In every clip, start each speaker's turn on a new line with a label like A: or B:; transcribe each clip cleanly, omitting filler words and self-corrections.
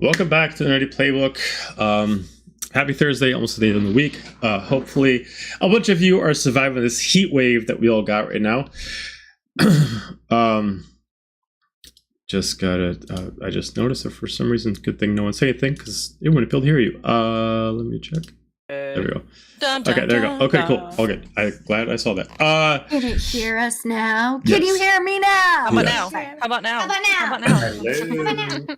A: Welcome back to the Nerdy Playbook. Happy Thursday, almost the end of the week. Hopefully, a bunch of you are surviving this heat wave that we all got right now. Just got it. I just noticed that for some reason, good thing no one said anything because it wouldn't be able to hear you. Let me check. There we go. Okay, there we go. Okay, cool. All good. I'm glad I saw that.
B: Can it hear us now? Can you hear me now?
C: How about now? How about now? How about now?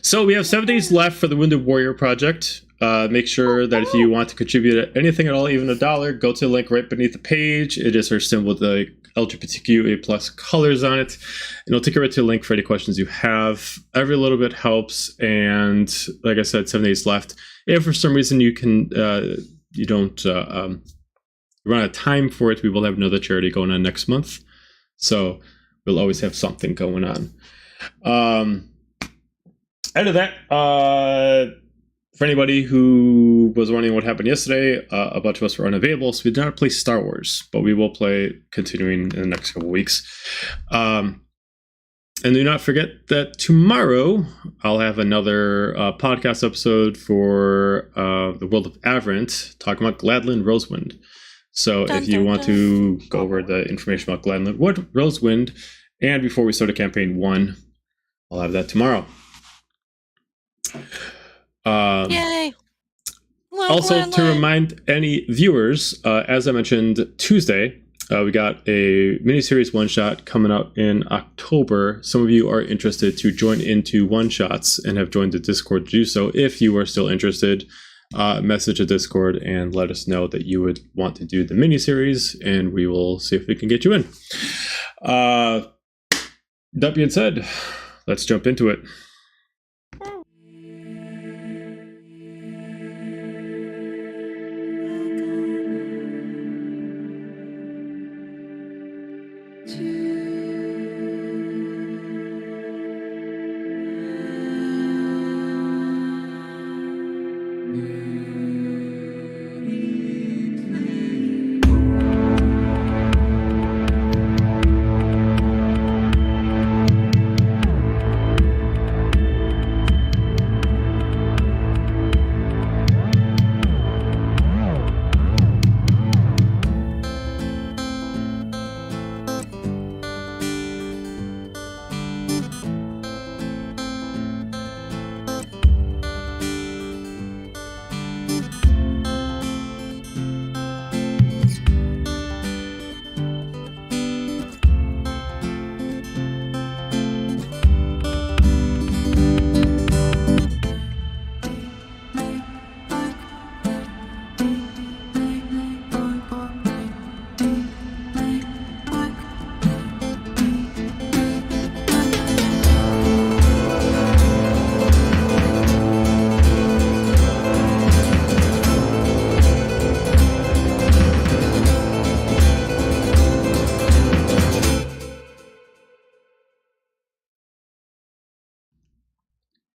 A: So we have 7 days left for the Wounded Warrior project. Make sure that if you want to contribute anything at all, even $1, go to the link right beneath the page. It is our symbol with the LGBTQA+ colors on it. And it'll take you right to the link for any questions you have. Every little bit helps. And like I said, 7 days left. If for some reason you don't run out of time for it, we will have another charity going on next month. So we'll always have something going on. Out of that, for anybody who was wondering what happened yesterday, a bunch of us were unavailable, so we did not play Star Wars, but we will play continuing in the next couple of weeks. And do not forget that tomorrow I'll have another podcast episode for the World of Averant, talking about Gladland Rosewind. So if you want to go over the information about Gladland Rosewind, and before we start a campaign 1, I'll have that tomorrow.
C: Yay!
A: Also, to remind any viewers, as I mentioned Tuesday, we got a miniseries one-shot coming up in October. Some of you are interested to join into one-shots and have joined the Discord to do so. If you are still interested, message the Discord and let us know that you would want to do the miniseries, and we will see if we can get you in. That being said, let's jump into it.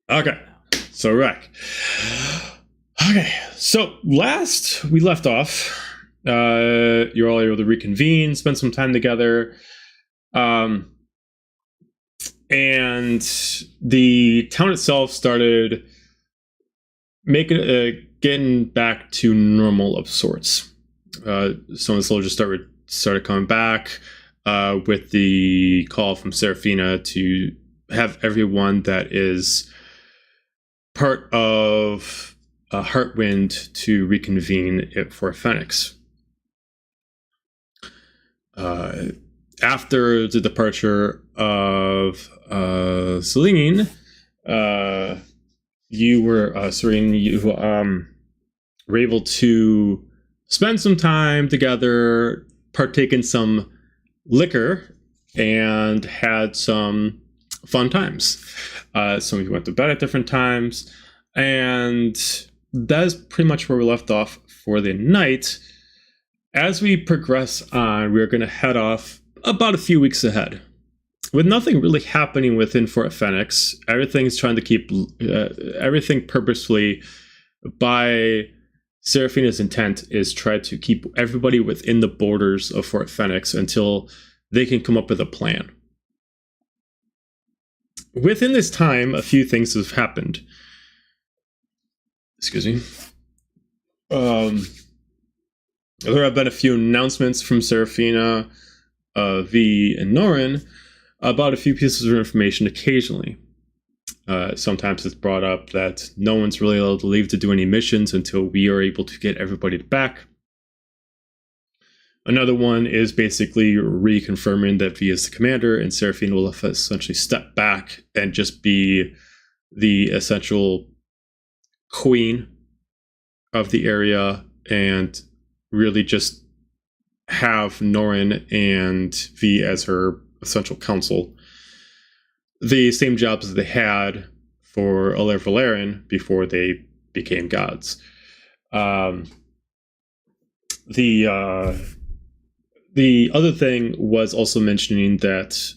A: Okay, so Rec. Okay, so last we left off, you're all able to reconvene, spend some time together, and the town itself started getting back to normal of sorts. Some of the soldiers started coming back with the call from Seraphina to have everyone that is part of Heartwind to reconvene at Fort Fenix. After the departure of Celine, you were Serene. You were able to spend some time together, partake in some liquor, and had some fun times. Some of you went to bed at different times, and that's pretty much where we left off for the night. As we progress on, we're going to head off about a few weeks ahead. With nothing really happening within Fort Fenix, everything's trying to keep everything purposefully by Seraphina's intent is try to keep everybody within the borders of Fort Fenix until they can come up with a plan. Within this time, a few things have happened. Excuse me. There have been a few announcements from Serafina, V, and Norin about a few pieces of information occasionally. Sometimes it's brought up that no one's really allowed to leave to do any missions until we are able to get everybody back. Another one is basically reconfirming that V is the commander and Serafina will essentially step back and just be the essential queen of the area and really just have Norin and V as her essential counsel. The same jobs they had for Alair Valerian before they became gods. The other thing was also mentioning that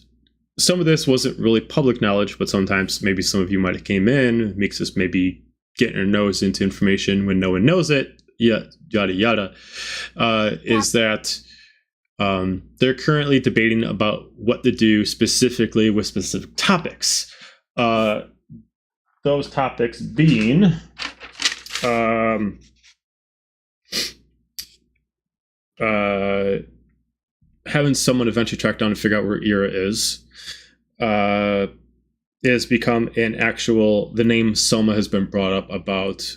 A: some of this wasn't really public knowledge, but sometimes maybe some of you might have came in, makes us maybe getting our nose into information when no one knows it, yada yada, is that they're currently debating about what to do specifically with specific topics. Those topics being having someone eventually track down and figure out where Ira is become an actual, the name Soma has been brought up about,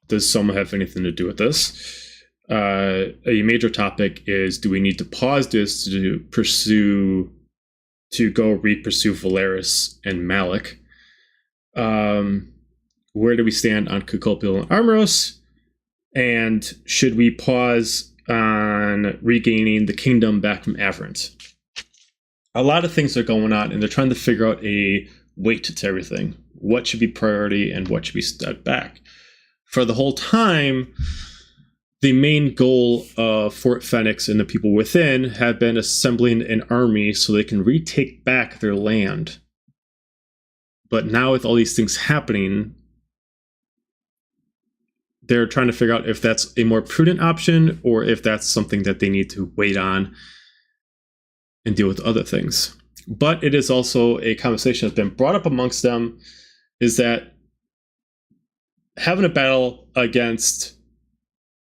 A: does Soma have anything to do with this? A major topic is, do we need to pause this to go re-pursue Valeris and Malik? Where do we stand on Kukulpil and Armoros? And should we pause on regaining the kingdom back from Averant? A lot of things are going on, and they're trying to figure out a weight to everything. What should be priority and what should be stepped back? For the whole time, the main goal of Fort Fenix and the people within have been assembling an army so they can retake back their land. But now with all these things happening, they're trying to figure out if that's a more prudent option or if that's something that they need to wait on and deal with other things. But it is also a conversation that's been brought up amongst them, is that having a battle against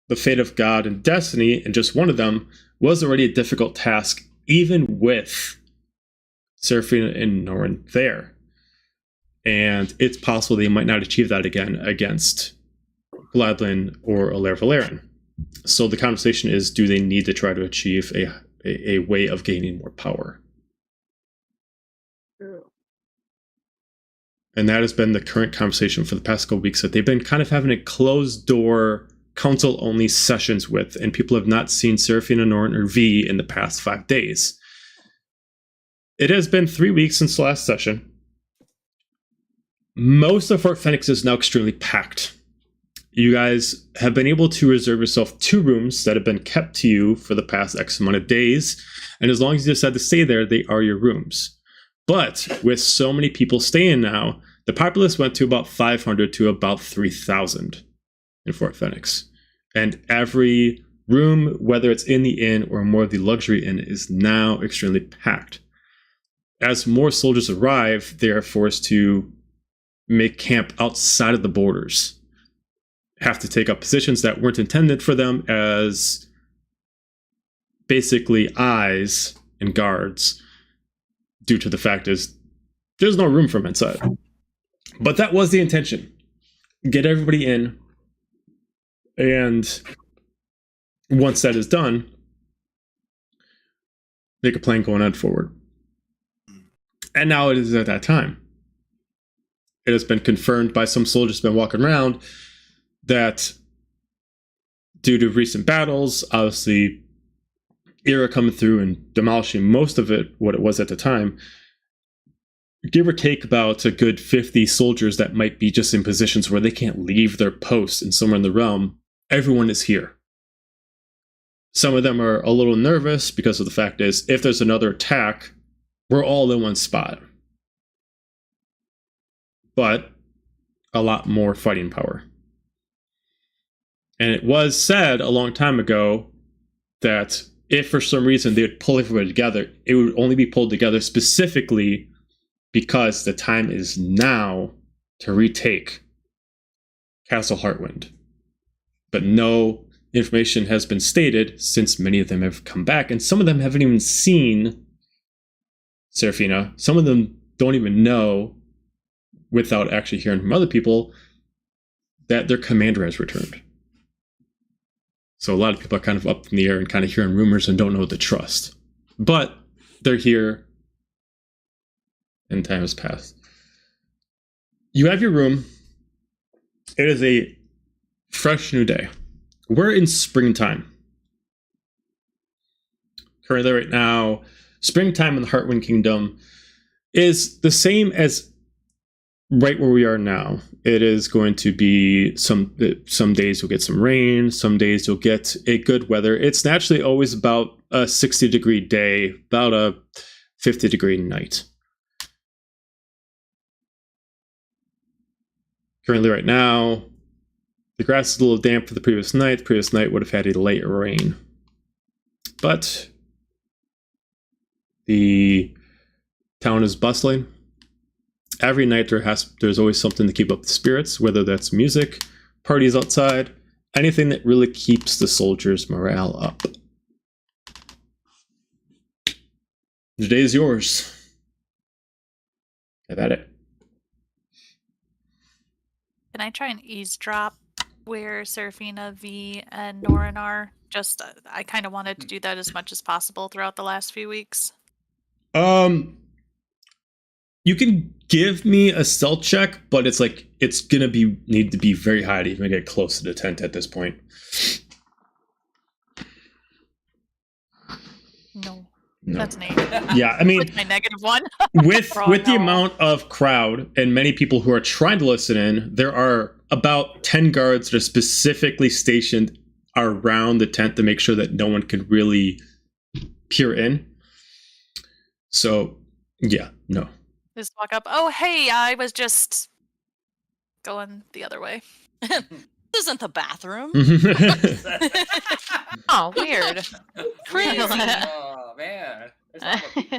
A: the fate of God and destiny, and just one of them, was already a difficult task, even with Serafina and Norin there. And it's possible they might not achieve that again against Gladlin or Alair Valerian. So the conversation is, do they need to try to achieve a way of gaining more power? And that has been the current conversation for the past couple weeks, that they've been kind of having a closed door, council only sessions with, and people have not seen Serafina, Norin, or V in the past 5 days. It has been 3 weeks since the last session. Most of Fort Fenix is now extremely packed. You guys have been able to reserve yourself 2 rooms that have been kept to you for the past X amount of days. And as long as you decide to stay there, they are your rooms. But with so many people staying now, the populace went to about 500 to about 3,000 in Fort Fenix. And every room, whether it's in the inn or more of the luxury inn, is now extremely packed. As more soldiers arrive, they are forced to make camp outside of the borders, have to take up positions that weren't intended for them as basically eyes and guards, due to the fact is there's no room for them inside. But that was the intention. Get everybody in, and once that is done, make a plan going on forward. And now it is at that time. It has been confirmed by some soldiers been walking around that due to recent battles, obviously Ira coming through and demolishing most of it, what it was at the time, give or take about a good 50 soldiers that might be just in positions where they can't leave their posts and somewhere in the realm, everyone is here. Some of them are a little nervous because of the fact is, if there's another attack, we're all in one spot. But a lot more fighting power. And it was said a long time ago that if for some reason they would pull everybody together, it would only be pulled together specifically because the time is now to retake Castle Heartwind. But no information has been stated since many of them have come back, and some of them haven't even seen Seraphina. Some of them don't even know, without actually hearing from other people, that their commander has returned. So a lot of people are kind of up in the air and kind of hearing rumors and don't know what to trust. But they're here, and time has passed. You have your room. It is a fresh new day. We're in springtime. Currently right now, springtime in the Heartwind Kingdom is the same as right where we are now. It is going to be some days you'll get some rain, some days you'll get a good weather. It's naturally always about a 60-degree day, about a 50-degree night. Currently right now, the grass is a little damp for the previous night. The previous night would have had a light rain. But the town is bustling. Every night there's always something to keep up the spirits, whether that's music, parties outside, anything that really keeps the soldiers' morale up. The day is yours. Have at it.
C: Can I try and eavesdrop where Seraphina, V, and Norin are? Just, I kind of wanted to do that as much as possible throughout the last few weeks.
A: You can give me a stealth check, but it's like it's gonna need to be very high to even get close to the tent at this point.
C: No.
A: No.
C: That's an 8.
A: Yeah, I mean,
C: with my -1.
A: with the amount of crowd and many people who are trying to listen in, there are about 10 guards that are specifically stationed around the tent to make sure that no one could really peer in. So, yeah, no.
C: Just walk up. Oh, hey, I was just going the other way.
D: This isn't the bathroom.
C: Oh, weird.
D: Crazy.
E: Oh man. There's a lot of people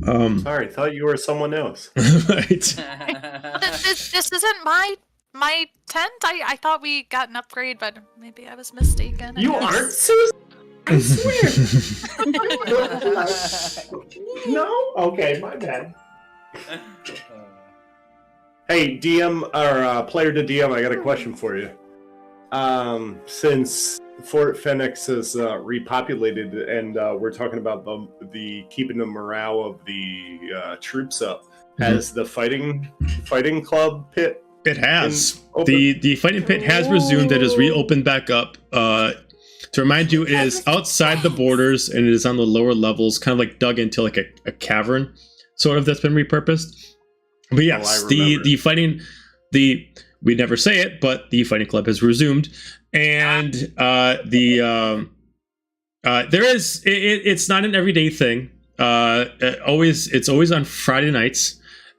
E: here.
F: Sorry, thought you were someone else.
A: Right.
C: This isn't my tent. I thought we got an upgrade, but maybe I was mistaken.
F: You aren't Susan? I swear. No? Okay, my bad. Hey, DM or player to DM, I got a question for you. Since Fort Fenix is repopulated, and we're talking about the keeping the morale of the troops up, has the fighting club pit?
A: It has. The fighting pit has resumed. It has reopened back up. To remind you, it is outside the borders, and it is on the lower levels, kind of like dug into like a cavern, sort of, that's been repurposed. But yes, the fighting, we never say it, but the fighting club has resumed, and it's not an everyday thing. It's always on Friday nights,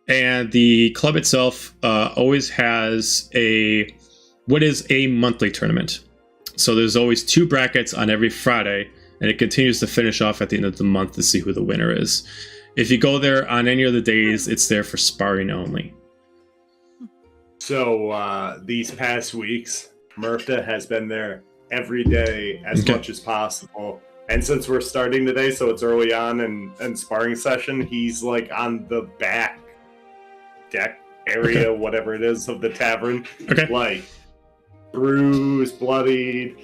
A: and the club itself always has what is a monthly tournament. So there's always 2 brackets on every Friday, and it continues to finish off at the end of the month to see who the winner is. If you go there on any of the days, it's there for sparring only.
F: So these past weeks, Murpha has been there every day as much as possible. And since we're starting today, so it's early on and sparring session, he's like on the back deck area, whatever it is, of the tavern.
A: Okay.
F: Like, bruised, bloodied,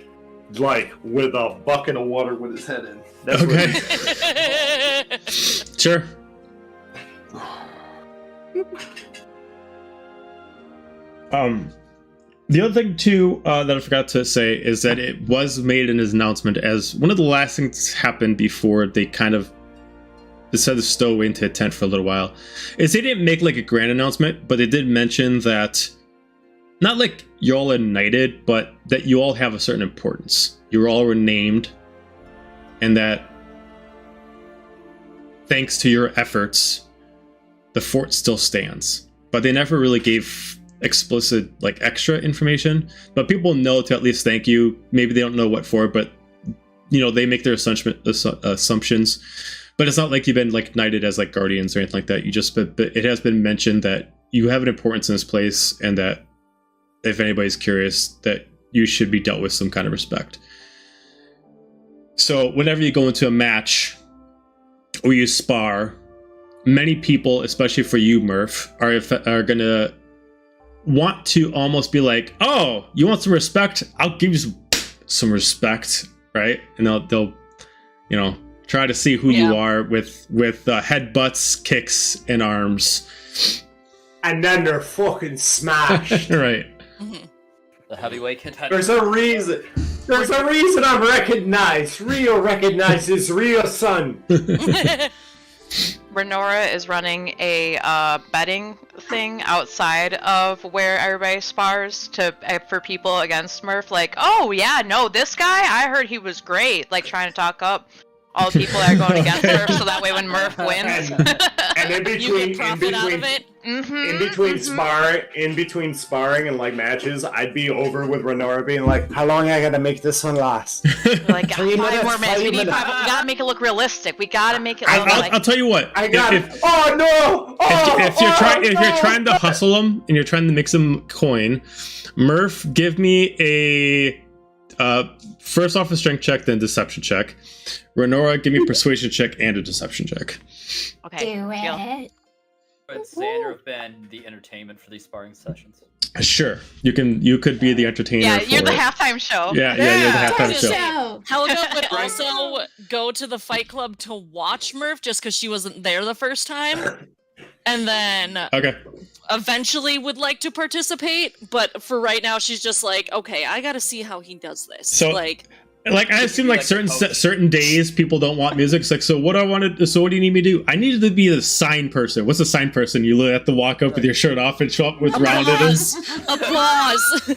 F: like with a bucket of water with his head in. That's
A: okay. Sure. The other thing too that I forgot to say is that it was made in his announcement as one of the last things happened before they kind of decided to stow away into a tent for a little while. Is they didn't make like a grand announcement, but they did mention that not like you all are knighted, but that you all have a certain importance. You all were named, and that thanks to your efforts, the fort still stands. But they never really gave explicit, like, extra information. But people know to at least thank you. Maybe they don't know what for, but they make their assumptions. But it's not like you've been like knighted as like guardians or anything like that. It has been mentioned that you have an importance in this place, and that if anybody's curious, that you should be dealt with some kind of respect. So whenever you go into a match or you spar, many people, especially for you, Murph, are gonna want to almost be like, "Oh, you want some respect? I'll give you some respect," right? And they'll try to see who you are with headbutts, kicks, and arms.
F: And then they're fucking smashed.
A: Right.
E: The heavyweight contender.
F: There's a reason. There's a reason I'm recognized. Rio recognizes Rio son.
G: Renora is running a betting thing outside of where everybody spars for people against Murph. Like, oh yeah, no, this guy, I heard he was great. Like trying to talk up all the people that are going against Murph, so that way when Murph wins,
F: and in between,
C: out of it.
F: in between sparring and like matches, I'd be over with Renora being like, "How long I gotta make this one last?"
G: Like 5 more minutes.
F: 5
G: We
F: minutes.
G: gotta make it look realistic. We gotta make it look like.
A: I'll tell you what.
F: I got it. Oh no!
A: If you're trying to hustle them and you're trying to make some coin, Murph, give me a first off a strength check, then deception check. Renora, give me a persuasion check and a deception check.
G: Okay.
B: Do
G: deal.
B: it.
E: Would Xander have been the entertainment for these sparring sessions?
A: Sure, you could be the entertainer.
G: Yeah, you're
A: for
G: the
A: it.
G: halftime show.
A: Yeah, you're the halftime show.
B: Show.
D: Helga would also go to the fight club to watch Murph just because she wasn't there the first time. And then
A: Okay.
D: eventually would like to participate. But for right now, she's just like, okay, I got to see how he does this.
A: So- Like I assume like certain days people don't want music. It's like, so what so what do you need me to do? I needed to be the sign person. What's a sign person? You have to walk up with your shirt off and show up with rounded.
D: Applause!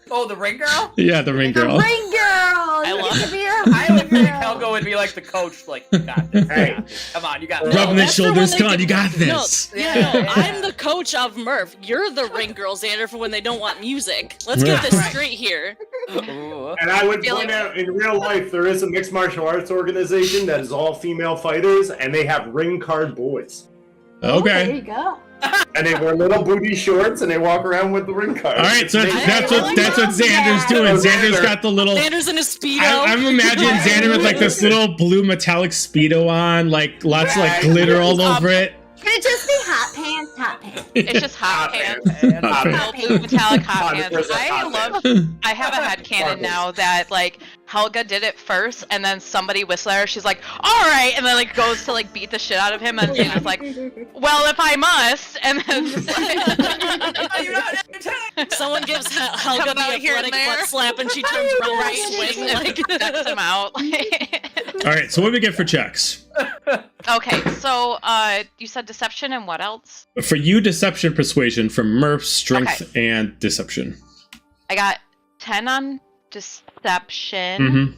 E: Oh, the ring girl?
A: Yeah, the ring
B: The
A: girl.
B: ring girl.
D: I
B: You
D: love
B: get to be a
E: I would
B: ring
E: think
B: girl.
E: Helga would be like the coach, like, you got this.
F: Hey.
E: Come on, you got this.
A: Rubbing the
D: that's for when
A: shoulders.
D: they
A: Come on,
D: get-
A: you got
D: No,
A: this.
D: no, I'm the coach of Murph. You're the ring girl, Xander, for when they don't want music. Let's get this straight here.
E: Ooh.
F: And I would
G: Feel
F: point
G: like-
F: out, in real life, there is a mixed martial arts organization that is all female fighters, and they have ring card boys.
B: Oh, there
A: Okay.
B: you go.
F: And they wear little booty shorts, and they walk around with the ring card.
A: All right, so that's
B: I like
A: what Xander's
B: that.
A: doing.
F: Oh,
A: Xander's
F: Xander.
A: got the little.
D: Xander's in a Speedo.
A: I'm imagining Xander with like this little blue metallic Speedo on, like lots of like glitter all over it.
B: Can it just be hot pants? Hot pants.
G: It's just hot pants.
F: And
A: Hot
F: hot
A: pants.
G: Blue metallic hot pants.
F: 100%
G: I
F: hot
G: love.
F: pants.
G: I have a headcanon now that like Helga did it first, and then somebody whistled at her. She's like, "All right," and then like goes to like beat the shit out of him, and Xander's like, "Well, if I must," and then just like.
D: Someone gives Helga
G: Coming out
D: the
G: here and
D: athletic
G: there.
D: butt slap, and she turns around
G: Right,
D: and swing. Like,
G: Ducks him out.
A: All right, so what do we get for checks?
G: Okay, so you said deception and what else?
A: For you, deception, persuasion. For Murph, strength and deception.
G: I got 10 on deception.
A: Mm-hmm.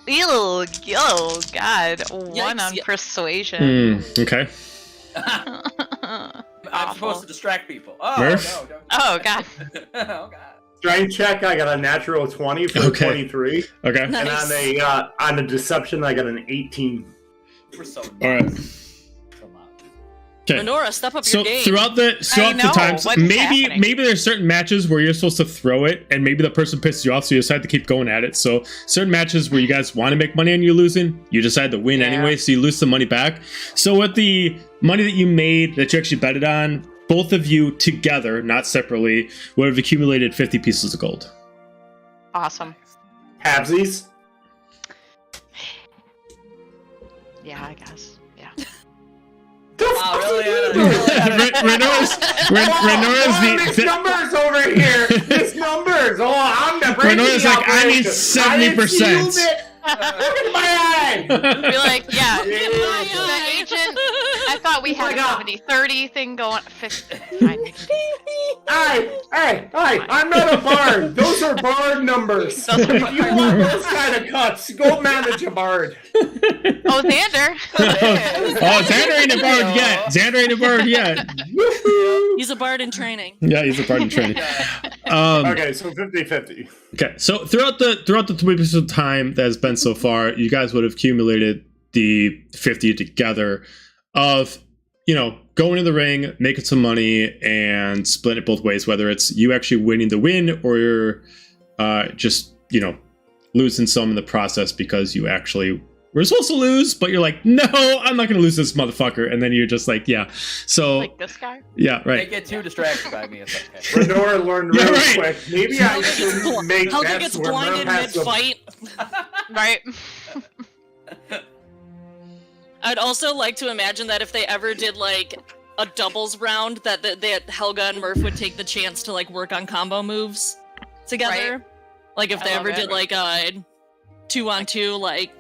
G: Ew, oh god, 1
D: Yikes,
G: on
D: yeah.
G: persuasion.
A: Okay.
E: I'm supposed to distract people. Oh,
A: Murph?
E: no, no.
G: Oh god.
E: Oh, God.
F: Strength check, I got a natural 20 for
A: Okay.
F: 23.
A: Okay.
F: And
D: nice.
F: on a deception, I got an 18.
E: We're so
A: All right.
E: so loud.
A: Okay.
D: Renora, step up
A: So
D: your game.
A: throughout the
G: know,
A: times,
G: what's happening?
A: maybe there's certain matches where you're supposed to throw it, and maybe the person pisses you off, so you decide to keep going at it. So certain matches where you guys want to make money and you're losing, you decide to win
G: Yeah.
A: anyway, so you lose some money back. So with the money that you made that you actually betted on, both of you together, not separately, would have accumulated 50 pieces of gold.
G: Awesome.
F: Halvesies?
G: Yeah, I guess. Yeah.
E: Oh, really?
A: Renora's
F: These
A: the
F: numbers over here! These numbers! Oh, I'm the breaking
A: Renora's like, I need
F: operation.
A: 70%.
F: Look at my eye!
G: Be like, yeah,
F: Yeah.
G: the agent. I thought we had
F: God.
G: 70-30 thing going. 50. Fine.
F: Hey, I'm not a bard. Those are bard numbers.
G: Those are
F: If you want those kind of cuts, go manage a bard.
G: Oh, Xander.
A: Oh, Xander ain't a bard yet. Xander ain't a bard yet.
D: He's a bard in training.
A: Yeah, he's a bard in training.
F: Okay, so 50-50.
A: Okay, so throughout the 20 minutes of time that has been so far, you guys would have accumulated the 50 together of, going to the ring, making some money, and splitting it both ways, whether it's you actually winning the win or you're just, losing some in the process because you actually were supposed to lose, but you're like, no, I'm not going to lose this motherfucker. And then you're just like, yeah. So,
G: Like this guy?
A: yeah,
E: They
A: right.
E: get too distracted by me. It's okay.
F: Renora learned
A: Yeah,
F: real
A: right.
F: quick. Maybe I should make
D: Helga
F: bets
D: gets
F: where
D: blinded
F: Murph has to-
D: mid-fight.
G: Right?
D: I'd also like to imagine that if they ever did like a doubles round, that Helga and Murph would take the chance to like work on combo moves together.
G: Right.
D: Like if they
G: I
D: ever
G: love
D: did
G: it.
D: like a 2-on-2 like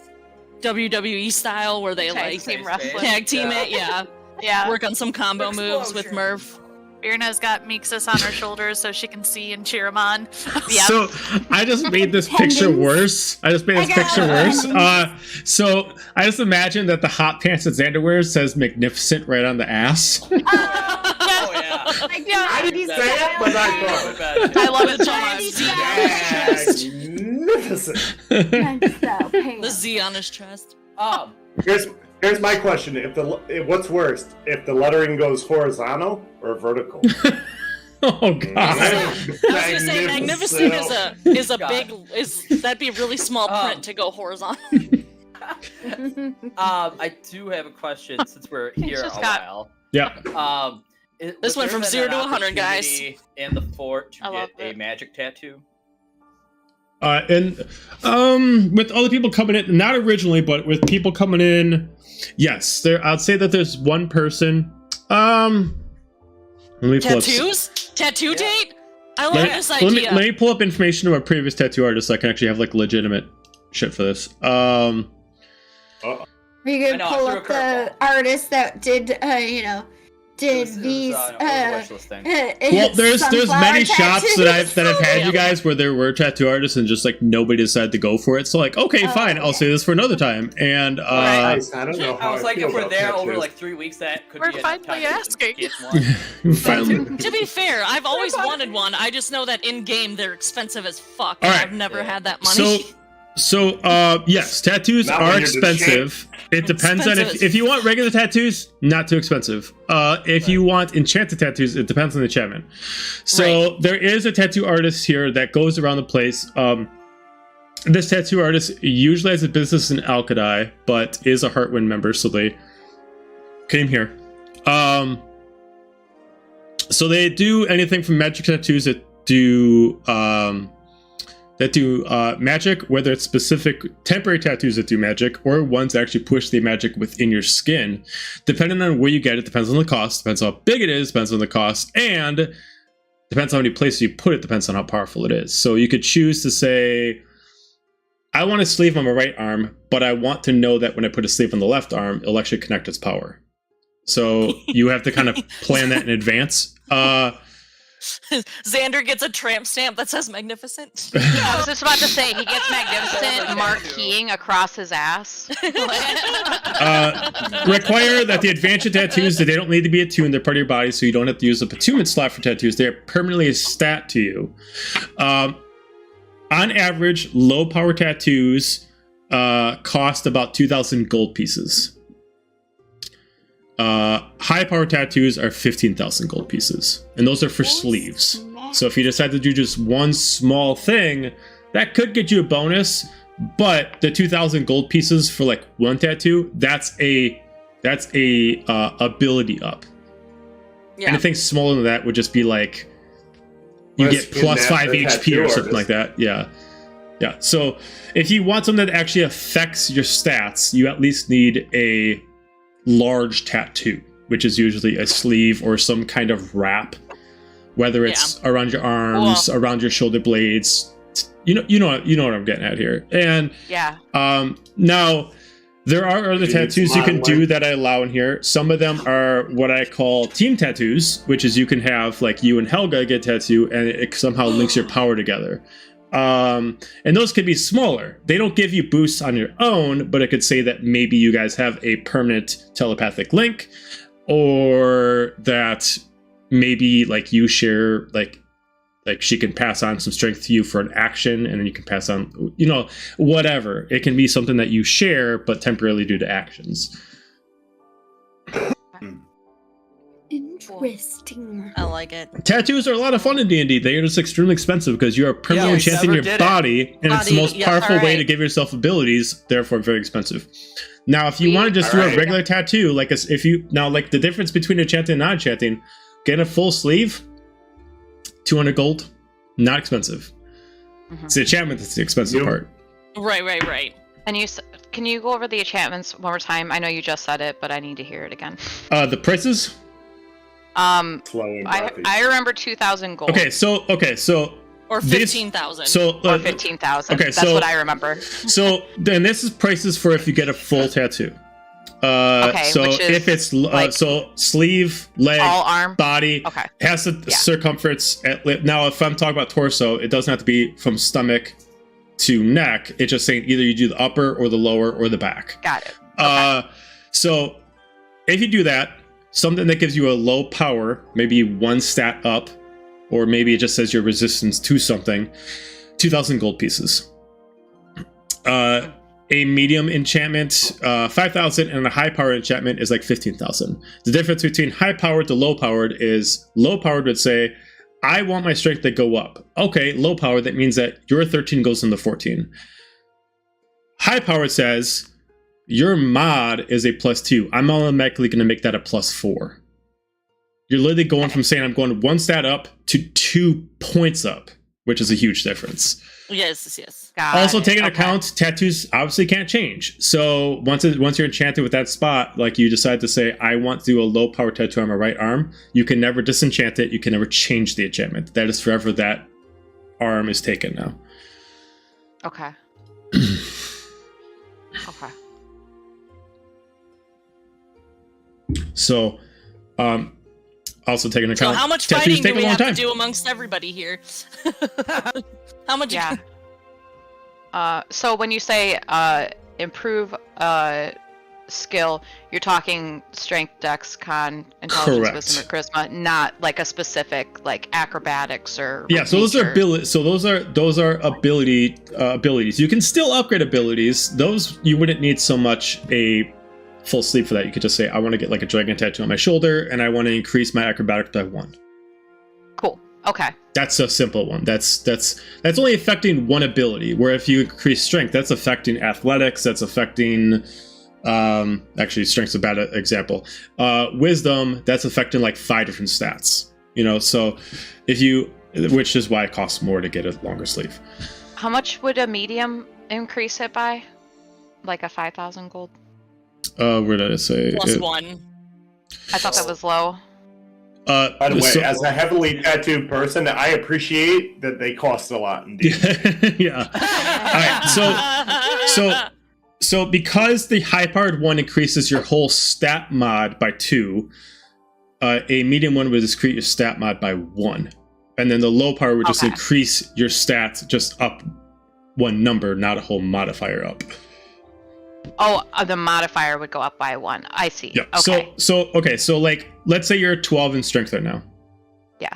D: WWE style where they
G: Tag
D: like
G: team wrestling.
D: tag team it, yeah.
G: Yeah.
D: Work on some combo moves with
E: Explosion.
D: Murph.
C: Birna's got Mixus on her shoulders so she can see and cheer him on.
G: Yep.
A: So I just made this picture
B: Tendons.
A: worse. I just made this
B: I got
A: picture
B: it.
A: worse. So I just imagine that the hot pants that Xander wears says "magnificent" right on the ass.
E: Oh yeah.
F: I didn't say it, but I thought it.
D: I love it so much.
F: Magnificent.
D: The Z on his chest.
F: Here's my question: what's worst, if the lettering goes horizontal or vertical?
A: Oh god.
D: I was gonna say magnificent is a
E: God.
D: big that'd be a really small print to go horizontal.
E: I do have a question since we're here a
G: just got-
E: while.
A: Yeah.
D: This went from 0 to 100, guys.
E: In the fort to
G: I love
E: get a
G: it.
E: magic tattoo.
A: And with other people coming in, not originally, but with people coming in, yes, I'd say that there's one person. Let me pull up.
D: Tattoos? Tattoo date? I love
A: Let
D: this
A: me,
D: idea.
A: let me pull up information about previous tattoo artists so I can actually have like legitimate shit for this.
B: Are you
E: I
B: gonna
E: know, I
B: pull
E: threw a
B: up the
E: curveball.
B: artist that did, did
E: It was
B: these?
E: on a wish list thing.
A: Well, there's many shops that I've had
D: Yeah.
A: you guys where there were tattoo artists and just like nobody decided to go for it. So like, okay,
B: Oh,
A: fine, I'll
B: okay.
A: say this for another time. And
F: Guys, I don't know how
E: I was like,
F: feel
E: if we're
F: about
E: there
F: tattoos.
E: over like 3 weeks, that could
C: We're
E: be enough
C: finally
E: time to
C: asking.
E: get one.
A: finally,
D: To be fair, I've always wanted one. I just know that in game they're expensive as fuck.
A: All
D: and
A: right.
D: I've never
E: Yeah.
D: had that money.
A: So yes, tattoos
F: Not when
A: are
F: you're the
A: expensive. It depends on
D: Expensive.
A: if you want regular tattoos, not too expensive. If you want enchanted tattoos, it depends on the enchantment. So there is a tattoo artist here that goes around the place. This tattoo artist usually has a business in Alkadai, but is a Heartwind member, so they came here. So they do anything from magic tattoos that do magic, whether it's specific temporary tattoos that do magic or ones that actually push the magic within your skin. Depending on where you get it, depends on the cost, depends on how big it is, depends on the cost, and depends on how many places you put it, depends on how powerful it is. So you could choose to say, I want a sleeve on my right arm, but I want to know that when I put a sleeve on the left arm, it'll actually connect its power. So you have to kind of plan that in advance.
D: Xander gets a tramp stamp that says magnificent.
G: I was just about to say, he gets magnificent marqueeing across his ass.
A: Require that the advanced tattoos, that they don't need to be attuned, they're part of your body, so you don't have to use a attunement slot for tattoos. They're permanently a stat to you. On average, low power tattoos cost about 2,000 gold pieces. High power tattoos are 15,000 gold pieces, and those are for sleeves. So if you decide to do just one small thing, that could get you a bonus, but the 2,000 gold pieces for like one tattoo, that's a ability up.
D: Yeah.
A: Anything smaller than that would just be like you
F: Let's
A: get plus
F: kidnap
A: 5
F: the
A: HP
F: tattoo
A: or something
F: artist.
A: like that. Yeah. So if you want something that actually affects your stats, you at least need a large tattoo, which is usually a sleeve or some kind of wrap, whether it's around your arms, around your shoulder blades. You know what I'm getting at here. And
G: Yeah.
A: now there are other tattoos you can do that I allow in here. Some of them are what I call team tattoos, which is you can have like you and Helga get a tattoo and it somehow links your power together. And those could be smaller. They don't give you boosts on your own, but it could say that maybe you guys have a permanent telepathic link, or that maybe like you share like she can pass on some strength to you for an action, and then you can pass on, whatever. It can be something that you share, but temporarily due to actions.
B: Interesting.
D: I like it.
A: Tattoos are a lot of fun in D&D. They are just extremely expensive because you are permanently
H: we
A: enchanting
H: never
A: your
H: did it.
A: body, and it's the
D: Body,
A: most
D: yes,
A: powerful way
G: alright.
A: to give yourself abilities, therefore very expensive. Now, if you want to just do a
F: Alright.
A: regular tattoo, like if you now like the difference between enchanting and non-enchanting, get a full sleeve, 200 gold, not expensive.
G: Mhm.
A: It's the enchantment that's the expensive
F: Yep.
A: part.
D: Right.
G: And can you go over the enchantments one more time? I know you just said it, but I need to hear it again.
A: The prices.
F: Slow and
G: I
F: breathy.
G: remember 2,000 gold.
A: Okay, so
D: Or
A: This-
D: 15,000.
G: Or 15,000.
A: okay,
G: That's
A: so-
G: what I remember.
A: So then this is prices for if you get a full tattoo.
G: Okay,
A: so
G: which is
A: if it's
G: like-
A: so sleeve, leg,
G: All arm.
A: body,
G: Okay.
A: has the
G: Yeah.
A: circumference. Now, if I'm talking about torso, it doesn't have to be from stomach to neck. It's just saying either you do the upper or the lower or the back.
G: Got it.
A: So if you do that, something that gives you a low power, maybe one stat up, or maybe it just says your resistance to something, 2,000 gold pieces. A medium enchantment, 5,000, and a high powered enchantment is like 15,000. The difference between high powered to low powered is low powered would say, I want my strength to go up. Okay, low powered, that means that your 13 goes into 14. High powered says, your mod is a +2. I'm automatically going to make that a +4. You're literally going from saying I'm going one stat up to 2 points up, which is a huge difference.
D: Yes.
G: Got
A: Also,
G: it.
A: take into
G: Okay.
A: account, tattoos obviously can't change. So once you're enchanted with that spot, like you decide to say, I want to do a low power tattoo on my right arm, you can never disenchant it. You can never change the enchantment. That is forever that arm is taken now.
G: Okay. Okay.
A: So, also take into
D: So
A: account,
D: how much
A: tattoos
D: fighting do
A: take a
D: we
A: long
D: have
A: time.
D: to do amongst everybody here? How much?
G: Yeah. So when you say improve skill, you're talking strength, dex, con, intelligence,
A: Correct.
G: wisdom, or charisma, not like a specific like acrobatics or
A: Yeah, so those are
G: nature.
A: abilities. So those are abilities. You can still upgrade abilities. Those you wouldn't need so much a full sleeve for that. You could just say, I want to get like a dragon tattoo on my shoulder, and I want to increase my acrobatics by 1.
G: Cool. Okay.
A: That's a simple one. That's only affecting one ability. Where if you increase strength, that's affecting athletics. That's affecting actually strength's a bad example. Wisdom, that's affecting like 5 different stats. So if you, which is why it costs more to get a longer sleeve.
G: How much would a medium increase it by? Like a 5,000 gold?
A: Where did I say?
D: +1.
G: I thought that was low.
F: By the way,
A: so-
F: as a heavily tattooed person, I appreciate that they cost a lot indeed.
A: Yeah. All right. So because the high-powered one increases your whole stat mod by 2, a medium one would increase your stat mod by 1, and then the low power would just
G: Okay.
A: increase your stats just up 1 number, not a whole modifier up.
G: Oh, the modifier would go up by 1. I see.
A: Yeah.
G: Okay.
A: So like, let's say you're 12 in strength right now.
G: Yeah.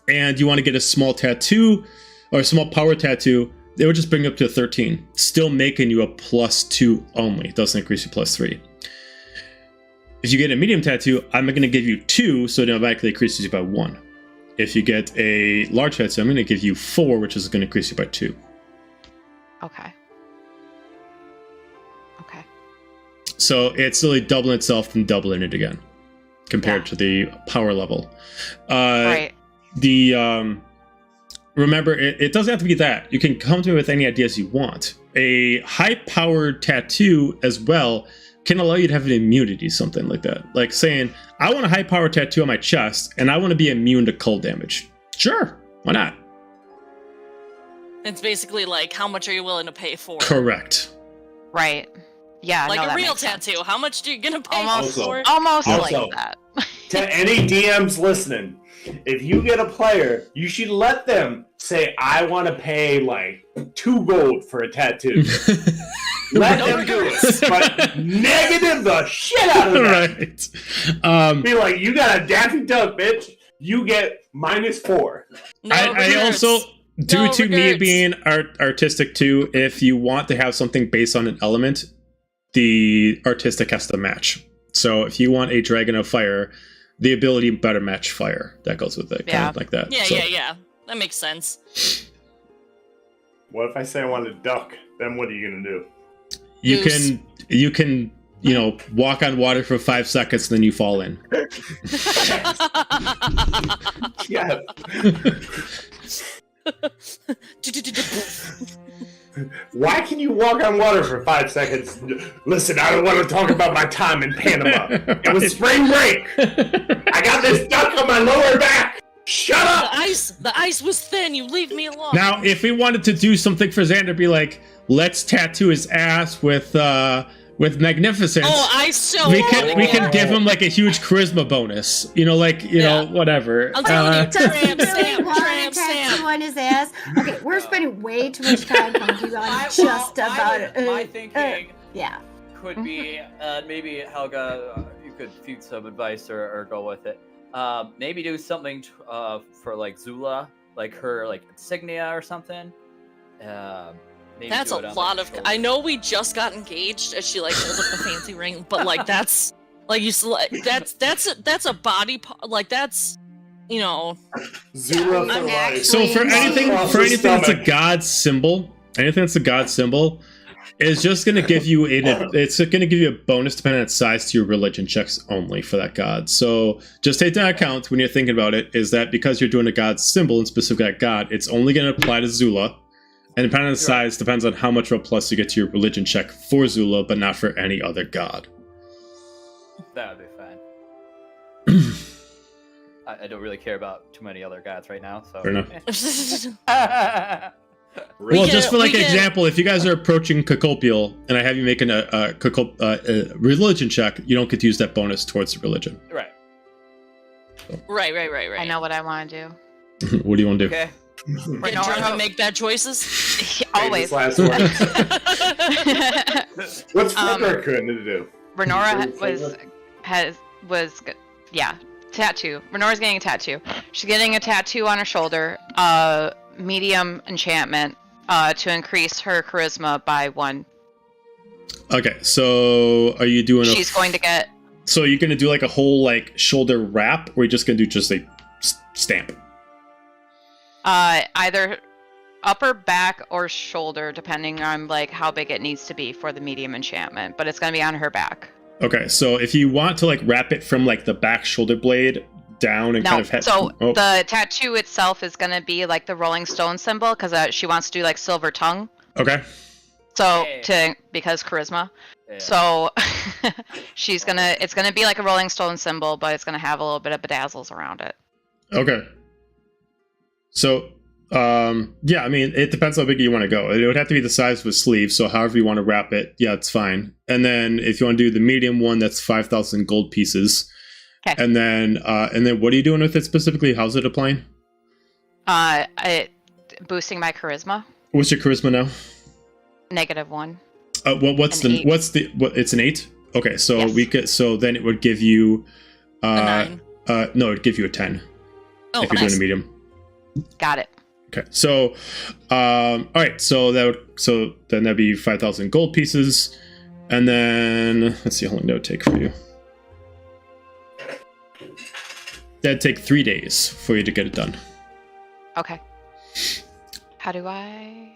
A: And you want to get a small tattoo or a small power tattoo. It would just bring you up to a 13, still making you a +2 only. It doesn't increase you +3. If you get a medium tattoo, I'm going to give you 2, so it automatically increases you by 1. If you get a large tattoo, I'm going to give you 4, which is going to increase you by 2.
G: Okay. Okay.
A: So it's really doubling itself and doubling it again compared
G: Yeah.
A: to the power level.
G: Right.
A: Remember, it doesn't have to be that. You can come to me with any ideas you want. A high-powered tattoo as well can allow you to have an immunity, something like that. Like saying, I want a high-powered tattoo on my chest, and I want to be immune to cold damage. Sure, why not?
D: It's basically like, how much are you willing to pay for?
A: Correct.
G: Right. Yeah.
D: Like
G: no,
D: a
G: that
D: real
G: makes sense.
D: tattoo. How much are you gonna pay
G: Almost.
D: for it?
G: Almost like
F: Also-
G: that.
F: To any DMs listening, if you get a player, you should let them say, I want to pay like 2 gold for a tattoo. Let
D: No
F: them do
D: regrets.
F: it. But negative the shit out of that.
A: Right.
F: Be like, you got a Daffy Duck, bitch. You get -4.
D: No
A: I
D: regrets.
A: also, due
D: No
A: to me
D: regrets.
A: being artistic too, if you want to have something based on an element, the artistic has to match. So if you want a dragon of fire, the ability to better match fire that goes with it, kind of like that.
D: Yeah,
A: So,
D: yeah. That makes sense.
F: What if I say I want to duck? Then what are you gonna do?
A: You
D: Goose.
A: can walk on water for 5 seconds, then you fall in.
F: Yeah. Why can you walk on water for 5 seconds? Listen, I don't want to talk about my time in Panama. It was spring break. I got this duck on my lower back. Shut up.
D: The ice was thin. You leave me alone.
A: Now, if we wanted to do something for Xander, be like, let's tattoo his ass with magnificence.
D: Oh, I so
A: we
D: wanna
A: can
D: get-
A: give him like a huge charisma bonus. Whatever.
D: I'll tell you,
B: Does he
D: tramp
B: really
D: stamp,
B: want
D: tramp
B: a tattoo
D: stamp.
B: on his ass? Okay, we're spending way too much time thinking on just about it.
E: My thinking
B: Yeah.
E: could be maybe Helga, you could feed some advice or go with it. Maybe do something for like Zula, like her like insignia or something. Maybe
D: That's
E: do
D: a
E: it on,
D: lot
E: like,
D: of.
E: shoulder.
D: I know we just got engaged, as she like holds up the fancy ring, but like that's like that's a body part. Like that's
F: Zula
B: I'm
F: for life.
B: actually-
A: So for anything
F: Across the
A: that's a
F: stomach.
A: god symbol, is just going to give you a bonus depending on its size to your religion checks only for that god. So just take that into account when you're thinking about it, is that because you're doing a god symbol and specific that god, it's only going to apply to Zula. And depending on the size, depends on how much of a plus you get to your religion check for Zula, but not for any other god.
E: That would be fine. I don't really care about too many other gods right now, so.
A: Fair enough.
D: We
A: Well,
D: can-
A: just for like
D: we can-
A: example, if you guys are approaching Cocopial and I have you making a religion check, you don't get to use that bonus towards the religion.
E: Right.
D: Right.
G: I know what I want to
A: What do you want to do?
E: Okay.
D: Get drunk and make bad choices.
G: do. Always.
F: Famous last words. What's Frederick going to do?
G: Renora tattoo. Renora's getting a tattoo. She's getting a tattoo on her shoulder, medium enchantment, to increase her charisma by 1.
A: Okay, so are you doing
G: She's going to get
A: So you're gonna do like a whole like shoulder wrap, or you're just gonna do just a stamp?
G: either upper back or shoulder, depending on like how big it needs to be for the medium enchantment, but it's going to be on her back.
A: Okay, so if you want to like wrap it from like the back shoulder blade down and
G: No,
A: kind of head.
G: so the tattoo itself is going to be like the Rolling Stone symbol, because she wants to do like silver tongue.
A: Okay.
G: So
E: Yeah.
G: because charisma.
E: Yeah.
G: So it's gonna be like a Rolling Stone symbol, but it's gonna have a little bit of bedazzles around it.
A: Okay. So, yeah, I mean, it depends how big you want to go. It would have to be the size of a sleeve, so however you want to wrap it, yeah, it's fine. And then if you want to do the medium one, that's 5,000 gold pieces.
G: Okay.
A: And then what are you doing with it specifically? How's it applying?
G: Boosting my charisma.
A: What's your charisma now?
G: -1.
A: It's an 8? Okay, so
G: Yes.
A: then it would give you
D: A 9.
A: no, it'd give you a 10
D: Oh,
A: if you're
D: nice.
A: doing a medium.
G: Got it.
A: Okay, so all right, so then that'd be 5,000 gold pieces, and then let's see how long that would take for you. That'd take 3 days for you to get it done.
G: Okay. How do I?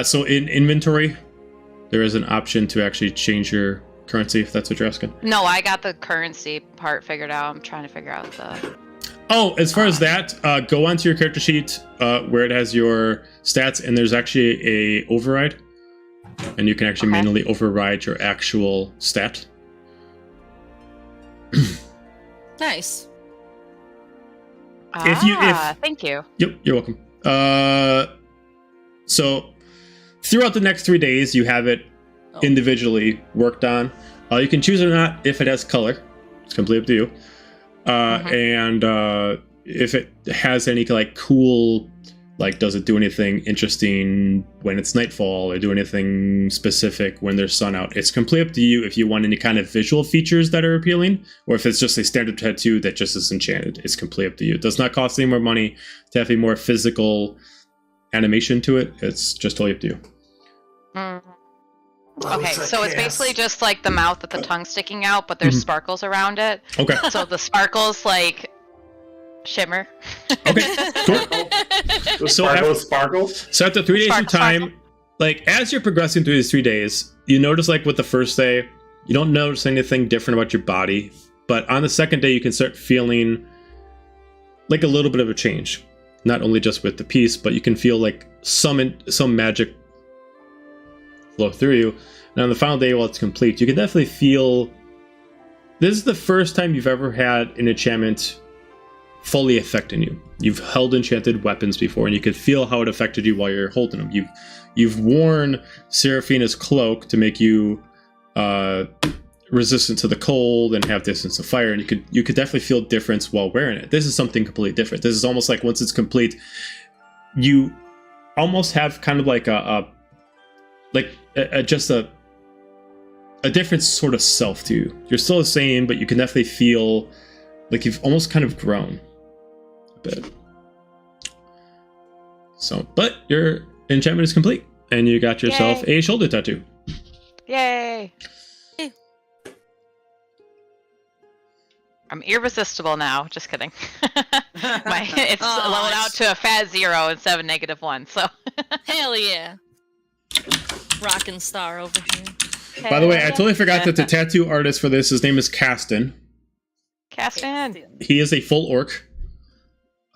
A: So in inventory, there is an option to actually change your currency if that's what you're asking.
G: No, I got the currency part figured out. I'm trying to figure out the.
A: Oh, as far as that, go onto your character sheet where it has your stats, and there's actually a override, and you can actually
G: Okay.
A: manually override your actual stat.
D: Nice.
A: If you-
G: Thank you.
A: Yep, you're welcome. So throughout the next 3 days, you have it
D: Oh.
A: individually worked on. You can choose it or not if it has color. It's completely up to you. And if it has any like cool, like does it do anything interesting when it's nightfall or do anything specific when there's sun out? It's completely up to you if you want any kind of visual features that are appealing, or if it's just a standard tattoo that just is enchanted. It's completely up to you. It does not cost any more money to have a more physical animation to it. It's just totally up to you.
G: Okay, so it's basically just like the mouth with the tongue sticking out, but there's sparkles around it.
A: Okay.
G: So the sparkles like shimmer.
A: Okay. Cool.
F: Sparkle.
A: So after 3 days of time,
G: Sparkle.
A: like as you're progressing through these 3 days, you notice like with the first day, you don't notice anything different about your body, but on the second day you can start feeling like a little bit of a change. Not only just with the piece, but you can feel like some magic flow through you. And on the final day, while it's complete, you can definitely feel this is the first time you've ever had an enchantment fully affecting you. You've held enchanted weapons before, and you could feel how it affected you while you're holding them. You've worn Seraphina's cloak to make you resistant to the cold and have distance to fire, and you could definitely feel difference while wearing it. This is something completely different. This is almost like once it's complete, you almost have kind of like just a different sort of self to you. You're still the same, but you can definitely feel like you've almost kind of grown a bit. So, but your enchantment is complete, and you got yourself a shoulder tattoo.
G: Yay! I'm irresistible now. Just kidding. It's leveled out to a fat 0 instead of a -1. So.
D: Hell yeah. Rockin' star over here.
A: By the way, I totally forgot that the tattoo artist for this, his name is Caston.
G: Caston.
A: He is a full orc.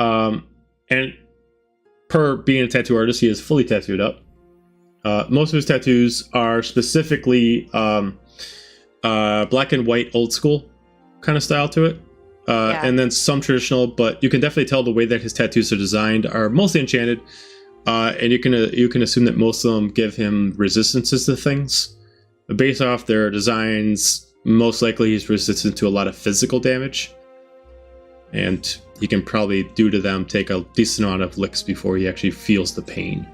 A: And per being a tattoo artist, he is fully tattooed up. Most of his tattoos are specifically black and white old school kind of style to it. And then some traditional, but you can definitely tell the way that his tattoos are designed are mostly enchanted. And you can assume that most of them give him resistances to things. Based off their designs, most likely he's resistant to a lot of physical damage. And he can probably, due to them, take a decent amount of licks before he actually feels the pain.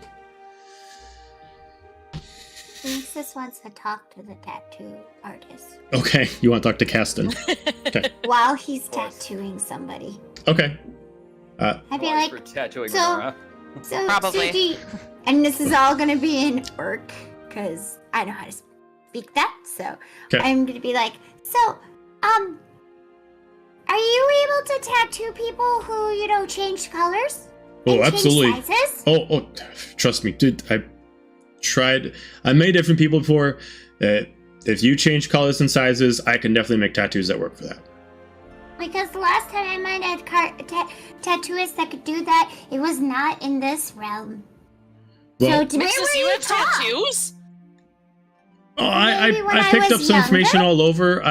B: Alexis wants to talk to the tattoo artist.
A: Okay, you want to talk to Caston. Okay.
B: While he's tattooing somebody.
A: Okay.
B: I'd be like,
E: for tattooing
B: so-
E: Nora.
B: so
G: Probably.
B: Suji, and this is all gonna be in orc, because I know how to speak that, so
A: Okay.
B: I'm gonna be like, so, are you able to tattoo people who, change colors?
A: Oh,
B: And
A: absolutely.
B: Change sizes?
A: Oh, trust me, dude. I made different people before. If you change colors and sizes, I can definitely make tattoos that work for that.
B: Because the last time I met a tattooist that could do that, it was not in this realm.
A: Well,
B: so today
D: Mixus,
B: we're
D: you
B: gonna
D: have
B: talk.
D: tattoos?
B: Maybe when
A: I
B: I
A: picked up
B: was
A: some information
B: younger.
A: all over.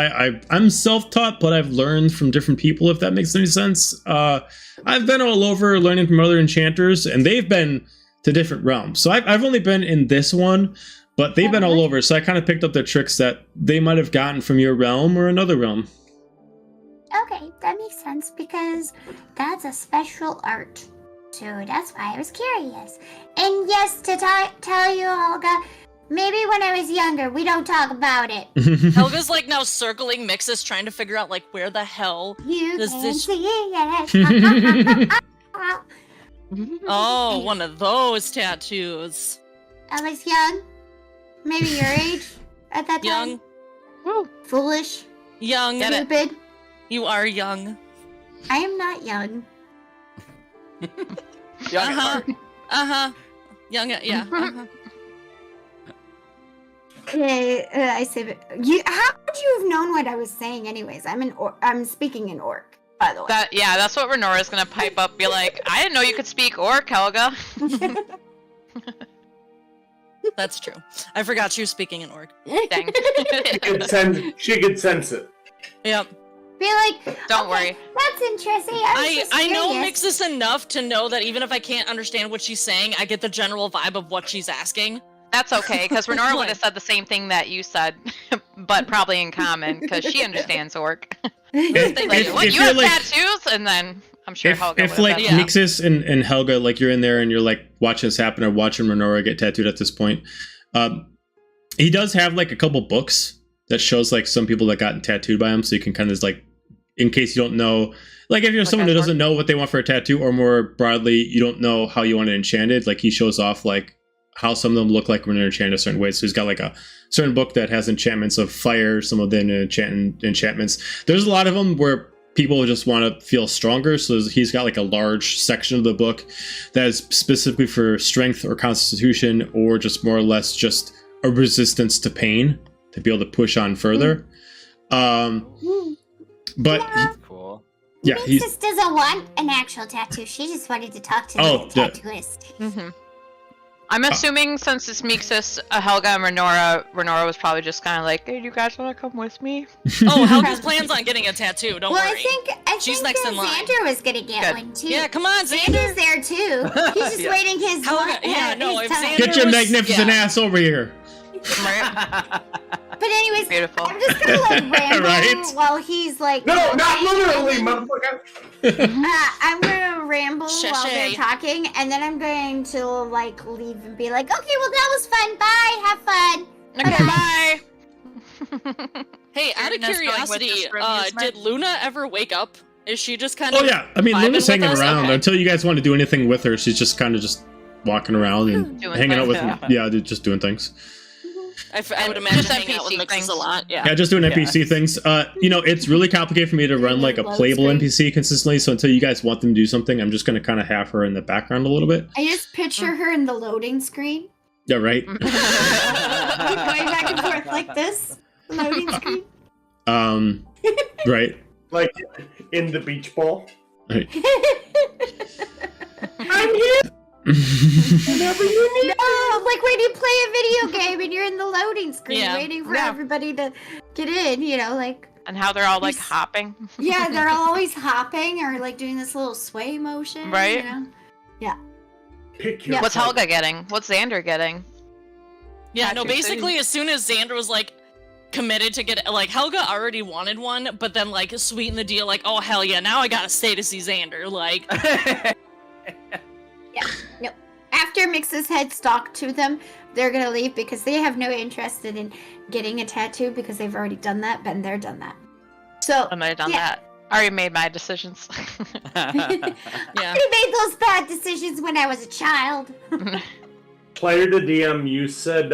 A: I'm self-taught, but I've learned from different people, if that makes any sense. I've been all over learning from other enchanters, and they've been to different realms. So I've only been in this one, but they've been all over. So I kind of picked up the tricks that they might have gotten from your realm or another realm.
B: Okay, that makes sense because that's a special art. So that's why I was curious. And yes, to tell you, Olga, maybe when I was younger, we don't talk about it.
D: Helga's like now circling Mixus, trying to figure out like where the hell.
B: You
D: Does
B: can
D: this-
B: see it.
D: Oh, one of those tattoos.
B: I was young. Maybe your age at that time.
D: Young,
B: Foolish.
D: young.
G: Get it.
B: Stupid.
D: You are young.
B: I am not young.
E: Young at
D: Uh-huh.
E: heart.
D: Young. Yeah. Uh-huh.
B: Okay, I say that. How would you have known what I was saying, anyways? I'm speaking in orc, by the way.
G: That's what Renora's gonna pipe up. Be like, I didn't know you could speak orc, Helga.
D: That's true. I forgot you were speaking in orc.
G: Dang.
F: She could sense it.
D: Yep.
B: Be like,
G: Don't
B: okay,
G: worry.
B: That's interesting.
D: I know
B: curious.
D: Mixus enough to know that even if I can't understand what she's saying, I get the general vibe of what she's asking.
G: That's okay, because Renora would have said the same thing that you said, but probably in common, because she understands orc. Like, what,
A: if
G: you
A: you're
G: have
A: like-
G: tattoos? And then I'm sure Helga
A: if
G: would
A: like
G: have said
A: Mixus and Helga, like you're in there and you're like watching this happen or watching Renora get tattooed at this point, he does have like a couple books that shows like some people that got tattooed by him, so you can kind of like, in case you don't know, like if you're someone who doesn't know what they want for a tattoo, or more broadly, you don't know how you want it enchanted, like he shows off like how some of them look like when they're enchanted a certain way. So he's got like a certain book that has enchantments of fire, some of them enchantments. There's a lot of them where people just want to feel stronger. So he's got like a large section of the book that is specifically for strength or constitution, or just more or less just a resistance to pain to be able to push on further. But
B: Yeah.
E: Cool.
A: yeah, he's
B: Mixus doesn't want an actual tattoo. She just wanted to talk to the tattooist.
G: Mm-hmm. I'm assuming since it's Mixus, Helga and Renora was probably just kind of like, hey, do you guys want to come with me?
D: Oh, Helga's plans on getting a tattoo. Don't
B: Well,
D: worry.
B: I
D: She's
B: think
D: next in line.
B: Xander was gonna get
G: Good.
B: one too.
D: Yeah, come on,
B: Xander's
D: Xander.
B: there too. He's just
E: Yeah.
B: waiting his
D: Helga- yeah, no,
B: his
D: if
B: time.
D: Xander-
A: get your
D: was-
A: magnificent
D: yeah.
A: ass over here.
G: Right?
B: But anyways,
G: Beautiful.
B: I'm just gonna like ramble
A: Right?
B: while he's like.
F: No, not literally,
B: and then,
F: motherfucker.
B: I'm gonna ramble while they're
D: Shay.
B: talking, and then I'm going to like leave and be like, okay, well that was fun. Bye, have fun.
G: Okay, bye.
D: Hey, out of
C: Weirdness going with
D: curiosity,
C: this for amusement.
D: did Luna ever wake up? Is she just kind
A: Oh
D: of?
A: yeah, I mean
D: vibing
A: Luna's
D: with
A: hanging
D: us?
A: around
D: Okay.
A: until you guys want to do anything with her. She's just kind of just walking around and
G: Doing
A: hanging out with
G: things,
A: yeah, they're just doing things.
D: I would imagine
G: Just
D: hanging out with
G: NPC
D: Mixes
G: things.
D: a lot. Yeah.
A: Yeah, just doing NPC things. It's really complicated for me to run like a
B: Load
A: playable
B: screen.
A: NPC consistently. So until you guys want them to do something, I'm just gonna kind of have her in the background a little bit.
B: I just picture her in the loading screen,
A: Yeah, right.
B: going back and forth like this. Loading screen.
A: Right.
F: Like in the beach ball.
A: Right.
F: I'm here whenever you need.
B: No, like when you play a video game and you're in the loading screen
D: Yeah.
B: waiting for
G: Yeah.
B: everybody to get in, like,
G: And how they're all like
B: Yes.
G: hopping.
B: yeah, they're always hopping or like doing this little sway motion.
G: Right.
F: Pick your
B: Yeah.
G: What's
F: fight.
G: Helga getting? What's Xander getting?
D: Yeah, no,
G: Tattoo
D: basically, as soon as Xander was like committed to get like Helga already wanted one, but then like sweeten the deal, like, oh hell yeah, now I gotta stay to see Xander. Like,
B: After Mix's head stalked to them, they're gonna leave because they have no interest in getting a tattoo because they've already done that, been there, done that. So
G: I might have done
B: Yeah.
G: that. I already made my decisions.
B: I
D: yeah.
B: already made those bad decisions when I was a child.
F: Player to DM, you said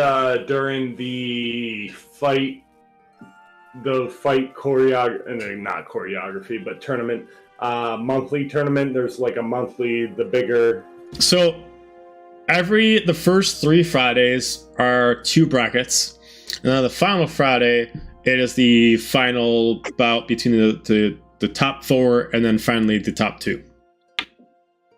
F: during the fight choreography, not choreography, but tournament, monthly tournament. There's like a monthly, the bigger.
A: So the first 3 Fridays are 2 brackets, and then the final Friday it is the final bout between the top 4 and then finally the top 2.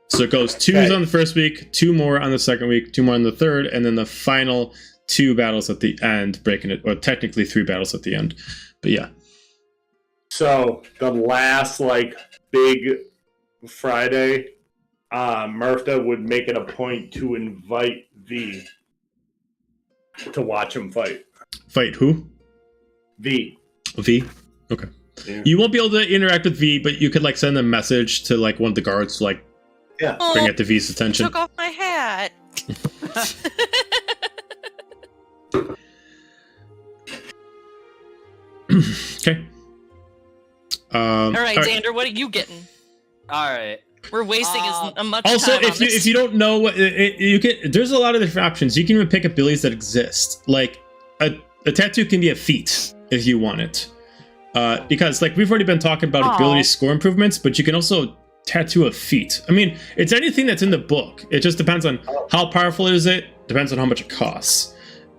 A: So it goes 2s
F: Okay.
A: on the first week, 2 more on the second week, 2 more on the third, and then the final 2 battles at the end, breaking it, or technically 3 battles at the end. But yeah.
F: So the last like big Friday, Murpha would make it a point to invite V to watch him fight.
A: Fight who?
F: V.
A: V? Okay.
F: Yeah.
A: You won't be able to interact with V, but you could like send a message to like one of the guards to like
F: Yeah.
A: bring
C: Oh,
A: it to V's attention.
C: took off my hat.
A: Okay.
D: All right, Xander, what are you getting?
E: All right.
D: We're wasting as much
A: Also,
D: time on
A: if you
D: this.
A: if you don't know what you can, there's a lot of different options. You can even pick abilities that exist. Like a tattoo can be a feat if you want it, because like we've already been talking about
G: Aw.
A: ability score improvements, but you can also tattoo a feat. I mean, it's anything that's in the book. It just depends on how powerful is it. Depends on how much it costs,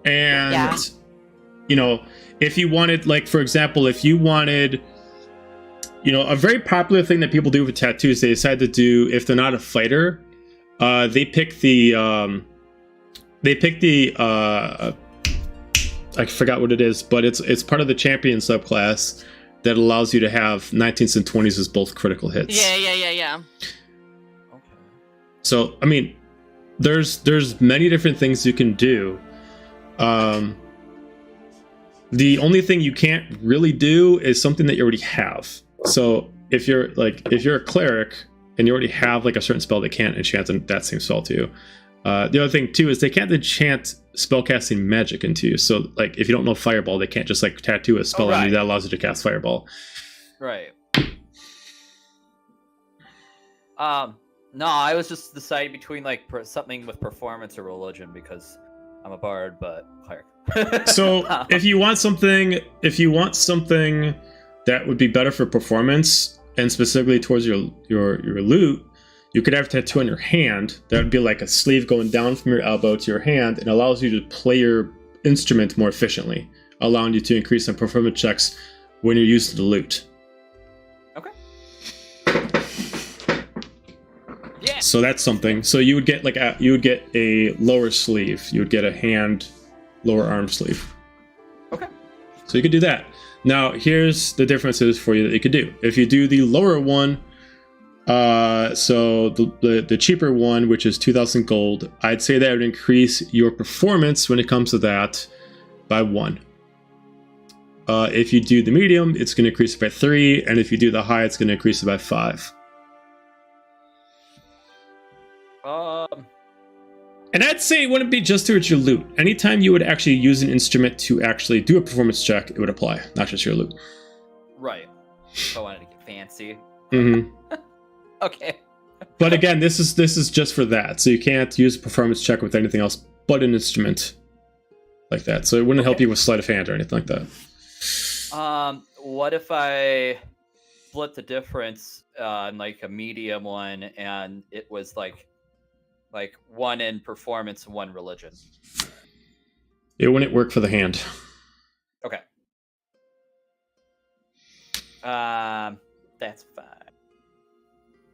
A: and
G: Yeah.
A: if you wanted, like for example, if you wanted. A very popular thing that people do with tattoos, they decide to do, if they're not a fighter, they pick the I forgot what it is, but it's part of the champion subclass that allows you to have 19s and 20s as both critical hits.
D: Yeah.
E: Okay.
A: So, I mean, there's many different things you can do. The only thing you can't really do is something that you already have. So if you're a cleric and you already have like a certain spell that can't enchant that same spell to you. The other thing too is they can't enchant spellcasting magic into you. So like if you don't know Fireball, they can't just like tattoo a spell on you that allows you to cast Fireball.
E: Right. No, I was just deciding between like something with performance or religion because I'm a bard, but cleric.
A: So if you want something that would be better for performance and specifically towards your loot, you could have a tattoo on your hand. That would be like a sleeve going down from your elbow to your hand and allows you to play your instrument more efficiently, allowing you to increase some performance checks when you're using the loot.
E: Okay. Yeah.
A: So that's something. So you would get a lower sleeve. You would get a hand, lower arm sleeve.
E: Okay.
A: So you could do that. Now here's the differences for you that you could do. If you do the lower one, so the cheaper one, which is 2,000 gold, I'd say that would increase your performance when it comes to that by 1. If you do the medium, it's going to increase it by 3, and if you do the high, it's going to increase it by 5. And I'd say it wouldn't be just towards your loot. Anytime you would actually use an instrument to actually do a performance check, it would apply, not just your loot.
E: Right. If I wanted to get fancy.
A: Mm-hmm.
E: Okay.
A: But again, this is just for that, so you can't use a performance check with anything else but an instrument like that. So it wouldn't help you with sleight of hand or anything like that.
E: What if I split the difference in like a medium one, and it was like 1 in performance and 1 religion?
A: It wouldn't work for the hand.
E: Okay. That's fine.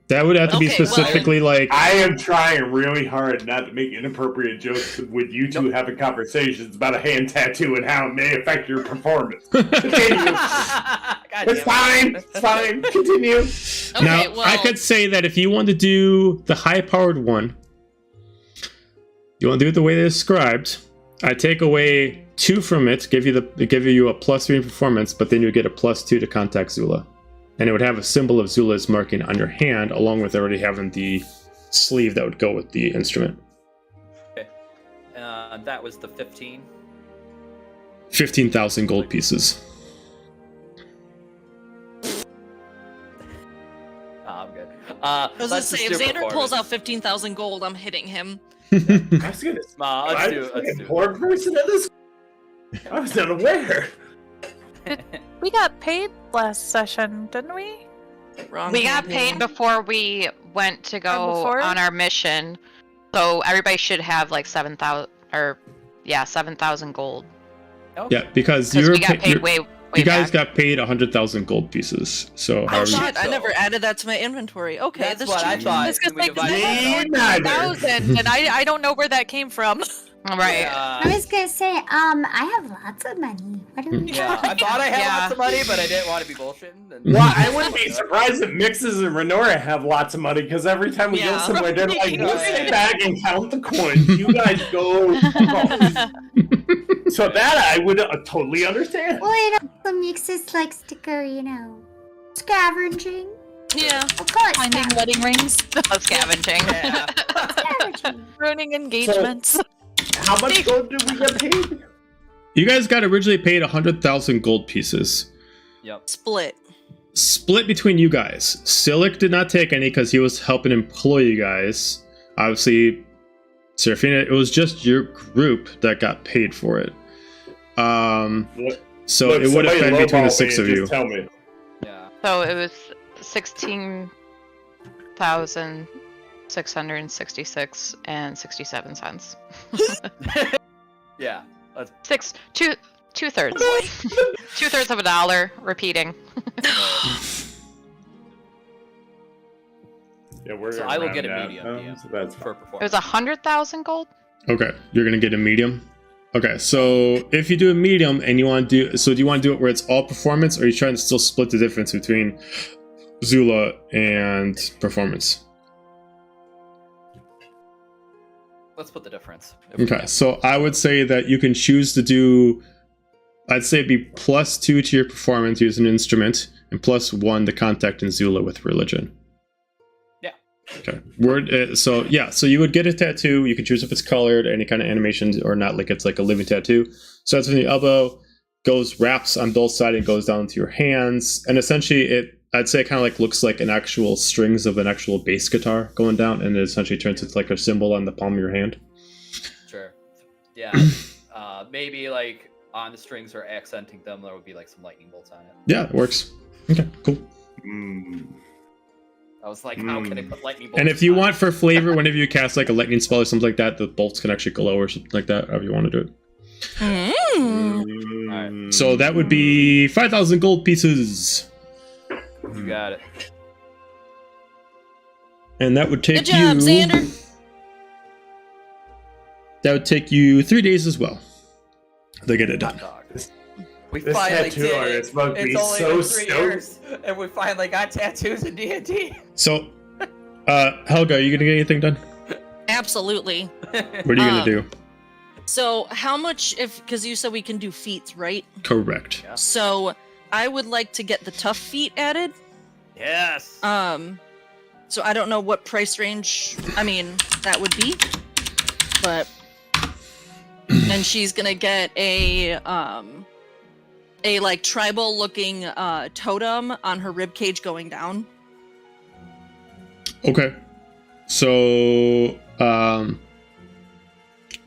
A: That would have to be specifically like...
F: I am trying really hard not to make inappropriate jokes with you two having conversations about a hand tattoo and how it may affect your performance. Continue. It's fine. It's fine. Continue.
D: Okay,
A: now,
D: well,
A: I could say that if you want to do the high-powered one, you want to do it the way they described, I take away 2 from it, give you a +3 in performance, but then you get a +2 to contact Zula. And it would have a symbol of Zula's marking on your hand, along with already having the sleeve that would go with the instrument.
E: Okay. That was the 15.
A: 15,000 gold pieces.
E: I'm good.
D: I was gonna
E: let's
D: say,
E: just
D: if
E: do
D: Xander pulls
E: performance.
D: out 15,000 gold, I'm hitting him.
F: I was gonna
E: Let's do
F: a poor person at this. I was unaware.
C: We got paid last session, didn't we?
D: Wrong
G: We got
D: campaign.
G: paid before we went to go
C: before?
G: on our mission, so everybody should have like 7,000 gold.
A: Yeah, because
G: Because we got paid way
A: you guys
G: back.
A: got paid 100,000 gold pieces. So
D: Oh
A: however
D: shit! I never added that to my inventory. Okay,
E: That's
D: this
E: what I
D: changed.
E: thought.
C: I was gonna
E: We
C: say,
E: divided
C: because
E: it
C: I
E: up.
C: had
F: Neither.
C: 4,000, and I don't know where that came from.
G: Right.
B: I was gonna say, I have lots of money. What are we
E: Yeah, I thought I had
G: Yeah.
E: lots of money, but I didn't want to be bullshitting. And...
F: Well, I wouldn't be surprised if Mixes and Renora have lots of money because every time we go
D: Yeah.
F: somewhere, they're like,
E: Right.
F: let's sit back and count the coins. You guys go. So that I would totally understand.
B: Well, it also makes us like sticker, scavenging.
D: Yeah.
B: We'll call it
C: Finding wedding rings,
G: Of scavenging.
E: Yeah.
B: scavenging.
C: ruining engagements.
F: How much gold did we get paid?
A: you guys got originally paid 100,000 gold pieces.
E: Yep.
D: Split.
A: Split between you guys. Silic did not take any because he was helping employ you guys. Obviously, Serafina, it was just your group that got paid for it. So
F: Look,
A: it would have
F: somebody
A: been between the
F: lowball
A: 6
F: me
A: of
F: and
A: you.
F: just tell me.
E: Yeah.
G: So it was 16,666 and 67 cents.
E: Yeah.
G: Two thirds. 2/3 of $1 repeating.
F: Yeah, we're
E: So I will
F: around
E: get a
F: that,
E: medium, yeah.
F: so that's
E: For
G: It was
E: performance.
G: 100,000 gold.
A: Okay, you're gonna get a medium. Okay, so if you do a medium and you want to do, so do you want to do it where it's all performance, or are you trying to still split the difference between Zula and performance?
E: Let's put the difference. if we
A: Okay,
E: can.
A: so I would say that you can choose to do, I'd say it'd be +2 to your performance using an instrument, and +1 to contact in Zula with religion.
E: Yeah.
A: Okay. So you would get a tattoo. You can choose if it's colored, any kind of animations, or not. Like it's like a living tattoo. So that's from the elbow, wraps on both sides, and goes down to your hands. And essentially, I'd say it kind of like looks like an actual strings of an actual bass guitar going down, and it essentially turns into like a symbol on the palm of your hand.
E: Sure. Yeah. Maybe like on the strings or accenting them, there would be like some lightning bolts on it.
A: Yeah, it works. Okay, cool.
E: I was like, how can I put lightning bolts?
A: And if you
E: on
A: want for flavor, whenever you cast like a lightning spell or something like that, the bolts can actually glow or something like that, however you want to do it.
E: Alright.
A: So that would be 5,000 gold pieces.
E: You got it.
A: And that would take
D: Good job,
A: you...
D: Xander.
A: That would take you 3 days as well to get it done.
E: We
F: This
E: finally
F: tattoo
E: did it.
F: artist must be
E: It's only
F: so
E: been 3
F: stoked.
E: years, and we finally got tattoos in D&D.
A: So, Helga, are you gonna get anything done?
D: Absolutely.
A: What are you gonna do?
D: So how much, because you said we can do feats, right?
A: Correct.
E: Yeah.
D: So I would like to get the tough feat added.
E: Yes.
D: So I don't know what price range, that would be, but, and she's gonna get a like tribal looking totem on her rib cage going down.
A: Okay. So,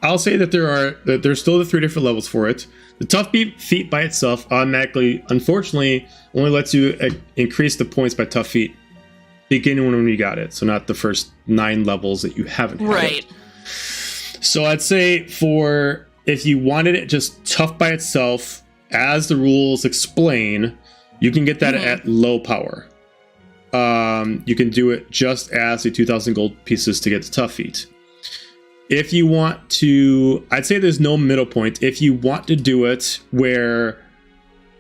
A: I'll say that there's still the 3 different levels for it. The tough feat by itself automatically, unfortunately, only lets you increase the points by tough feat beginning when you got it. So not the first 9 levels that you haven't had
D: Right.
A: it. So I'd say if you wanted it just tough by itself, as the rules explain, you can get that at low power. You can do it just as the 2,000 gold pieces to get the tough feat. If you want to, I'd say there's no middle point. If you want to do it where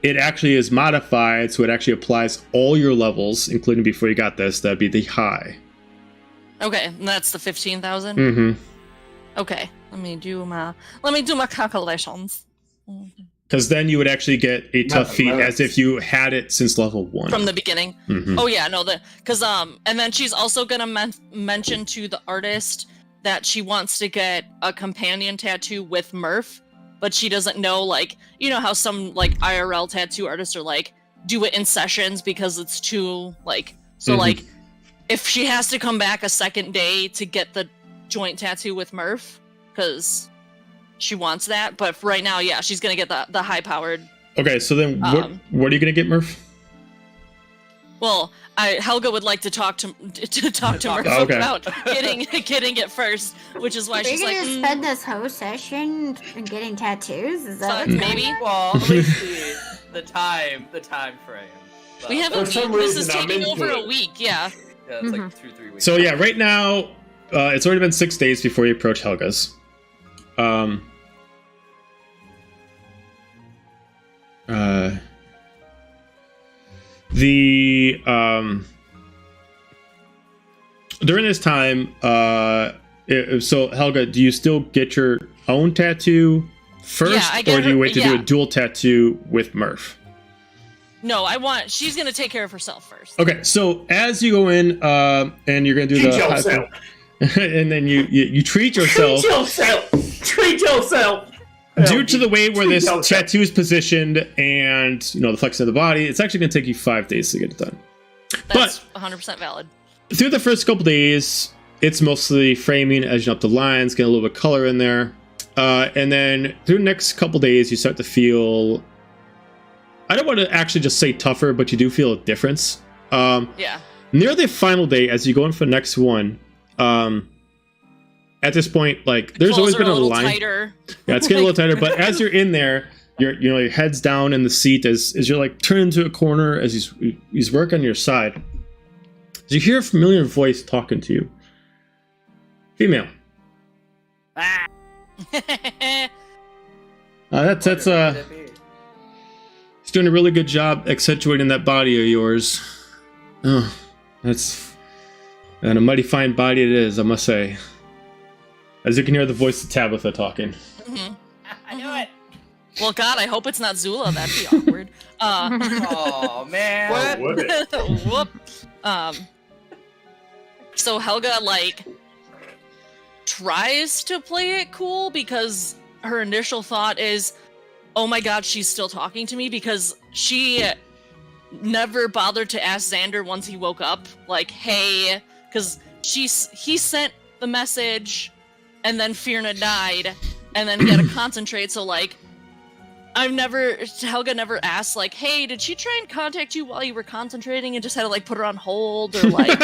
A: it actually is modified, so it actually applies all your levels, including before you got this, that'd be the high.
D: Okay, and that's the 15,000.
A: Mm-hmm.
D: Okay, let me do my calculations.
A: Because then you would actually get a tough feat as if you had it since level 1.
D: From the beginning.
A: Mhm.
D: Oh yeah, no, because and then she's also gonna mention to the artist that she wants to get a companion tattoo with Murph, but she doesn't know, like, you know how some like IRL tattoo artists are like, do it in sessions because it's too like, so like if she has to come back a second day to get the joint tattoo with Murph, because she wants that, but for right now, yeah, she's gonna get the high powered.
A: Okay, so then what are you gonna get, Murph?
D: Well, Helga would like to talk to Murph
A: Okay.
D: about getting it first, which is why
B: We're
D: she's
B: gonna
D: like,
B: spend this whole session getting tattoos? Is that
D: So
B: what's
D: maybe?
B: going on?
E: Well, at least the time frame. But,
D: we have a
F: For
D: week.
F: some
D: This is
F: reason, I'm
D: taking
F: into
D: over a
F: it.
D: week. Yeah.
E: Yeah, it's like 2-3 weeks.
A: So yeah, right now, it's already been 6 days before you approach Helga's. During this time, so Helga, do you still get your own tattoo first,
D: Yeah, I get
A: or do you
D: her-
A: wait to do a
D: yeah.
A: dual tattoo with Murph?
D: No, she's gonna take care of herself first.
A: Okay, so as you go in, and you're gonna do
F: Treat
A: the
F: yourself.
A: and then you treat yourself.
F: Treat yourself.
A: Due to the way where this
F: yourself.
A: tattoo is positioned and the flexion of the body, it's actually going to take you 5 days to get it done.
D: That's 100% valid.
A: Through the first couple days, it's mostly framing, edging up the lines, getting a little bit of color in there. And then through the next couple days, you start to feel, I don't want to actually just say tougher, but you do feel a difference.
D: Yeah.
A: Near the final day, as you go in for the next one, at this point, like, there's
D: Clothes
A: always
D: are
A: been a
D: little
A: line.
D: tighter.
A: Yeah, it's getting a little tighter, but as you're in there, your head's down in the seat as you're like turned into a corner as he's working on your side. As you hear a familiar voice talking to you. Female. That's he's doing a really good job accentuating that body of yours. Oh, and a mighty fine body it is, I must say. As you can hear the voice of Tabitha talking.
E: I knew it.
D: Well, God, I hope it's not Zula. That'd be awkward.
E: Oh man.
F: What would it?
D: Whoop. So Helga tries to play it cool because her initial thought is, oh my God, she's still talking to me, because she never bothered to ask Xander once he woke up, like, hey, because he sent the message, and then Fierna died, and then he had to concentrate, so, like, Helga never asked, like, hey, did she try and contact you while you were conconcentrating and just had to, like, put her on hold, or, like...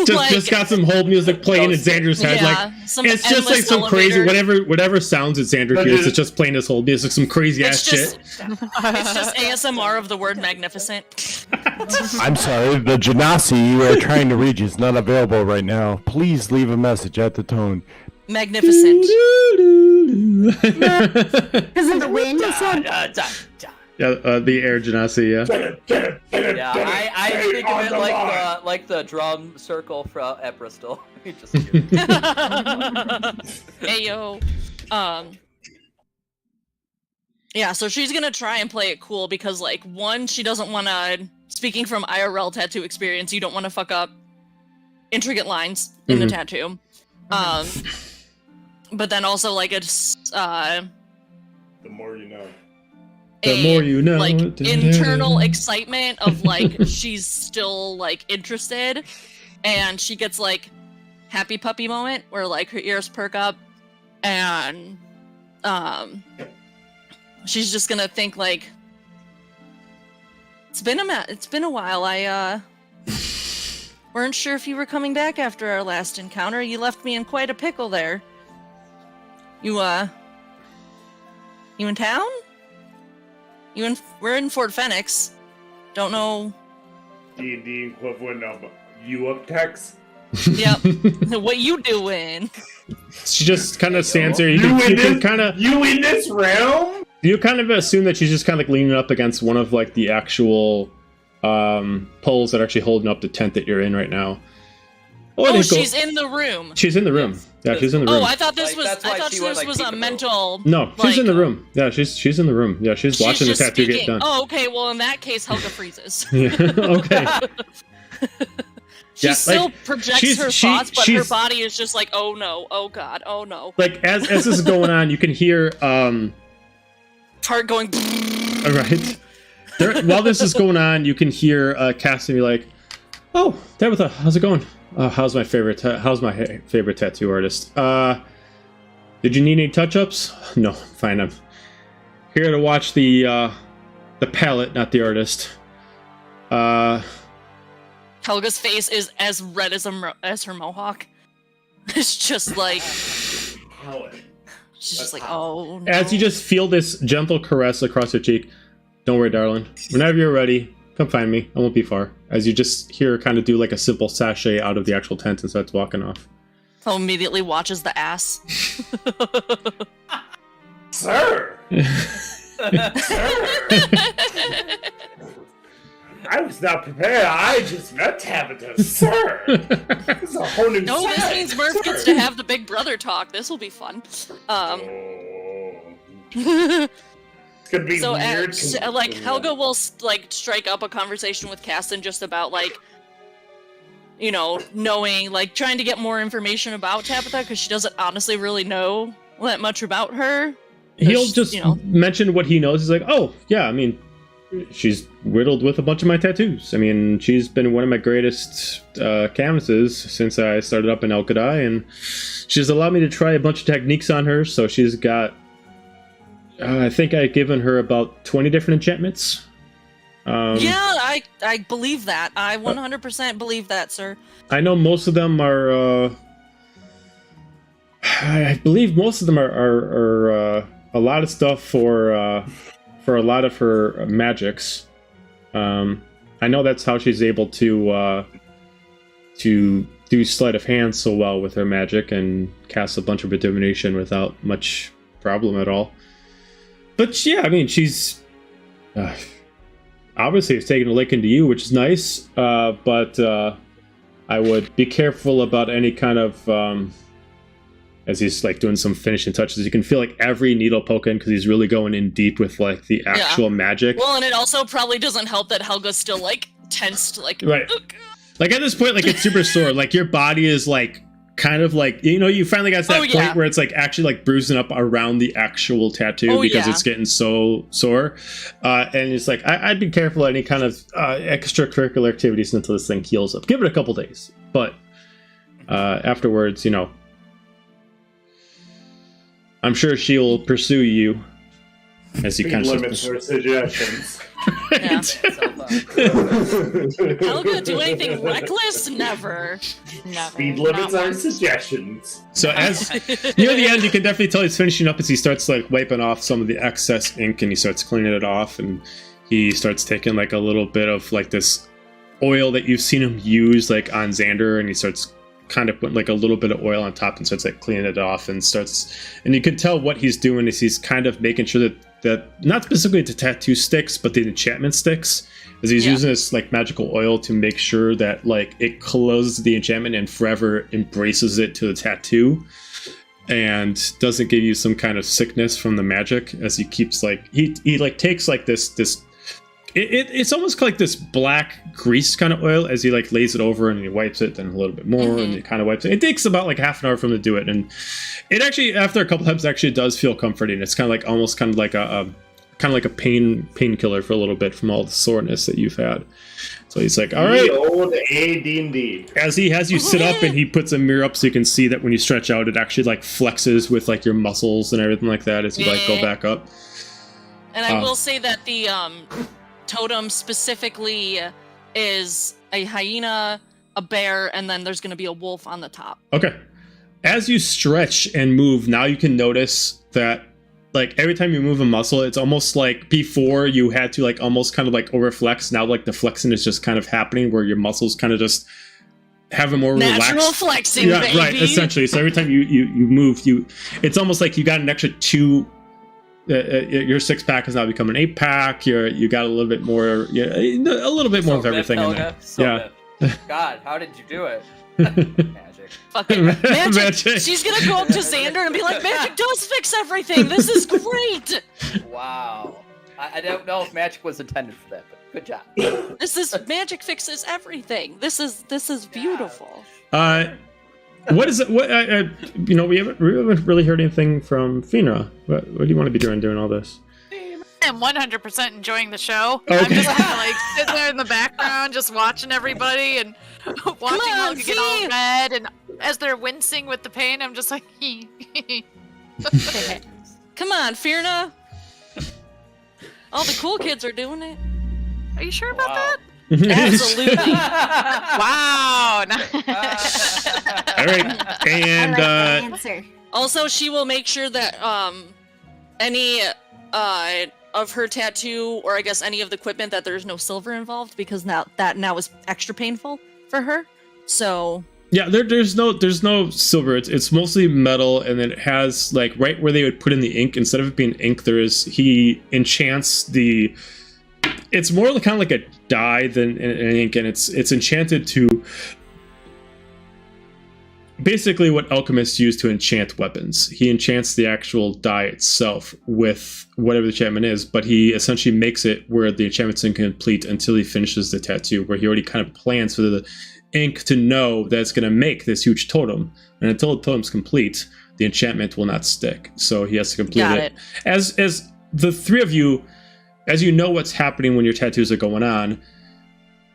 A: just got some hold music playing in Xander's head.
D: Yeah,
A: like it's just like some crazy whatever sounds that Xander hears. It's just playing his hold music, some crazy ass shit.
D: It's just ASMR of the word magnificent.
H: I'm sorry, the Genasi you are trying to reach is not available right now. Please leave a message at the tone.
D: Magnificent.
B: Because of the wind.
A: Yeah, the air genasi,
E: Yeah, I think of it like the drum circle from Bristol. Just kidding.
D: Hey yo. Yeah, so she's gonna try and play it cool because, like, one, she doesn't want to. Speaking from IRL tattoo experience, you don't want to fuck up intricate lines in the tattoo. But then also, like, it's
F: the more you know.
A: The more you know.
D: Like, internal excitement of, like, she's still, like, interested. And she gets, like, happy puppy moment where, like, her ears perk up. And, she's just gonna think, like, it's been a while. I, weren't sure if you were coming back after our last encounter. You left me in quite a pickle there. You in town? We're in Fort Fenix. Don't know.
F: D&D equivalent of you up text.
D: Yep. What you doing?
A: She just kind of stands there.
F: You in this realm?
A: You kind of assume that she's just kind of like leaning up against one of like the actual poles that are actually holding up the tent that you're in right now.
D: Oh, she's in the room.
A: She's in the room. Yeah, she's in the room.
D: Oh, I thought this was a mental.
A: No, she's in the room. Yeah, she's in the room. Yeah, she's watching the tattoo get done.
D: Oh, okay. Well, in that case, Helga freezes.
A: Yeah, okay.
D: She still projects her thoughts, but her body is just like, oh no, oh god, oh no.
A: Like as this is going on, you can hear
D: heart going.
A: Right. While this is going on, you can hear Cassie be like, "Oh, Tabitha, how's it going? How's my favorite tattoo artist? Did you need any touch-ups? No, fine. I'm here to watch the palette, not the artist."
D: Helga's face is as red as her mohawk. It's just like she's just like, oh no.
A: As you just feel this gentle caress across your cheek, don't worry, darling. Whenever you're ready, come find me. I won't be far. As you just hear her kind of do like a simple sashay out of the actual tent and starts walking off.
D: He'll immediately watches the ass.
F: Sir! I was not prepared. I just met Tabitha, sir. This is a whole new
D: this means Murph gets to have the big brother talk. This will be fun.
F: It's gonna be
D: so
F: weird.
D: Like Helga will like strike up a conversation with Caston just about like, you know, knowing like trying to get more information about Tabitha because she doesn't honestly really know that much about her.
A: He'll just mention what he knows. He's like, oh yeah, I mean. She's riddled with a bunch of my tattoos. I mean, she's been one of my greatest canvases since I started up in El Kadai, and she's allowed me to try a bunch of techniques on her, so she's got... I think I've given her about 20 different enchantments.
D: Yeah, I believe that. I 100% believe that, sir.
A: I know most of them are... I believe most of them are a lot of stuff for a lot of her magics. I know that's how she's able to do sleight of hand so well with her magic and cast a bunch of divination without much problem at all. But yeah, I mean, she's obviously has taken a liking to you, which is nice. But I would be careful about any kind of as he's like doing some finishing touches. You can feel like every needle poking because he's really going in deep with like the actual magic.
D: Well, and it also probably doesn't help that Helga's still like tensed, like
A: right. Like at this point, like it's super sore. Like your body is like kind of like, you finally got to that
D: Oh, yeah.
A: point where it's like actually like bruising up around the actual tattoo because it's getting so sore. And it's like, I'd be careful any kind of extracurricular activities until this thing heals up. Give it a couple days. But afterwards, I'm sure she'll pursue you as you kind of
F: limits her suggestions.
D: Yeah. Helga do anything reckless? Never.
F: Speed limits are suggestions.
A: So as near the end, you can definitely tell he's finishing up as he starts like wiping off some of the excess ink and he starts cleaning it off, and he starts taking like a little bit of like this oil that you've seen him use like on Xander, and he starts kind of putting like a little bit of oil on top and starts like cleaning it off, and you can tell what he's doing is he's kind of making sure that not specifically the tattoo sticks, but the enchantment sticks, as he's using this like magical oil to make sure that like it closes the enchantment and forever embraces it to the tattoo and doesn't give you some kind of sickness from the magic, as he keeps like he like takes like this it's almost like this black grease kind of oil as he like lays it over and he wipes it, then a little bit more, and he kind of wipes it. It takes about like half an hour for him to do it, and it actually after a couple times actually does feel comforting. It's kind of like almost kind of like a painkiller for a little bit from all the soreness that you've had. So he's like, all right.
F: The old AD&D.
A: As he has you sit up and he puts a mirror up so you can see that when you stretch out, it actually like flexes with like your muscles and everything like that as you like go back up.
D: And I will say that the totem specifically is a hyena, a bear, and then there's going to be a wolf on the top.
A: Okay. As you stretch and move, now you can notice that like every time you move a muscle, it's almost like before you had to like almost kind of like overflex. Now like the flexing is just kind of happening where your muscles kind of just have a more
D: Natural
A: relaxed
D: flexing, baby.
A: Right, essentially. So every time you move, it's almost like you got an extra 2. Your 6-pack has now become an 8-pack. You got a little bit more, a little bit more of everything in there.
E: God, how did you do it? Magic.
D: Fucking magic.
A: Magic.
D: She's gonna go up to Xander and be like, "Magic does fix everything. This is great."
E: Wow. I don't know if magic was intended for that, but good job.
D: This is magic fixes everything. This is beautiful.
A: What is it? What we haven't really heard anything from Fenra. What do you want to be doing during all this?
C: I'm 100% enjoying the show.
A: Okay.
C: I'm just kind of like sitting there in the background, just watching everybody and watching Helga get all red. And as they're wincing with the pain, I'm just like,
D: Come on, Fierna. All the cool kids are doing it.
C: Are you sure about that?
D: Absolutely.
G: Wow.
A: All right, and
B: I like that answer.
D: Also, she will make sure that any of her tattoo, or I guess any of the equipment, that there's no silver involved, because now is extra painful for her. So
A: yeah, there's no silver. It's mostly metal, and then it has like right where they would put in the ink, instead of it being ink, he enchants the. It's more kind of like a dye than an ink, and it's enchanted to. Basically, what alchemists use to enchant weapons. He enchants the actual dye itself with whatever the enchantment is, but he essentially makes it where the enchantment's incomplete until he finishes the tattoo, where he already kind of plans for the ink to know that it's going to make this huge totem. And until the totem's complete, the enchantment will not stick. So he has to complete it. As the three of you, as you know what's happening when your tattoos are going on,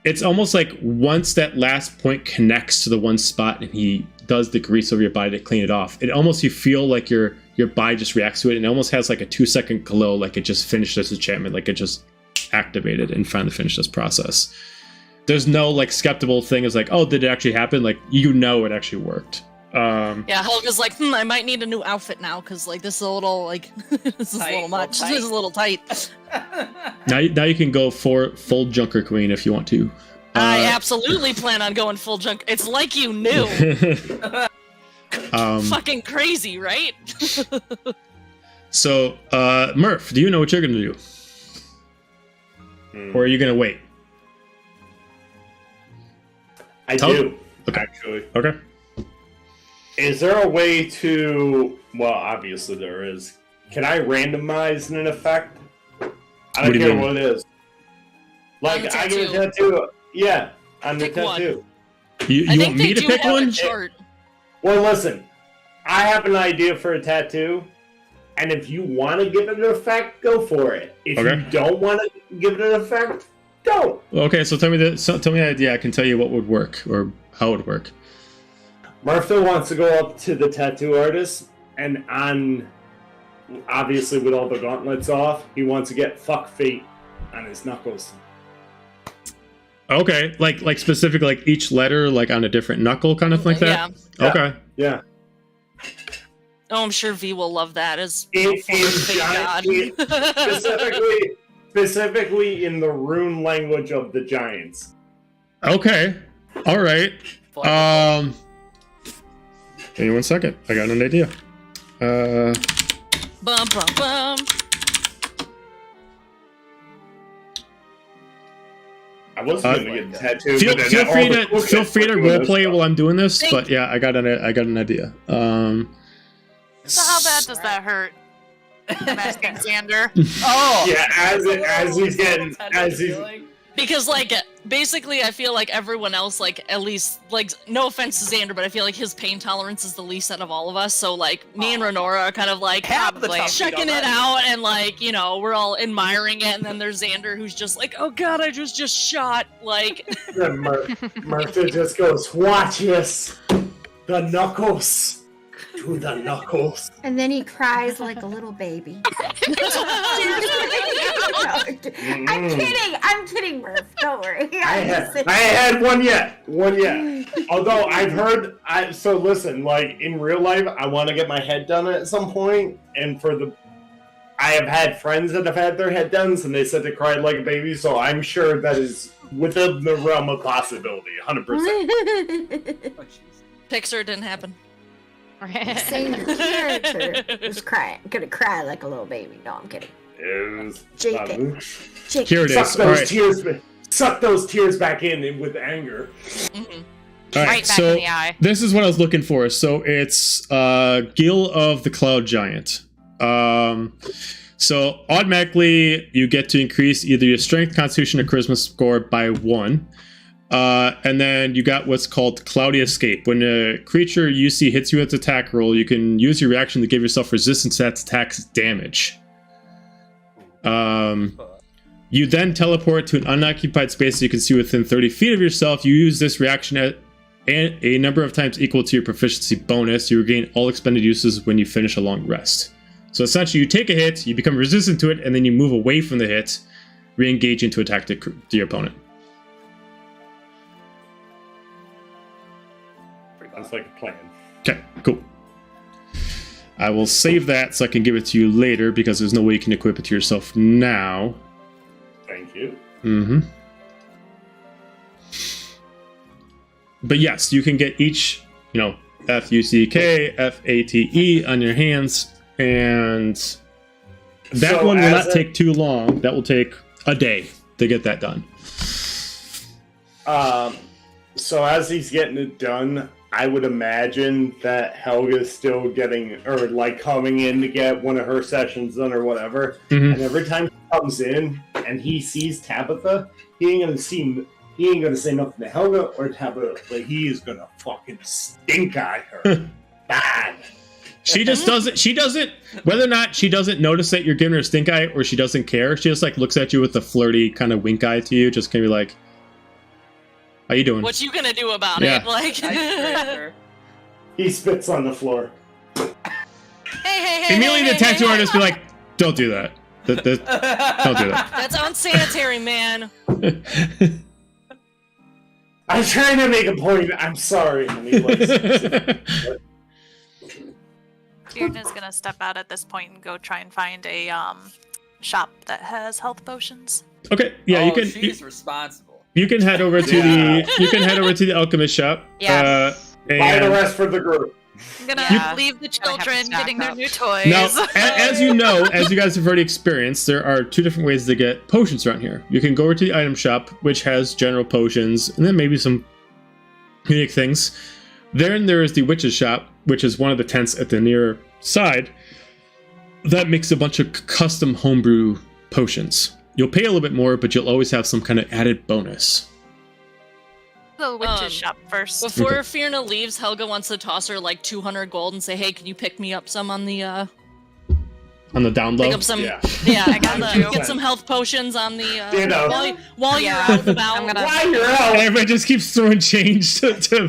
A: it's almost like once that last point connects to the one spot and he does the grease over your body to clean it off, it almost, you feel like your body just reacts to it, and it almost has like a 2-second glow, like it just finished this enchantment, like it just activated and finally finished this process. There's no like skeptical thing as like, oh, did it actually happen? Like, it actually worked.
D: Yeah, Helga's like, I might need a new outfit now, because like this is a little like this is a little much. This is a little tight.
A: Now you can go for full Junker Queen if you want to.
D: I absolutely plan on going full junk. It's like you knew. Fucking crazy, right?
A: So, Murph, do you know what you're gonna do? Or are you gonna wait?
F: I do,
A: okay.
F: Actually.
A: Okay.
F: Is there a way to... Well, obviously there is. Can I randomize an effect? I don't care what it is. Like, I get a tattoo. Yeah, on the
D: Pick one.
F: tattoo.
A: You want me to pick one?
F: Well, listen, I have an idea for a tattoo, and if you want to give it an effect, go for it. If you don't want to give it an effect, don't.
A: Okay, so tell me the idea. I can tell you what would work or how it would work.
F: Martha wants to go up to the tattoo artist, and obviously with all the gauntlets off, he wants to get fuck fate on his knuckles.
A: Okay, like specific, like each letter, like on a different knuckle, kind of like that.
D: Yeah.
A: Okay.
F: Yeah.
D: Oh, I'm sure V will love that. As
F: specifically in the rune language of the giants.
A: Okay. All right. Give me 1 second. I got an idea.
D: Bum bum bum.
F: I wasn't gonna get a tattoo.
A: Feel free to roleplay while I'm doing this, but yeah, I got an idea.
C: So how bad does that hurt? I'm asking Xander.
E: Oh!
F: Yeah, as he's
D: Because, like, basically, I feel like everyone else, like, at least, like, no offense to Xander, but I feel like his pain tolerance is the least out of all of us. So, like, me and Renora are kind of, like, checking it out, and, like, you know, we're all admiring it, and then there's Xander who's just like, oh god, I was just shot, like...
F: Martha just goes, watch this! The knuckles! To the knuckles.
B: And then he cries like a little baby. I'm kidding, Murph. Don't worry.
F: I had one yet. Although I've heard, so listen, like in real life, I want to get my head done at some point, and I have had friends that have had their head done, and they said they cried like a baby, so I'm sure that is within the realm of possibility, 100%.
E: Oh,
D: Pixar didn't happen.
B: Saying your character was gonna cry like a little baby. No, I'm kidding.
F: Jake.
A: Here it is.
F: Suck those tears back in with anger.
D: Mm-hmm.
A: All
G: Right back
A: so
G: in the eye.
A: This is what I was looking for. So it's Gil of the Cloud Giant. So automatically you get to increase either your strength, constitution, or charisma score by 1. And then you got what's called Cloudy Escape. When a creature you see hits you with its attack roll, you can use your reaction to give yourself resistance to that attack's damage. You then teleport to an unoccupied space you can see within 30 feet of yourself. You use this reaction at a number of times equal to your proficiency bonus. You regain all expended uses when you finish a long rest. So essentially, you take a hit, you become resistant to it, and then you move away from the hit, re-engaging to attack your opponent.
F: Sounds like a plan.
A: Okay, cool. I will save that so I can give it to you later because there's no way you can equip it to yourself now.
F: Thank you.
A: Mm-hmm. But yes, you can get each, F-U-C-K, F-A-T-E on your hands, and that one will not take too long. That will take a day to get that done.
F: So as he's getting it done, I would imagine that Helga's still coming in to get one of her sessions done or whatever.
A: Mm-hmm.
F: And every time he comes in and he sees Tabitha, he ain't gonna say nothing to Helga or Tabitha, but he is gonna fucking stink eye her. Bad.
A: She just doesn't, whether or not she doesn't notice that you're giving her a stink eye or she doesn't care, she just looks at you with a flirty kind of wink eye to you, just kind of like, how you doing?
D: What you gonna do about
A: Yeah.
D: it? Like,
F: He spits on the floor.
D: hey,
A: immediately the tattoo artist be like, don't do that. Don't do that.
D: That's unsanitary, man.
F: I'm trying to make a point. I'm sorry. And he
C: Tierna's gonna step out at this point and go try and find a shop that has health potions.
A: Okay, yeah, you can.
E: She's responsible.
A: You can head over to the alchemist shop.
G: Yes.
F: buy the rest for the group.
C: I'm gonna leave the children getting their new toys.
A: Now, as you guys have already experienced, there are 2 different ways to get potions around here. You can go over to the item shop, which has general potions, and then maybe some unique things. Then there is the witch's shop, which is one of the tents at the near side, that makes a bunch of custom homebrew potions. You'll pay a little bit more, but you'll always have some kind of added bonus.
C: The witch's shop first.
D: Before Fierna leaves, Helga wants to toss her like 200 gold and say, "Hey, can you pick me up some on the
A: down low?"
D: pick up some,
F: Yeah.
D: I
G: got
D: gotta
G: you.
D: get some health potions on the
F: You know.
D: while you're
G: Yeah.
D: out and about.
G: I'm gonna-
F: While you're out,
A: Everybody just keeps throwing change to
D: Pelting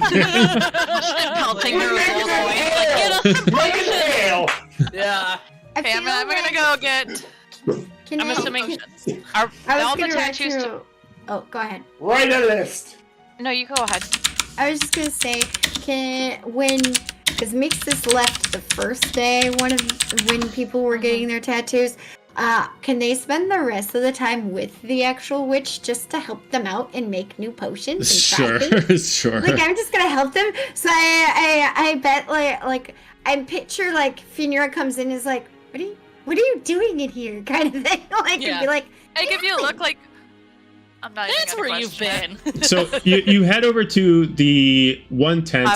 D: her with gold coins. Like, get us some
F: make it
D: potions.
F: hail.
E: Yeah.
B: I
C: Okay, I'm
B: feel
C: gonna
B: like-
C: go get.
B: Can
G: I'm
B: I-
G: assuming
B: can-
G: are
B: I was
G: all the
B: gonna write
G: tattoos.
B: you- Oh, go ahead.
F: Write a list.
G: No, you go ahead.
B: I was just gonna say, because Mixus left the first day, when people were getting their tattoos, can they spend the rest of the time with the actual witch just to help them out and make new potions and try things?
A: Sure.
B: Like, I'm just gonna help them. So I bet like I picture like Finra comes in and is like, what are you doing in here, kind of thing. Like,
D: Yeah.
B: and be like,
C: I give you a look like. I'm not.
D: That's
C: even gonna
D: where you've
C: question it.
D: been.
A: So you head over to the one tent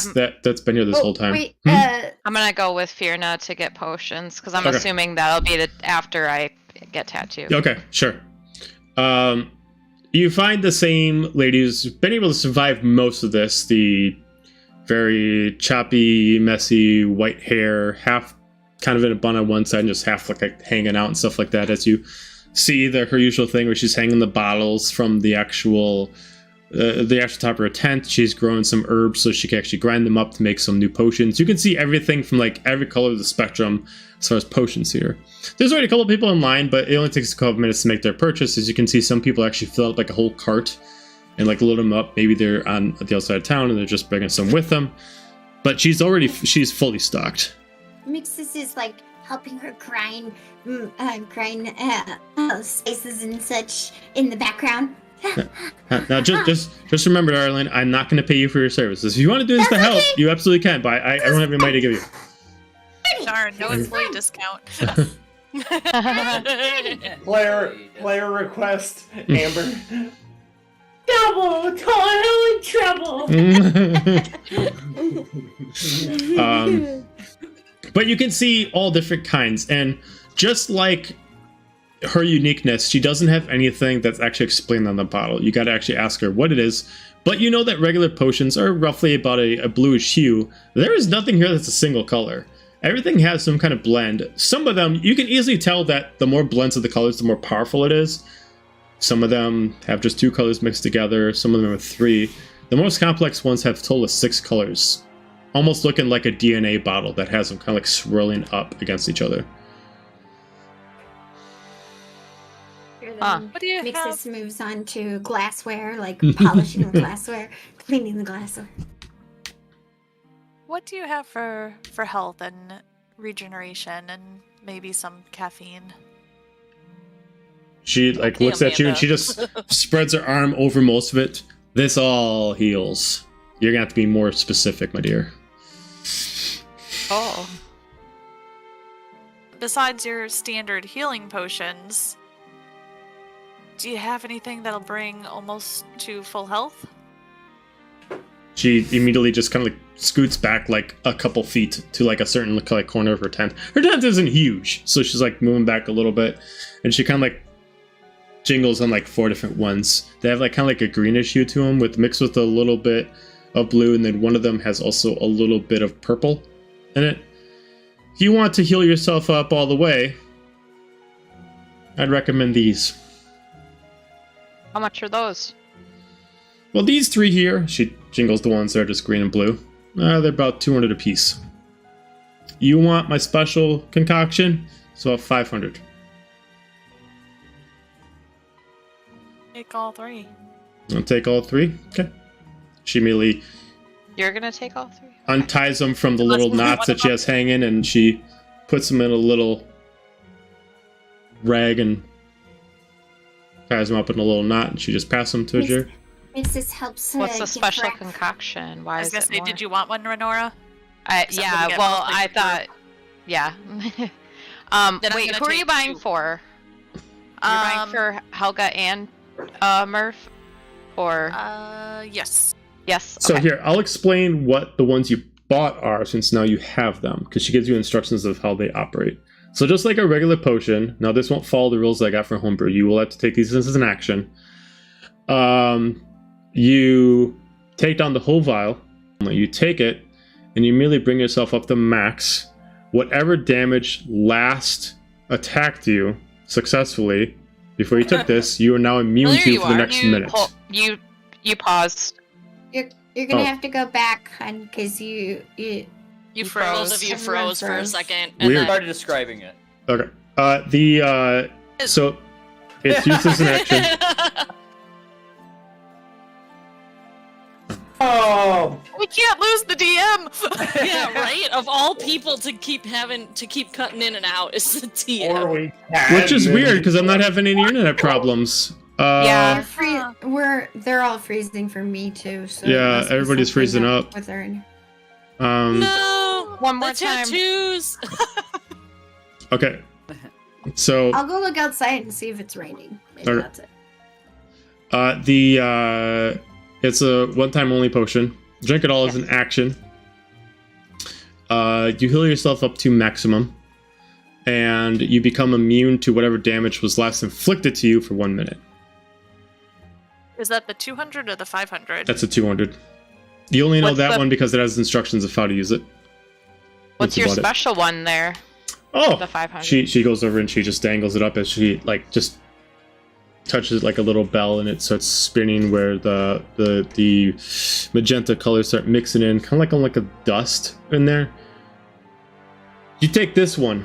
A: that's been here this whole time.
B: Wait,
G: I'm gonna go with Fierna to get potions because I'm
A: Okay.
G: assuming that'll be after I get tattooed.
A: Okay, sure. You find the same lady who's been able to survive most of this. The very choppy, messy white hair, half kind of in a bun on one side and just half like hanging out and stuff like that, as you see her usual thing where she's hanging the bottles from the actual top of her tent. She's growing some herbs so she can actually grind them up to make some new potions. You can see everything from like every color of the spectrum as far as potions here. There's already a couple people in line, but it only takes a couple of minutes to make their purchase. As you can see, some people actually fill out like a whole cart and like load them up. Maybe they're on at the outside of town and they're just bringing some with them. But she's fully stocked.
B: Mixus is like helping her grind spices and such in the background.
A: Now, just remember, darling, I'm not going to pay you for your services. If you want to do this to help,
B: okay.
A: you absolutely can. But I don't have any money to give you.
C: Darn, no employee discount.
F: Player request, Amber. Double toil and trouble.
A: But you can see all different kinds, and just like her uniqueness, she doesn't have anything that's actually explained on the bottle. You got to actually ask her what it is. But you know that regular potions are roughly about a bluish hue. There is nothing here that's a single color. Everything has some kind of blend. Some of them, you can easily tell that the more blends of the colors, the more powerful it is. Some of them have just 2 colors mixed together. Some of them have 3. The most complex ones have a total of 6 colors. Almost looking like a DNA bottle that has them kind of like swirling up against each other.
C: What do you have?
B: Mixus moves on to glassware, like polishing the glassware, cleaning the glassware.
C: What do you have for health and regeneration and maybe some caffeine?
A: She like
D: Okay,
A: looks at you and
D: Amanda.
A: she just spreads her arm over most of it. This all heals. You're gonna have to be more specific, my dear.
G: Oh.
C: Besides your standard healing potions, do you have anything that'll bring almost to full health?
A: She immediately just kind of like scoots back like a couple feet to like a certain like corner of her tent. Her tent isn't huge, so she's like moving back a little bit, and she kind of like jingles on like 4 different ones. They have like kind of like a greenish hue to them, with mixed with a little bit of blue, and then one of them has also a little bit of purple in it. If you want to heal yourself up all the way, I'd recommend these.
G: How much are those?
A: Well, these 3 here, she jingles the ones that are just green and blue. They're about 200 apiece. You want my special concoction? So about 500.
C: Take all 3.
A: I'll take all 3. Okay. She immediately
G: You're gonna take all 3?
A: unties them from the little knots that she has hanging, and she puts them in a little rag and ties them up in a little knot, and she just passes them to her.
B: Mixus helps.
G: What's the
B: give
G: special
B: her-
G: concoction?
C: I
G: Why
C: was
G: is
C: gonna
G: it
C: say,
G: more?
C: did you want one, Renora?
G: Yeah,
C: Somebody get
G: well,
C: both of
G: I
C: you.
G: thought... Yeah.
C: Then I'm
G: Wait,
C: gonna
G: who are you
C: take
G: buying
C: 2.
G: for? You're buying for Helga and Murph? Or...
C: Yes.
G: yes,
A: So
G: okay.
A: here, I'll explain what the ones you bought are, since now you have them, because she gives you instructions of how they operate. So just like a regular potion, now this won't follow the rules I got for homebrew. You will have to take these as an action. You take down the whole vial. You take it, and you immediately bring yourself up to max. Whatever damage last attacked you successfully before you took this, you are now immune
G: Well, there
A: to
G: you
A: for the
G: are.
A: next minute.
G: You paused.
B: You're gonna
A: Oh.
B: have to go back, hun, because you
D: You
G: froze.
D: both of you
B: Everyone
D: froze for a
B: froze.
D: second.
A: Weird.
D: And
E: Started describing it.
A: Okay. So it's used as an action.
F: Oh,
C: We can't lose the DM.
D: yeah, right. Of all people to keep cutting in and out is the TM.
F: or we can.
A: Which is weird because I'm not having any internet problems.
G: Yeah.
B: they're all freezing for me too. So
A: Yeah,
B: it must be
A: everybody's
B: something
A: freezing up.
B: with her.
D: No,
G: One more
D: the
G: time.
D: tattoos.
A: Okay. So
B: I'll go look outside and see if it's raining. Maybe
A: Okay.
B: that's it.
A: it's a one-time only potion. Drink it all as an action. You heal yourself up to maximum, and you become immune to whatever damage was last inflicted to you for 1 minute.
C: Is that the 200 or the 500?
A: That's a 200. You only know
G: What's
A: that
G: the-
A: one because it has instructions of how to use it.
G: What's
A: That's
G: your
A: about it.
G: special one there?
A: Oh,
G: The 500.
A: she goes over and she just dangles it up as she like just touches like a little bell, and it starts spinning where the magenta colors start mixing in, kind of like a dust in there. You take this one.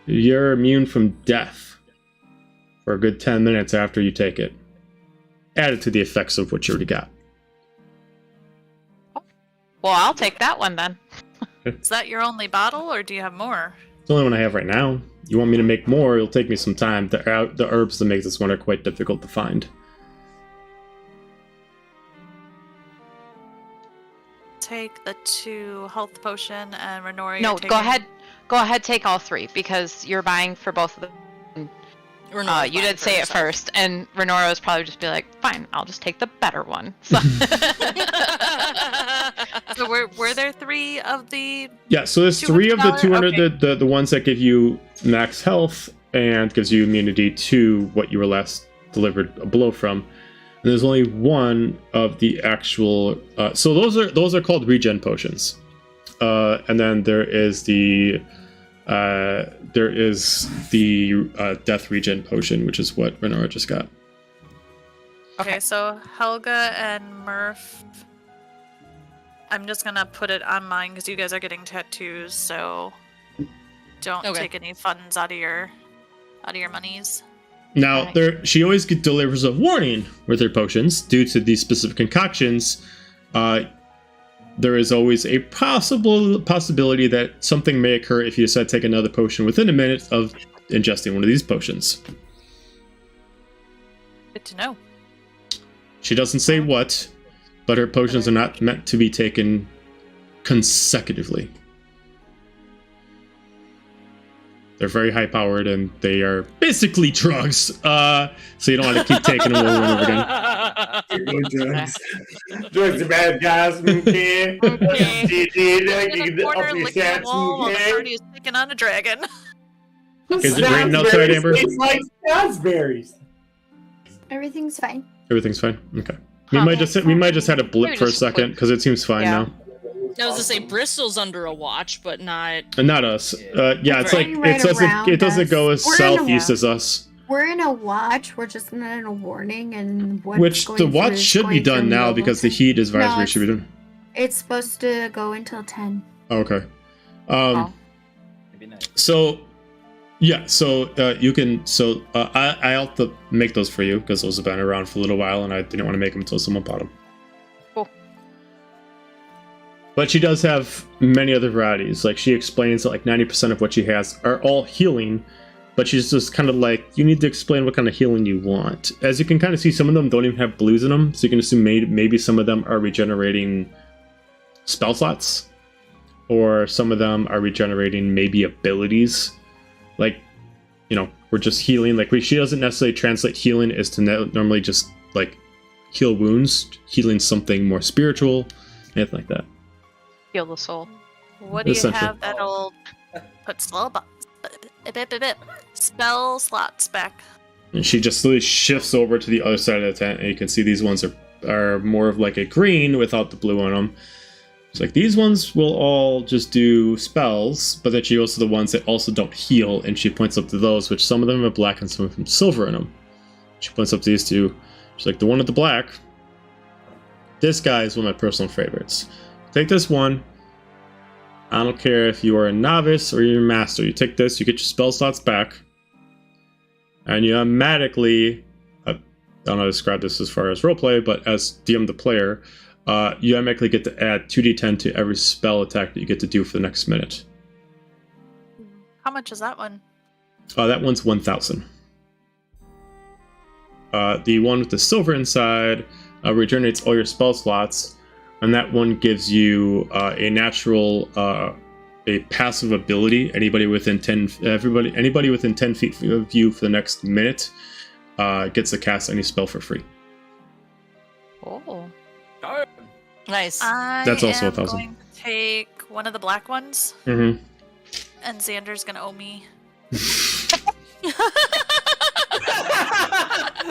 A: You're immune from death for a good 10 minutes after you take it. Added to the effects of what you already got.
G: Well, I'll take that one then.
C: Is that your only bottle, or do you have more?
A: It's the only one I have right now. You want me to make more, it'll take me some time. The herbs that make this one are quite difficult to find.
C: Take the 2 health potion, and Renori.
G: No,
C: you're
G: go
C: taking-
G: ahead. Go ahead, take all 3 because you're buying for both of them.
D: Renora's
G: You
D: buying
G: did
D: for
G: say it
D: herself.
G: first, and Renora was probably just be like, "Fine, I'll just take the better one." So,
C: So were there 3 of the?
A: Yeah, so there's 3 of the
C: $200?
A: 200, the ones that give you max health and gives you immunity to what you were last delivered a blow from. And there's only one of the actual. So those are called regen potions. And then there is the death regen potion, which is what Renora just got.
C: Okay, so Helga and Murph. I'm just gonna put it on mine because you guys are getting tattoos, so don't
D: Okay.
C: take any funds out of your monies.
A: Now,
G: Right.
A: she always delivers a warning with her potions due to these specific concoctions. There is always a possibility that something may occur if you decide to take another potion within a minute of ingesting one of these potions.
C: Good to know.
A: She doesn't say what, but her potions are not meant to be taken consecutively. They're very high powered and they are basically drugs. So you don't want to keep taking them over and over again.
F: Drugs. Drugs are bad, guys. Okay.
C: In a corner, licking a wall while the party is taking on a dragon.
A: Is it raining outside, Amber?
F: It's like raspberries.
B: Everything's fine.
A: Everything's fine. Okay. We
G: Huh.
A: might just had a blip
G: Maybe
A: for a
G: just
A: second because it seems fine
G: Yeah.
A: now.
D: I was to say Bristol's under a watch, but not.
A: And not us. Yeah, it's like
B: Right around
A: it doesn't go as
B: us. We're in a
A: southeast
B: wa-
A: as us.
B: We're in a watch. We're just not in a warning, and what's
A: Which
B: going
A: the
B: through
A: watch
B: is
A: should be
B: going
A: done
B: from
A: now
B: level
A: because the
B: 10.
A: heat advisory
B: No,
A: should be done.
B: It's supposed to go until 10.
A: Okay.
G: Oh.
E: It'd be nice.
A: So, yeah. So you can. So I'll have to make those for you because those have been around for a little while, and I didn't want to make them until someone bought them.
G: Cool.
A: But she does have many other varieties. Like she explains that like 90% of what she has are all healing, but she's just kind of like, you need to explain what kind of healing you want. As you can kind of see, some of them don't even have blues in them, so you can assume maybe some of them are regenerating spell slots, or some of them are regenerating maybe abilities. Like, you know, we're just healing. Like she doesn't necessarily translate healing as to normally just like heal wounds, healing something more spiritual, anything like that.
G: Heal the soul.
C: What do you
A: Essentially.
C: have that'll put spell slots back?
A: And she just slowly shifts over to the other side of the tent, and you can see these ones are are more of like a green without the blue on them. It's like these ones will all just do spells, but then she goes to the ones that also don't heal, and she points up to those, which some of them have black and some of them have silver in them. She points up to these two. She's like, the one with the black, this guy is one of my personal favorites. Take this one. I don't care if you are a novice or you're a master. You take this, you get your spell slots back, and you automatically, I don't know how to describe this as far as roleplay, but as DM the player, you automatically get to add 2d10 to every spell attack that you get to do for the next minute.
C: How much is that one?
A: That one's 1,000. The one with the silver inside regenerates all your spell slots, and that one gives you a natural, a passive ability. Anybody within 10 feet of you for the next minute gets to cast any spell for free.
G: Oh.
D: Nice.
A: That's also 1,000.
C: I'm going to take one of the black ones,
A: Mm-hmm.
C: and Xander's gonna owe me.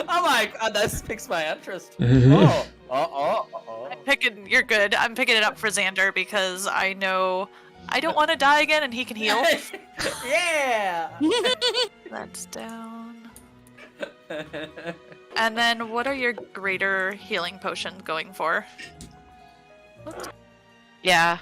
E: Oh my god, this piques my interest.
A: Mhm.
C: I'm picking. You're good. I'm picking it up for Xander because I know I don't want to die again, and he can heal.
E: Yeah.
C: That's down. And then, what are your greater healing potions going for?
G: Yeah.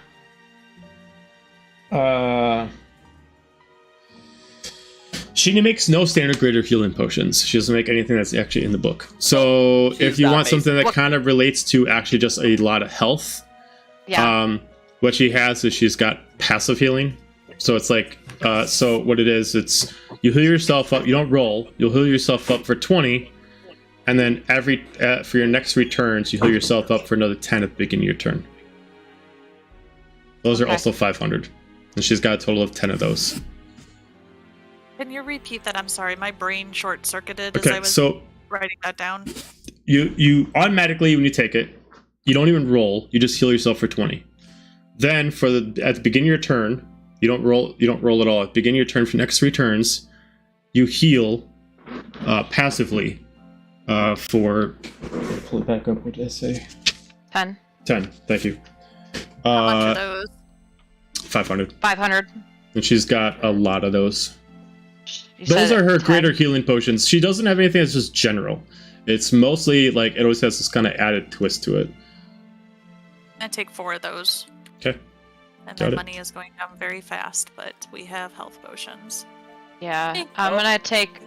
A: She makes no standard greater healing potions. She doesn't make anything that's actually in the book. So if you
E: not
A: want something that
C: What-
A: kind of relates to actually just a lot of health,
G: Yeah.
A: what she has is she's got passive healing. So it's like, so what it is, it's you heal yourself up. You don't roll. You'll heal yourself up for 20, and then every for your next returns, you heal yourself up for another 10 at the beginning of your turn. Those are
G: Okay.
A: also 500, and she's got a total of 10 of those.
C: Can you repeat that? I'm sorry, my brain short-circuited as I
A: Okay,
C: was
A: so
C: writing that down.
A: you automatically, when you take it, you don't even roll. You just heal yourself for 20. Then at the beginning of your turn, you don't roll at all. At the beginning of your turn for next 3 turns, you heal passively for, pull it back up, what did I say?
G: 10.
A: 10, thank you.
C: How much are those?
A: 500.
G: 500.
A: And she's got a lot of those.
G: You
A: Those
G: said
A: are her
G: 10.
A: greater healing potions. She doesn't have anything that's just general. It's mostly like, it always has this kind of added twist to it.
C: I take 4 of those.
A: Okay.
C: And
A: Got
C: my
A: it.
C: money is going down very fast, but we have health potions.
G: Yeah. I'm gonna take,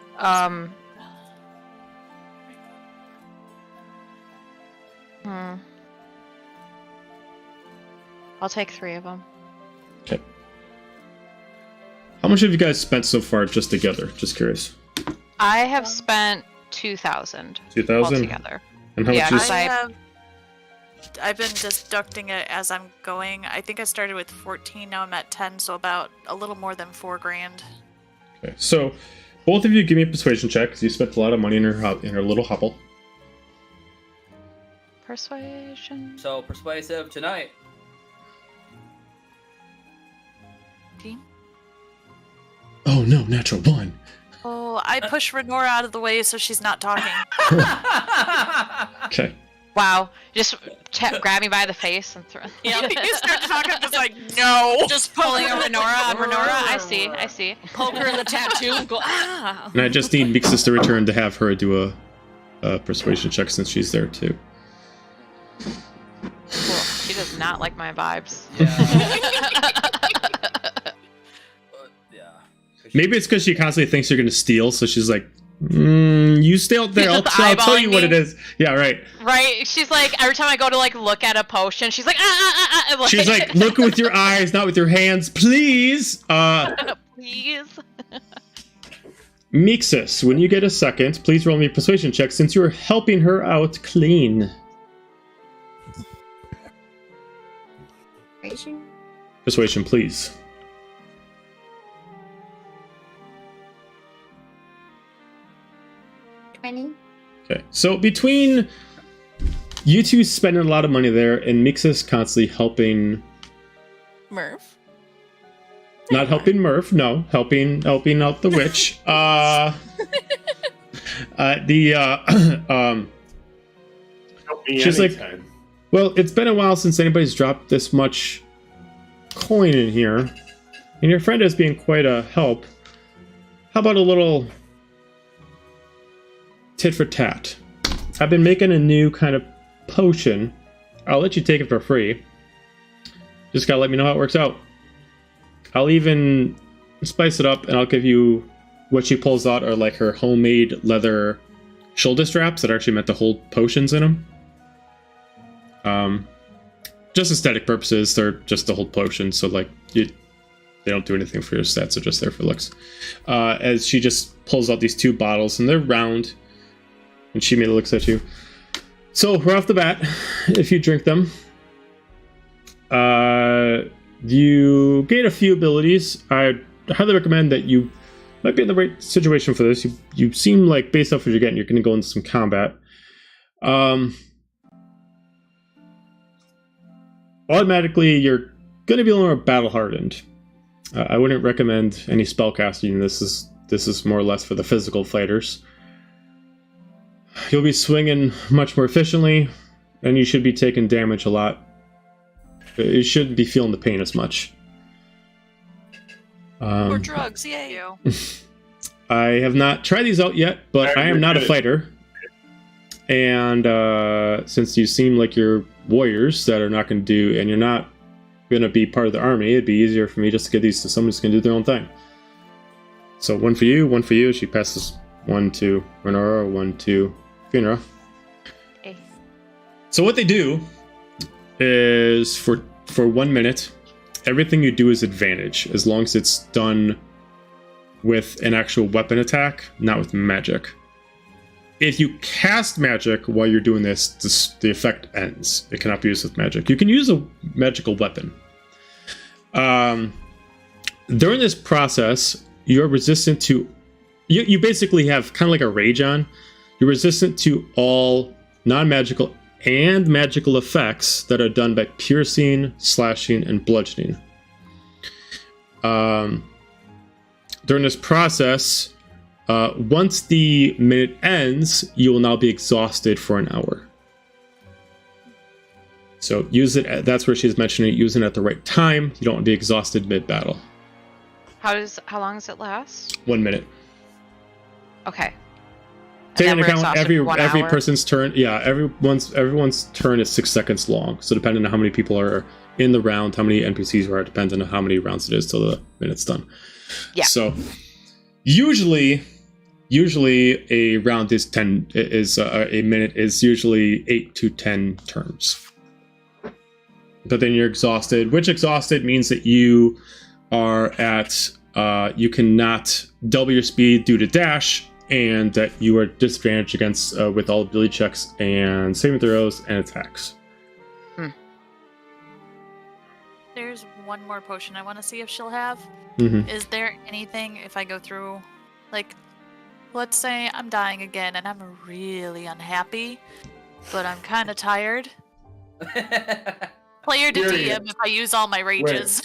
G: I'll take 3 of them.
A: Okay. How much have you guys spent so far just together? Just curious.
G: I have spent 2,000
A: 2,000?
G: altogether.
A: And how
G: Yeah,
A: much is...
C: I've been deducting it as I'm going. I think I started with 14, now I'm at 10, so about a little more than 4 grand.
A: Okay, so both of you give me a persuasion check, because you spent a lot of money in her little hobble.
G: Persuasion.
E: So persuasive tonight.
C: Team?
A: Oh no, natural 1.
C: Oh, I push Renora out of the way so she's not talking.
A: Okay.
G: Wow. Just grab me by the face and throw.
C: Yeah, you start to talk, I'm just like, no!
D: Just pulling a Renora on
G: Renora,
D: Renora.
G: I see.
D: Poke her in the tattoo and go, ah!
A: And I just need Mixus to return to have her do a persuasion check since she's there too.
G: Cool. She does not like my vibes.
E: Yeah.
A: Maybe it's because she constantly thinks you're going to steal, so she's like, you stay out there, I'll tell you what it is. Yeah, right.
G: Right? She's like, every time I go to like look at a potion, she's like, like,
A: She's like, look with your eyes, not with your hands, please.
G: please.
A: Mixus, when you get a second, please roll me a persuasion check since you're helping her out clean. Persuasion, please. Okay, so between you two spending a lot of money there and Mixus constantly helping,
D: Murph?
A: not helping Murph, no, helping out the witch.
F: Help me
A: She's like,
F: anytime.
A: well, it's been a while since anybody's dropped this much coin in here, and your friend is being quite a help. How about a little tit for tat? I've been making a new kind of potion. I'll let you take it for free. Just gotta let me know how it works out. I'll even spice it up, and I'll give you what she pulls out are like her homemade leather shoulder straps that are actually meant to hold potions in them. Just aesthetic purposes, they're just to hold potions, so like they don't do anything for your stats, they're just there for looks. As she just pulls out these 2 bottles, and they're round, and she immediately looks at you. So right off the bat, if you drink them, you gain a few abilities. I highly recommend that you might be in the right situation for this. You seem like, based off what you're getting, you're going to go into some combat. Automatically, you're going to be a little more battle hardened. I wouldn't recommend any spellcasting. This is more or less for the physical fighters. You'll be swinging much more efficiently, and you should be taking damage a lot. You shouldn't be feeling the pain as much.
D: Or drugs, yay!
A: I have not tried these out yet, but I am not a fighter. And since you seem like you're warriors that are not going to do, and you're not going to be part of the army, it'd be easier for me just to get these to someone who's going to do their own thing. So one for you. She passes one to Renora, one to Finra.
G: Okay.
A: So what they do is for 1 minute, everything you do is advantage, as long as it's done with an actual weapon attack, not with magic. If you cast magic while you're doing this, the effect ends. It cannot be used with magic. You can use a magical weapon. During this process, you're resistant to... You basically have kind of like a rage on. You're resistant to all non-magical and magical effects that are done by piercing, slashing, and bludgeoning. During this process... once the minute ends, you will now be exhausted for an hour. So use it. That's where she's mentioning it. Use it at the right time. You don't want to be exhausted mid-battle.
G: How long does it last?
A: 1 minute.
G: Okay.
A: Take
G: And
A: into
G: then we're
A: account
G: exhausted for 1
A: every
G: hour?
A: person's turn. Yeah, everyone's turn is 6 seconds long. So depending on how many people are in the round, how many NPCs are, depends on how many rounds it is till the minute's done.
G: Yeah.
A: So usually a round is a minute is usually 8 to 10 turns. But then you're exhausted, which exhausted means that you are at you cannot double your speed due to dash, and that you are disadvantaged against with all ability checks and saving throws and attacks.
C: There's one more potion I want to see if she'll have.
A: Mm-hmm.
C: Is there anything, if I go through, like, let's say I'm dying again and I'm really unhappy, but I'm kind of tired. Player to
F: Period.
C: DM if I use all my rages.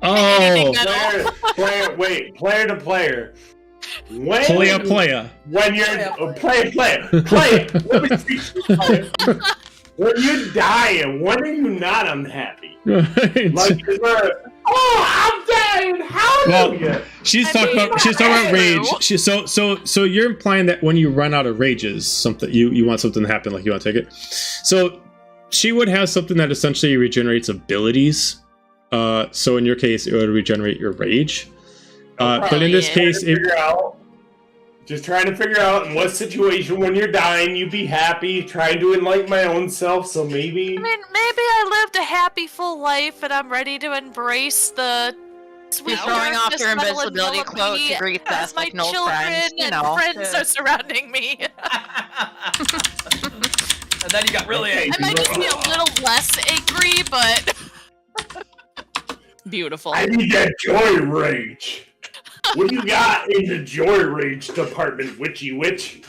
A: Oh,
C: Anything at all.
F: Player to player. When
A: playa.
F: When you're player. Let me teach you, player. When you're dying, when are you not unhappy?
A: Right.
F: Like, I'm dying. Hallelujah.
A: She's talking about rage. So you're implying that when you run out of rages, something you want something to happen, like you want to take it. So she would have something that essentially regenerates abilities. So in your case, it would regenerate your rage. But in this case,
F: Just trying to figure out in what situation when you're dying, you be happy. Trying to enlighten my own self, so maybe.
C: I mean, maybe I lived a happy, full life, and I'm ready to embrace the sweet
G: You're throwing off
C: darkness
G: your
C: that'll
G: invisibility
C: envelop
G: cloak
C: me
G: to greet
C: as
G: death
C: my
G: like no
C: children
G: friends, you
C: and
G: know.
C: friends are surrounding me.
E: And then you got really
C: I
E: angry.
C: might just be a little less angry, but
D: Beautiful.
F: I need that joy rage. What do you got in the joy rage department, witchy witch?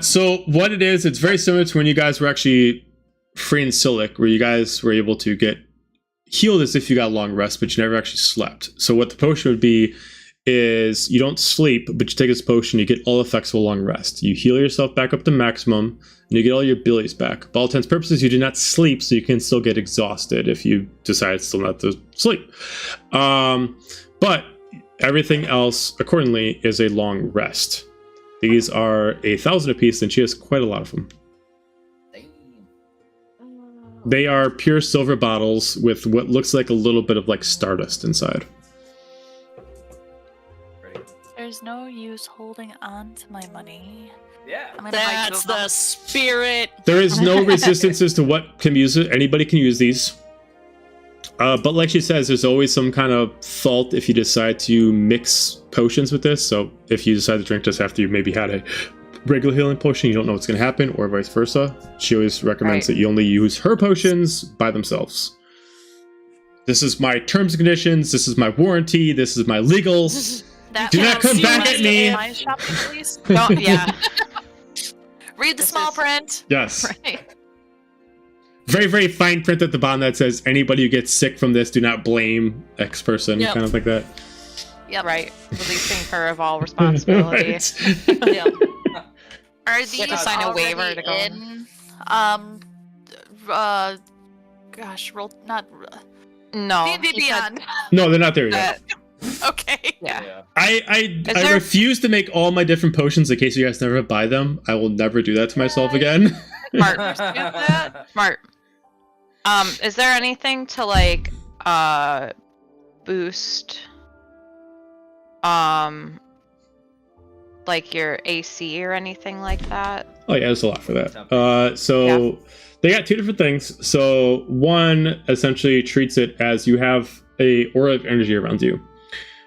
A: So what it is, it's very similar to when you guys were actually free in Silic, where you guys were able to get healed as if you got a long rest, but you never actually slept. So what the potion would be is you don't sleep, but you take this potion, you get all effects of a long rest. You heal yourself back up to maximum, and you get all your abilities back. By all intents and purposes, you do not sleep, so you can still get exhausted if you decide still not to sleep. But everything else, accordingly, is a long rest. These are 1,000 apiece, and she has quite a lot of them. They are pure silver bottles with what looks like a little bit of like stardust inside.
C: There's no use holding on to my money.
E: Yeah.
C: I'm gonna hide
D: That's
C: two of them.
D: the spirit.
A: There is no resistances to what can use it. Anybody can use these. But like she says, there's always some kind of fault if you decide to mix potions with this. So if you decide to drink this after you maybe had a regular healing potion, you don't know what's going to happen, or vice versa. She always recommends that you only use her potions by themselves. This is my terms and conditions. This is my warranty. This is my legals. Do not come back at me.
C: My shopping, please.
G: No, yeah.
C: Read the small print.
A: Yes.
G: Right.
A: Very, very fine print at the bottom that says anybody who gets sick from this, do not blame X person,
D: Yep.
A: kind of like that.
C: Yep.
G: Right. Releasing her of all responsibility.
A: Right.
D: Yeah.
C: Are
G: You
C: these
G: have to sign a waiver
C: already
G: to go
C: in? Gosh, roll not.
G: No.
C: D&D
G: he said-
C: Beyond.
A: No, they're not there yet.
C: Okay.
G: yeah.
A: I
G: there-
A: refuse to make all my different potions in case you guys never buy them. I will never do that to myself again.
G: Smart.
C: that.
G: Smart. Is there anything to like boost like your AC or anything like that?
A: Oh yeah, there's a lot for that. So they got two different things. So one essentially treats it as you have a aura of energy around you.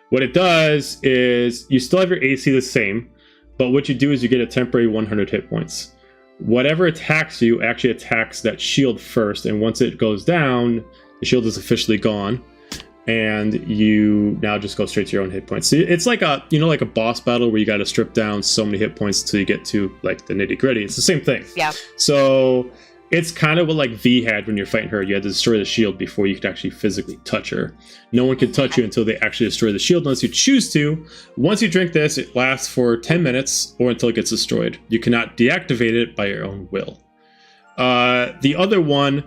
A: What it does is you still have your AC the same, but what you do is you get a temporary 100 hit points. Whatever attacks you actually attacks that shield first, and once it goes down, the shield is officially gone, and you now just go straight to your own hit points. So it's like a like a boss battle where you got to strip down so many hit points until you get to like the nitty gritty. It's the same thing.
G: Yeah.
A: So it's kind of what like V had when you're fighting her. You had to destroy the shield before you could actually physically touch her. No one can touch you until they actually destroy the shield unless you choose to. Once you drink this, it lasts for 10 minutes or until it gets destroyed. You cannot deactivate it by your own will. The other one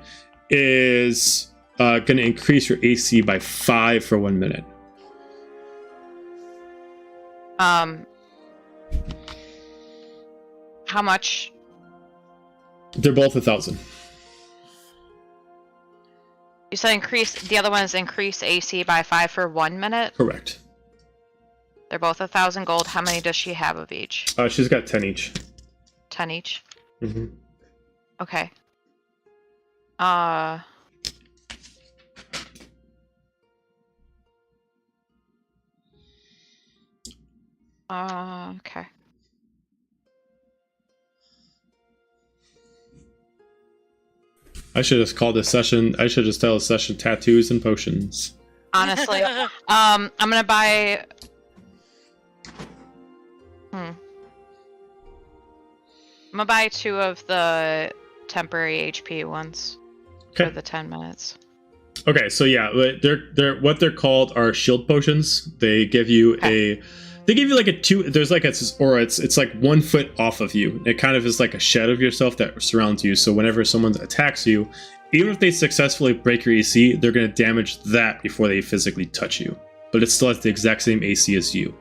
A: is going to increase your AC by 5 for 1 minute.
G: How much?
A: They're both 1,000.
G: You said increase. The other one is increase AC by 5 for 1 minute.
A: Correct.
G: They're both 1,000 gold. How many does she have of each?
A: She's got 10 each.
G: 10 each.
A: Mm-hmm.
G: Okay. Okay.
A: I should just call this session. I should just tell this session tattoos and potions.
G: Honestly, I'm gonna buy. I'm gonna buy 2 of the temporary HP ones
A: Okay.
G: for the 10 minutes.
A: Okay, so yeah, they're what they're called are shield potions. They give you like a 2. There's like it's like 1 foot off of you. It kind of is like a shed of yourself that surrounds you. So whenever someone attacks you, even if they successfully break your AC, they're going to damage that before they physically touch you. But it still has the exact same AC as you.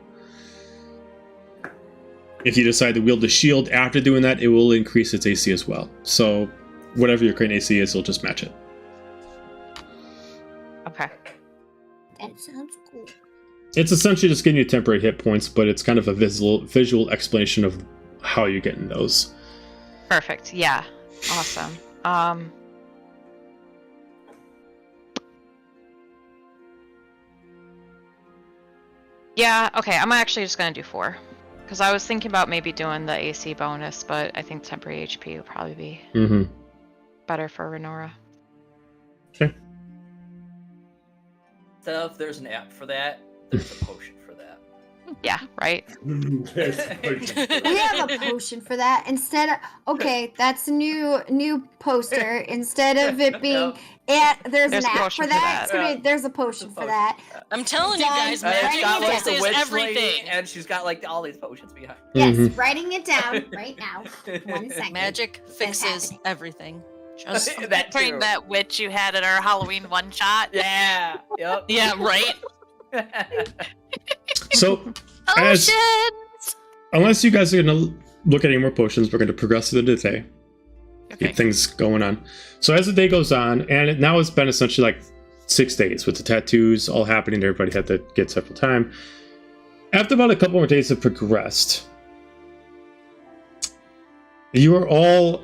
A: If you decide to wield the shield after doing that, it will increase its AC as well. So whatever your current AC is, it'll just match it.
G: Okay.
B: That sounds cool.
A: It's essentially just getting you temporary hit points, but it's kind of a visual explanation of how you're getting those.
G: Perfect. Yeah. Awesome. Yeah, okay, I'm actually just gonna do 4. Because I was thinking about maybe doing the AC bonus, but I think temporary HP would probably be better for Renora.
A: Okay.
E: So if there's an app for that, there's a potion for that.
G: Yeah, right.
F: There's potion.
B: We have a potion for that. Instead of that's a new poster. Instead of it being there's an
G: a
B: app
G: potion
B: for
G: for
B: that.
G: that.
B: It's gonna be, there's a potion for that.
D: I'm telling you guys,
B: Done.
E: And
D: magic
E: she's got like the
D: fixes
E: witch
D: everything.
E: lady, and she's got like all these potions behind.
B: Yes,
A: Mhm.
B: writing it down right now. 1 second.
D: Magic fixes
B: happening.
D: everything. Just
E: That
C: Bring
E: too.
C: that witch you had at our Halloween one shot.
E: Yeah. Yep.
D: yeah, right.
A: So, as,
C: Potions!
A: unless you guys are going to look at any more potions, we're going to progress through the day.
C: Okay.
A: Get things going on. So as the day goes on, and now it's been essentially like 6 days with the tattoos all happening. Everybody had to get several time. After about a couple more days have progressed, you are all,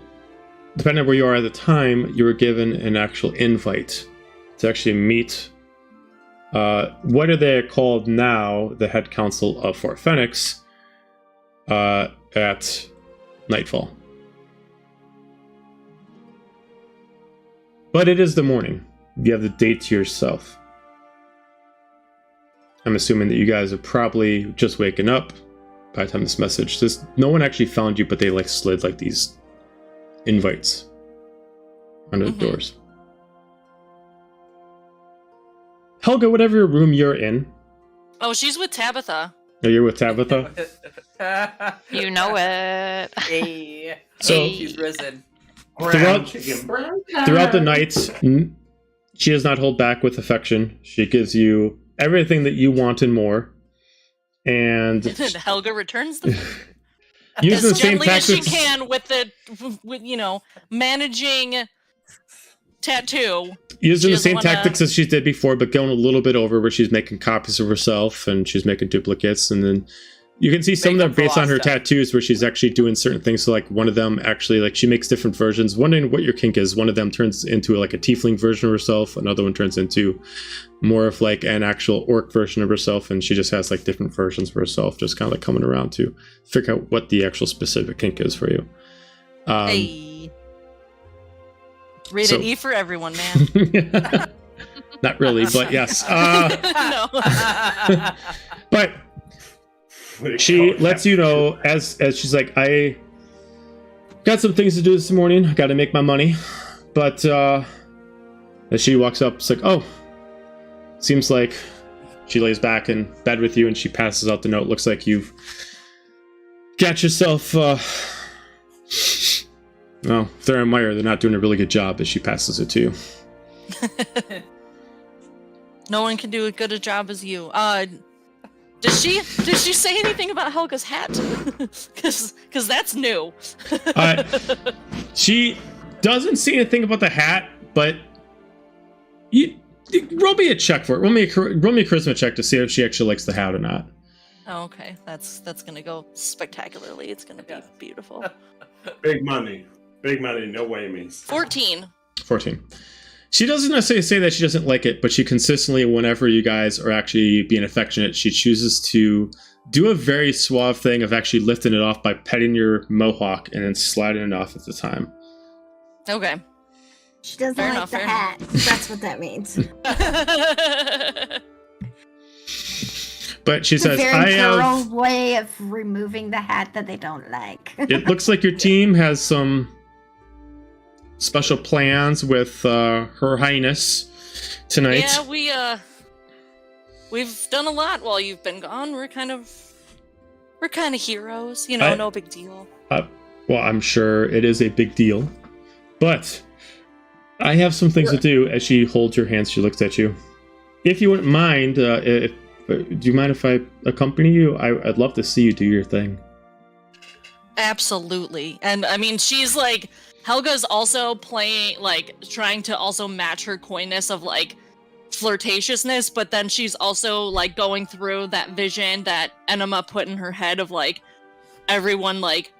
A: depending on where you are at the time, you were given an actual invite to actually meet. What are they called now? The head council of Fort Fenix at nightfall. But it is the morning. You have the date to yourself. I'm assuming that you guys are probably just waking up by the time this message. No one actually found you, but they like slid like these invites under the doors. Helga, whatever room you're in.
D: Oh, she's with Tabitha.
A: Oh, you're with Tabitha?
G: You know it.
E: Hey.
A: So-
E: She's risen.
F: Brown chicken. Brown
A: Throughout the night, she does not hold back with affection. She gives you everything that you want and more. And
D: And Helga returns them
A: using the
D: as
A: same
D: gently as she
A: tactics.
D: can with managing tattoo.
A: Using
D: She
A: the
D: doesn't
A: same
D: wanna-
A: tactics as she did before, but going a little bit over, where she's making copies of herself and she's making duplicates, and then you can see some of them
E: Make them
A: based on her
E: for lost
A: tattoos, where she's actually doing certain things. So, like one of them actually, like she makes different versions. Wondering what your kink is. One of them turns into like a tiefling version of herself. Another one turns into more of like an actual orc version of herself, and she just has like different versions of herself, just kind of like coming around to figure out what the actual specific kink is for you.
D: Hey. Rated
A: so-
D: E for everyone, man.
A: Not really, but yes.
D: No.
A: But she lets you know as she's like, I got some things to do this morning. I got to make my money. But as she walks up, it's like, oh, seems like she lays back in bed with you and she passes out the note. Looks like you've got yourself. Well, if they're a Meyer, they're not doing a really good job as she passes it to you.
D: No one can do as good a job as you. Does she say anything about Helga's hat? Because that's new.
A: She doesn't say anything about the hat, but roll me a check for it. Roll me a charisma check to see if she actually likes the hat or not.
D: Oh, okay, that's gonna go spectacularly. It's gonna be beautiful.
F: Big money. Big money, no whammies.
D: 14.
A: 14. She doesn't necessarily say that she doesn't like it, but she consistently, whenever you guys are actually being affectionate, she chooses to do a very suave thing of actually lifting it off by petting your mohawk and then sliding it off at the time.
D: Okay.
B: She doesn't
D: Fair
B: like
D: enough,
B: the
D: fair
B: hat. That's what that means.
A: But she
B: It's a
A: says,
B: very
A: I
B: girl
A: have...
B: way of removing the hat that they don't like.
A: It looks like your team has some special plans with Her Highness tonight.
D: Yeah, we've done a lot while you've been gone. We're kind of heroes, no big deal.
A: Well, I'm sure it is a big deal, but I have some things to do. As she holds your hand, she looks at you. If you wouldn't mind, do you mind if I accompany you? I'd love to see you do your thing.
D: Absolutely. And I mean, she's like, Helga's also playing, like, trying to also match her coyness of, like, flirtatiousness, but then she's also, like, going through that vision that Enema put in her head of, like, everyone, like,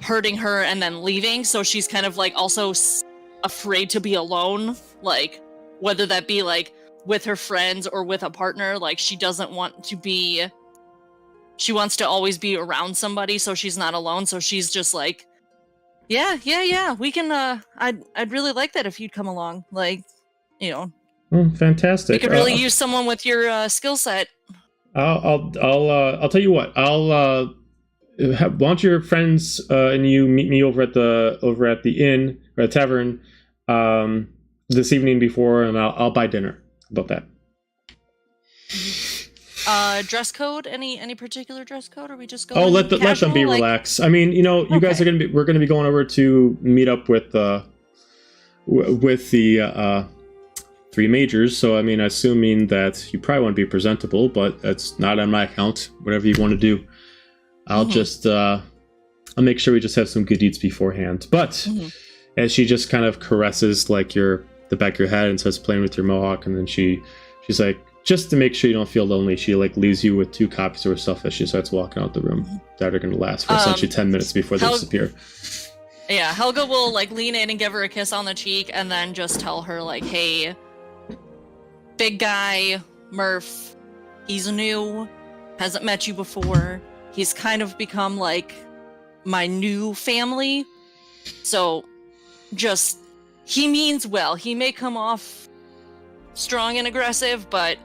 D: hurting her and then leaving, so she's kind of, like, also afraid to be alone, like, whether that be, like, with her friends or with a partner, like, she doesn't want to be... She wants to always be around somebody, so she's not alone, so she's just like, yeah, we can, I'd really like that if you'd come along, like,
A: Oh, fantastic.
D: we could really use someone with your skill set.
A: I'll tell you what. Why don't your friends and you meet me over at the inn or the tavern this evening before, and I'll buy dinner. How about that?
D: Dress code? Any particular dress code? Or are we just going?
A: Oh, let them be relaxed. I mean, you guys are we're gonna be going over to meet up with the 3 majors. So I mean, assuming that you probably want to be presentable, but that's not on my account. Whatever you want to do, I'll just I'll make sure we just have some good eats beforehand. But as she just kind of caresses like the back of your head and starts playing with your mohawk, and then she's like, just to make sure you don't feel lonely, she like leaves you with 2 copies of her stuff as she starts walking out the room that are going to last for essentially 10 minutes before they disappear.
D: Yeah, Helga will like lean in and give her a kiss on the cheek, and then just tell her like, "Hey, big guy, Murph, he's new, hasn't met you before. He's kind of become like my new family. So just, he means well. He may come off strong and aggressive, but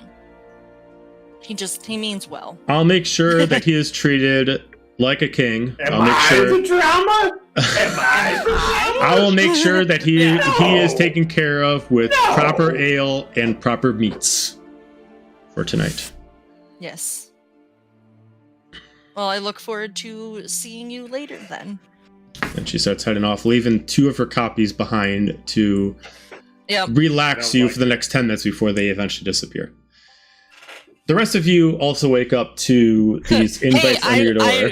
D: he means well."
A: I'll make sure that he is treated like a king.
F: Am I the drama?
A: I will make sure that he is taken care of with proper ale and proper meats for tonight.
D: Yes. Well, I look forward to seeing you later then.
A: And she starts heading off, leaving 2 of her copies behind to relax you for the next 10 minutes before they eventually disappear. The rest of you also wake up to these invites under your door.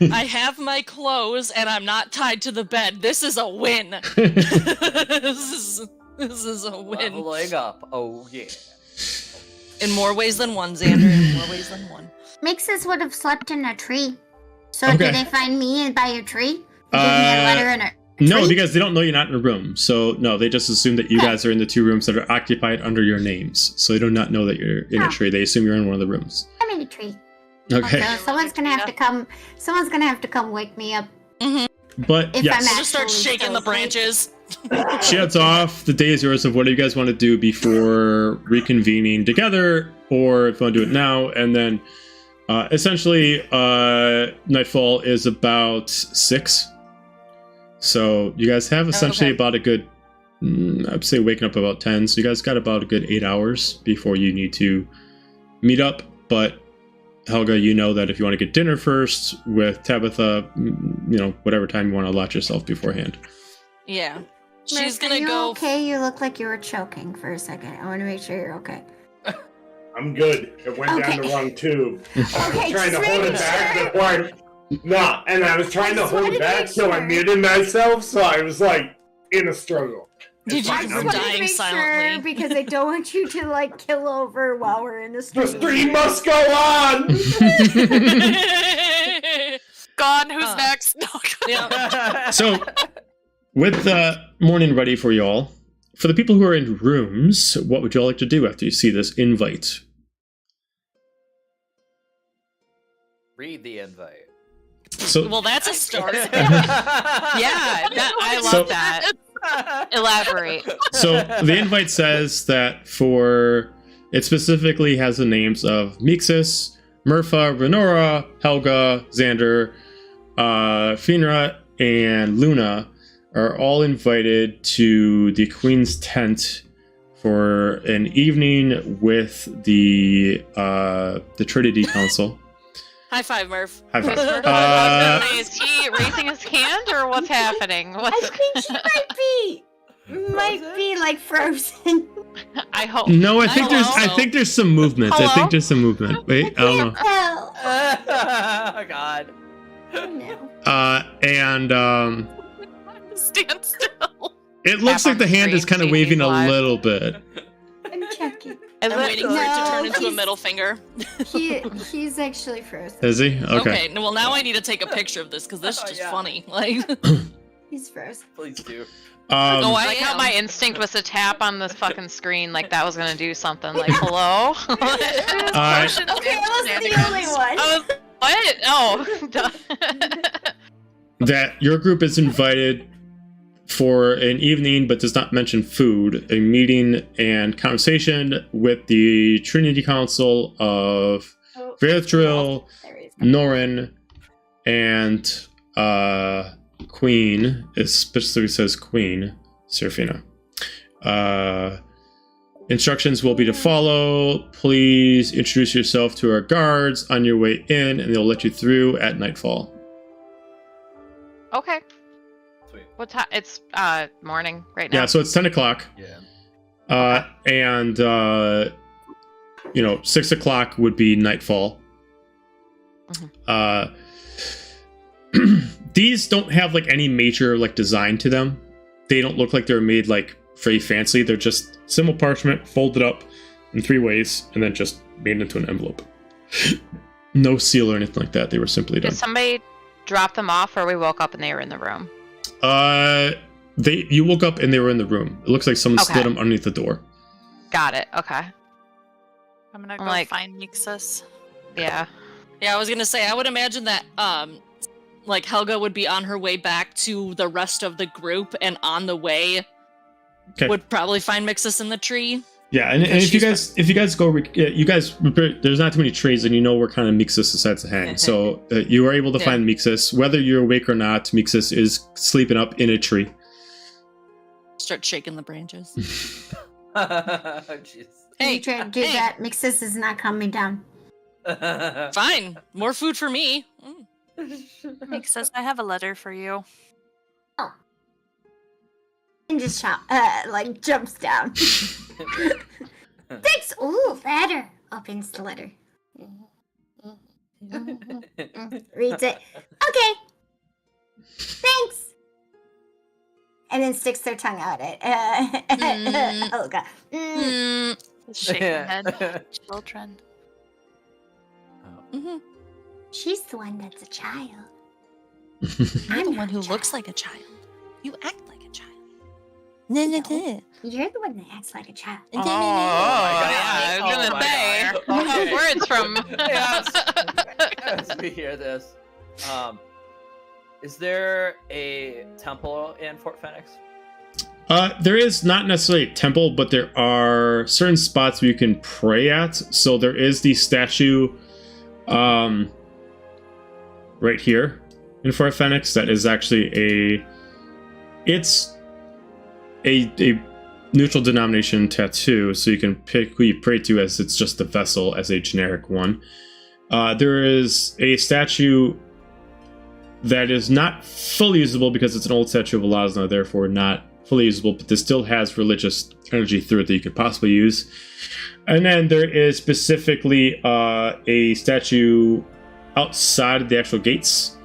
D: I have my clothes and I'm not tied to the bed. This is a win. This is a win.
E: Leveling up. Oh yeah.
D: In more ways than one, Xander. In more ways than one.
B: Mixes would have slept in a tree. So did they find me by a tree? Give me a letter in a
A: No,
B: tree?
A: because they don't know you're not in a room. So no, they just assume that you guys are in the 2 rooms that are occupied under your names. So they do not know that you're in a tree. They assume you're in one of the rooms.
B: I'm in a tree.
A: Okay.
B: So someone's gonna have to come. Someone's gonna have to come wake me up.
A: But
B: If
A: yes,
B: I'm
D: Just start shaking the branches.
A: she heads off. The day is yours of what do you guys want to do before reconvening together, or if you want to do it now. And then essentially nightfall is about 6. So you guys have essentially about a good, I'd say waking up about 10. So you guys got about a good 8 hours before you need to meet up. But Helga, you know that if you want to get dinner first with Tabitha, whatever time you want to allot yourself beforehand.
D: Yeah. She's
B: Murph,
D: gonna
B: are you
D: go.
B: okay? You look like you were choking for a second. I want to make sure you're okay.
F: I'm good. It went down the wrong tube. I was
B: Okay,
F: trying to
B: just
F: hold it
B: making
F: back
B: sure.
F: before and I was trying to
B: Just
F: hold
B: wanted
F: it
B: to
F: back,
B: make
F: so I
B: sure.
F: muted myself, so I was like in a struggle.
D: Did you
B: I
D: were
B: just wanted to
D: dying
B: make
D: silently?
B: sure because I don't want you to like kill over while we're in the stream.
F: The stream must go on!
C: Gone. Who's next? No.
D: Yeah.
A: So, with the morning ready for you all, for the people who are in rooms, what would you all like to do after you see this invite?
E: Read the invite.
A: So,
D: Well, that's a start.
G: Yeah, I love
A: So-
G: that. Elaborate.
A: So the invite says that it specifically has the names of Mixis, Murpha, Renora, Helga, Xander, Finra, and Luna are all invited to the Queen's tent for an evening with the Trinity Council.
D: High five, Murph.
A: High five.
G: Is he raising his hand or what's happening?
B: I think she might be like frozen.
G: I hope.
A: No, I
D: Hello?
A: think there's some movement. I
G: Hello?
A: think there's some movement. Wait, I don't know.
B: Hell.
E: Oh God.
B: Oh no.
A: And
C: Stand still.
A: it looks
G: Tap
A: like the
G: on
A: hand is
G: screen,
A: kind of
G: see if
A: waving
G: he's
A: a
G: live.
A: little bit.
B: I'm checking.
D: I'm waiting for it to
B: No,
D: turn into a
B: he's-
D: middle finger.
B: He's actually frozen.
A: Is he? Okay.
D: Okay. Well, now I need to take a picture of this because this is
E: Oh,
D: just
E: yeah.
D: funny. Like,
B: He's frozen.
E: Please do.
D: oh, I
G: Like how
D: am.
G: my instinct was to tap on this fucking screen like that was gonna do something. Like, hello?
B: Okay, I wasn't the only one.
G: I was, what? Oh. duh.
A: That your group is invited for an evening, but does not mention food, a meeting and conversation with the Trinity Council of Vertril, Norin, and Queen. It specifically says Queen, Serafina. Instructions will be to follow. Please introduce yourself to our guards on your way in, and they'll let you through at nightfall.
G: Okay.
E: Sweet.
G: What time? It's morning right now.
A: Yeah, so it's 10 o'clock.
E: Yeah.
A: And 6 o'clock would be nightfall. These don't have like any major like design to them. They don't look like they're made like very fancy. They're just simple parchment folded up in 3 ways and then just made into an envelope. No seal or anything like that. They were simply done.
G: Did somebody drop them off, or we woke up and they were in the room?
A: You woke up and they were in the room. It looks like someone slid them underneath the door.
G: Got it. Okay.
C: I'm gonna go
G: like-
C: find Mixus.
G: Yeah.
D: Yeah, I was gonna say, I would imagine that like Helga would be on her way back to the rest of the group, and on the way would probably find Mixus in the tree.
A: Yeah, and if you guys go, there's not too many trees, and you know where kind of Mixus decides to hang. So you are able to find Mixus, whether you're awake or not. Mixus is sleeping up in a tree.
D: Start shaking the branches.
E: Jeez.
B: You try to do that, Mixus is not coming down.
D: Fine, more food for me.
C: Mixus, I have a letter for you.
B: And just jumps down. Thanks. Ooh, letter. Opens the letter. Reads it. Okay. Thanks. And then sticks their tongue out at Olga.
C: Shaking head. Children.
B: She's the one that's a child.
D: I'm the
B: not
D: one who
B: a child.
D: looks like a child. You act like a child.
B: You're the one that acts like a child.
G: Oh, yeah. I was gonna say. Words from.
E: As we hear this, is there a temple in Fort Fenix?
A: There is not necessarily a temple, but there are certain spots where you can pray at. So there is the statue, right here in Fort Fenix. That is actually it's a neutral denomination tattoo, so you can pick who you pray to, as it's just the vessel as a generic one. There is a statue that is not fully usable because it's an old statue of Alazna, therefore not fully usable, but this still has religious energy through it that you could possibly use. And then there is specifically a statue outside of the actual gates,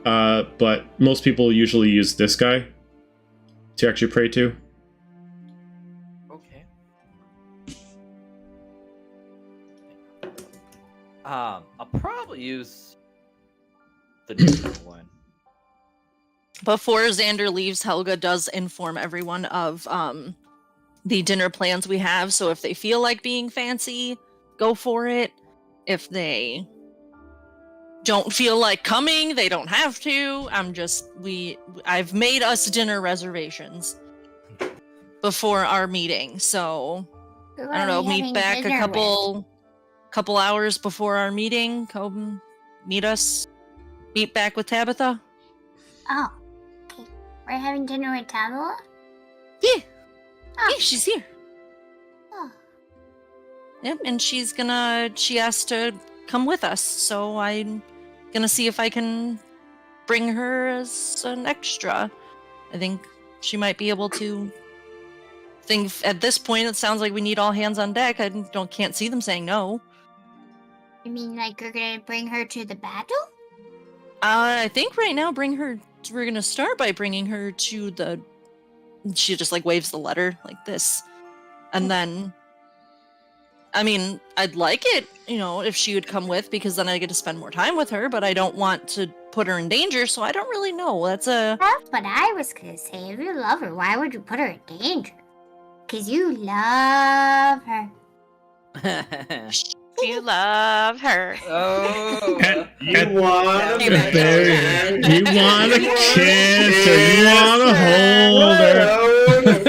A: but most people usually use this guy to actually pray to.
E: Okay. I'll probably use the different one.
D: Before Xander leaves, Helga does inform everyone of the dinner plans we have. So if they feel like being fancy, go for it. If they don't feel like coming, they don't have to. I've made us dinner reservations before our meeting. So I don't know, meet back a couple hours before our meeting. Come meet back with Tabitha.
B: Oh, okay. We're having dinner with Tabitha?
D: Yeah.
B: Oh.
D: Yeah, she's here.
B: Oh.
D: Yep, and she asked to come with us, so I'm gonna see if I can bring her as an extra. I think she might be able to. At this point, it sounds like we need all hands on deck. I can't see them saying no.
B: You mean like you're gonna bring her to the battle?
D: I think right now we're gonna start by bringing her to the. She just like waves the letter like this, and then. I mean, I'd like it, if she would come with, because then I get to spend more time with her, but I don't want to put her in danger, so I don't really know. That's
B: what I was gonna say. If you love her, why would you put her in danger? Because you love her.
D: She
G: you love her.
E: Oh.
F: You want
G: You
A: You want a kiss or you want to hold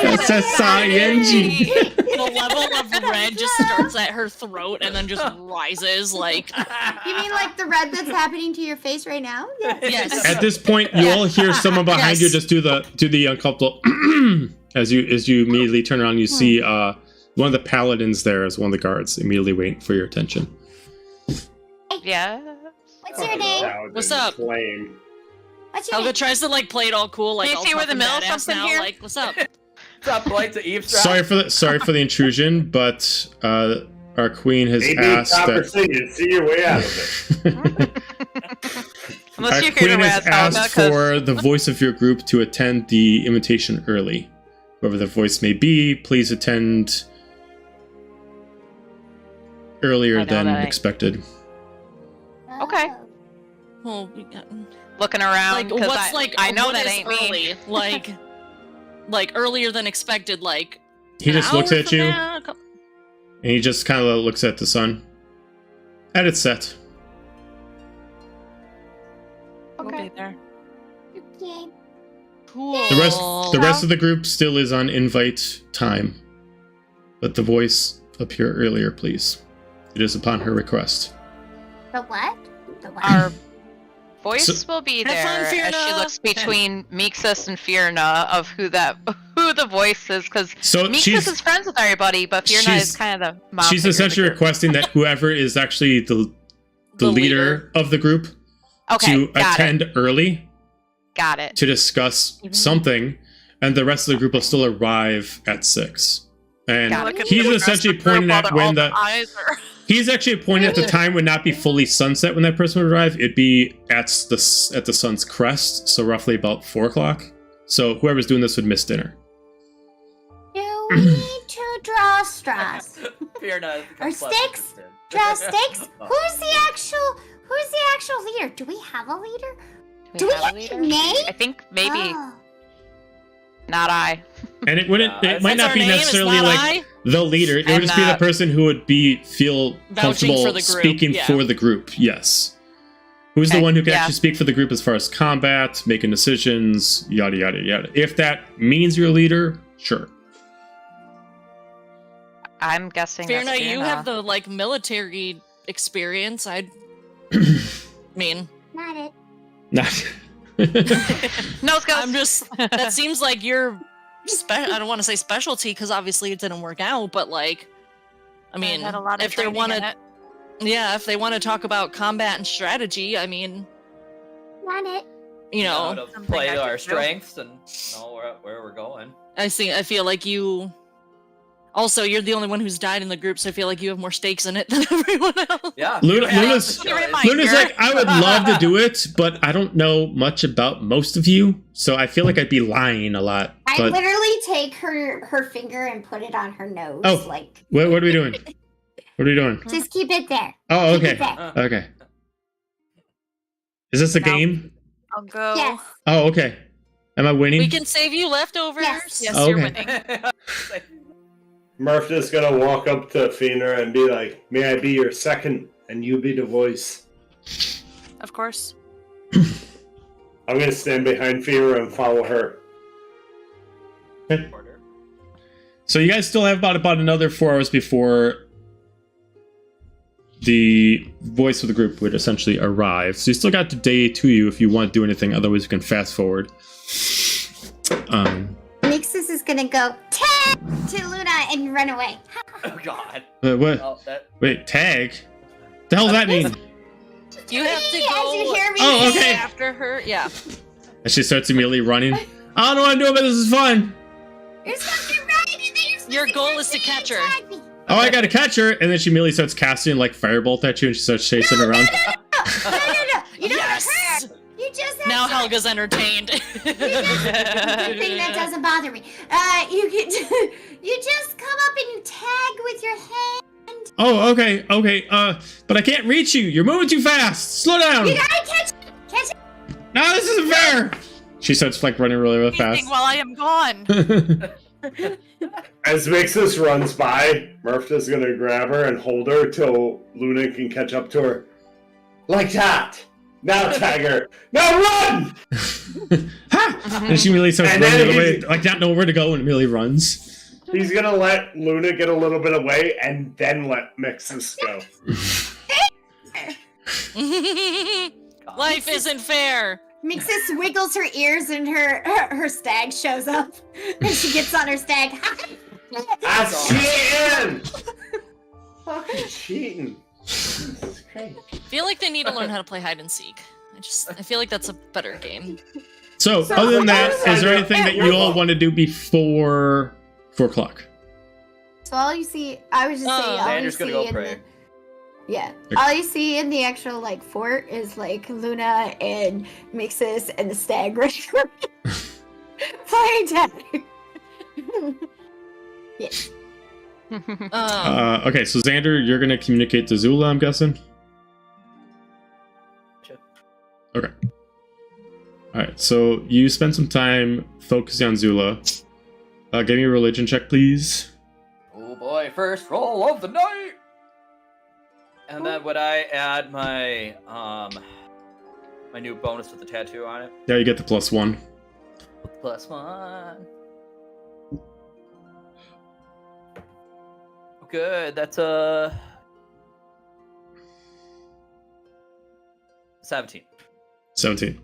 A: It's a ing.
D: The level of red just starts at her throat and then just rises like.
B: You mean like the red that's happening to your face right now?
D: Yes.
A: At this point, you all hear someone behind you just do the uncomfortable as you immediately turn around. You see one of the paladins there as one of the guards immediately waiting for your attention.
G: Yeah.
B: What's your name?
D: What's up?
F: Flame.
B: What's your
D: Helga
B: name?
D: tries to like play it all cool, like
G: Can you
D: all
G: see where
D: tough
G: the
D: and
G: middle
D: badass
G: something
D: now.
G: here?
D: Like, what's up?
E: Stop polite to eavesdrop.
A: Sorry for the intrusion, but our queen has
F: Maybe
A: asked
F: top
A: that.
F: singing, see your way out of it.
G: Unless
A: Our
G: you're here to
A: queen has
G: razz Helga,
A: asked
G: 'cause-
A: for the voice of your group to attend the invitation early. Whoever the voice may be, please attend earlier
G: I know
A: than
G: that.
A: expected.
G: Okay.
B: Oh.
D: Well, we got,
G: Looking around,
D: like
G: 'cause
D: what's like
G: I know
D: what
G: that
D: is
G: ain't me.
D: early? Like earlier than expected. Like
A: He
D: an
A: just looks
D: hour
A: at
D: from
A: you
D: now?
A: and he just kind of looks at the sun. And it's set.
C: We'll
G: Okay.
C: be there.
B: Okay.
D: Cool.
A: The rest of the group still is on invite time. But the voice appear earlier, please. It is upon her request.
B: The what? The what?
G: Our voice
A: So-
G: will be
D: Have
G: there
D: fun,
G: as she
D: Fierna.
G: looks between Meeksus and Fierna of who the voice is, because
A: So
G: Meeksus is friends with everybody, but Fierna
A: she's-
G: is kind of the mom
A: she's
G: figure of the
A: essentially
G: group.
A: requesting that whoever is actually the leader of the group
G: Okay,
A: to
G: got
A: attend early
G: Got it.
A: to discuss something, and the rest of the group will still arrive at 6. And
G: Got
C: Look at
A: he's
C: the
A: essentially
C: rest of the
A: pointing
C: group
A: at
C: while
A: when
C: they're
A: the
C: all eyes are-
A: he's actually pointing at the time would not be fully sunset when that person would arrive. It'd be at the sun's crest, so roughly about 4 o'clock. So whoever's doing this would miss dinner.
B: Do we need to draw straws?
E: Fear not.
B: Or sticks? Draw sticks? Who's the actual leader? Do we have a leader? Do we have a name?
G: I think maybe
B: Oh.
G: not I.
A: And it wouldn't.
E: Yeah,
A: It might
D: Since
A: not
D: our
A: be
D: name is
A: necessarily
D: not
A: like
D: I,
A: the leader. It would
G: And
A: just be the
G: not-
A: person who would feel
D: Vouching
A: comfortable
D: for the group,
A: speaking
D: yeah.
A: for the group. Yes. Who's the
G: Okay,
A: one who can
G: yeah.
A: actually speak for the group as far as combat, making decisions, yada yada yada. If that means you're a leader, sure.
G: I'm guessing that's
D: Fierna, you
G: Fierna.
D: have the like military experience. I mean,
B: Not it.
A: Not.
G: No, it's
D: I'm just. That seems like your. I don't want to say specialty because obviously it didn't work out, but like, I mean,
C: had a lot of
D: if they
C: training
D: want
C: in
D: to,
C: it.
D: yeah, if they want to talk about combat and strategy, I mean,
B: Not it.
D: you know,
E: to
C: Something
E: play
C: I
E: to
C: could
E: our
C: do.
E: strengths and know where we're going.
D: I feel like you. Also, you're the only one who's died in the group, so I feel like you have more stakes in it than everyone else.
E: Yeah.
A: Luna's
E: Yeah,
A: like, I would love to do it, but I don't know much about most of you, so I feel like I'd be lying a lot.
B: I
A: But
B: literally take her finger and put it on her nose.
A: Oh.
B: Like,
A: what are we doing? What are we doing?
B: just keep it there.
A: Oh,
B: Keep
A: okay.
B: it there.
A: Okay. Is this a
C: No.
A: game?
C: I'll go.
B: Yes.
A: Oh, okay. Am I winning?
D: We can save you leftovers.
B: Yes.
C: Yes,
A: Oh,
C: you're
A: okay.
C: winning.
F: Murph is gonna walk up to Fina and be like, "May I be your second, and you be the voice."
C: Of course.
F: I'm gonna stand behind Fina and follow her.
A: So you guys still have about another 4 hours before the voice of the group would essentially arrive. So you still got the day to you if you want to do anything. Otherwise, you can fast forward.
B: Nixus is gonna go tag to Luna and run away.
E: Oh God.
A: What?
E: Oh, that.
A: Wait, tag? The hell does that mean?
D: You have to
B: As you
D: go
B: hear me
A: Oh, okay.
D: after her. Yeah.
A: And she starts immediately running. I don't know what I'm doing, but this is fun.
B: You're supposed to run, and then you're supposed
D: Your
B: to
D: goal
B: catch
D: is to
B: me
D: catch
B: and
D: her.
B: tag me.
A: Oh, I gotta catch her. And then she immediately starts casting like firebolt at you, and she starts chasing around.
B: No. You don't
D: Yes.
B: hurt. You just have
D: Now
B: to-
D: Helga's entertained.
B: Good thing that doesn't bother me. You get you just come up and you tag with your hand.
A: Oh, okay. But I can't reach you. You're moving too fast. Slow down.
B: You gotta catch it.
A: No, this isn't fair. She starts like running really, really fast.
C: Anything while I am gone.
F: As Mixus runs by, Murpha's gonna grab her and hold her till Luna can catch up to her. Like that! Now tag her! Now run!
A: Ha! And she immediately starts
F: And
A: running
F: then
A: away, like not know where to go, and immediately runs.
F: He's gonna let Luna get a little bit away and then let Mixus go.
D: Life isn't fair.
B: Mixus wiggles her ears and her stag shows up. And she gets on her stag.
F: That's cheating! Fucking cheating. Jesus Christ.
D: I feel like they need to learn how to play hide and seek. I feel like that's a better game.
A: So other than that, is there anything that you all want to do before 4 o'clock?
B: So all you see, I was just saying, all you
E: Xander's gonna
B: see
E: go
B: in
E: pray.
B: yeah, all you see in the actual like fort is like Luna and Mixus and the stag right playing tag. Yes.
A: Okay, so Xander, you're gonna communicate to Zula, I'm guessing.
E: Sure.
A: Okay. All right, so you spend some time focusing on Zula. Give me a religion check, please.
E: Oh boy, first roll of the night! And then would I add my my new bonus with the tattoo on it?
A: Yeah, you get the +1.
E: +1. Good, that's a 17.
A: 17.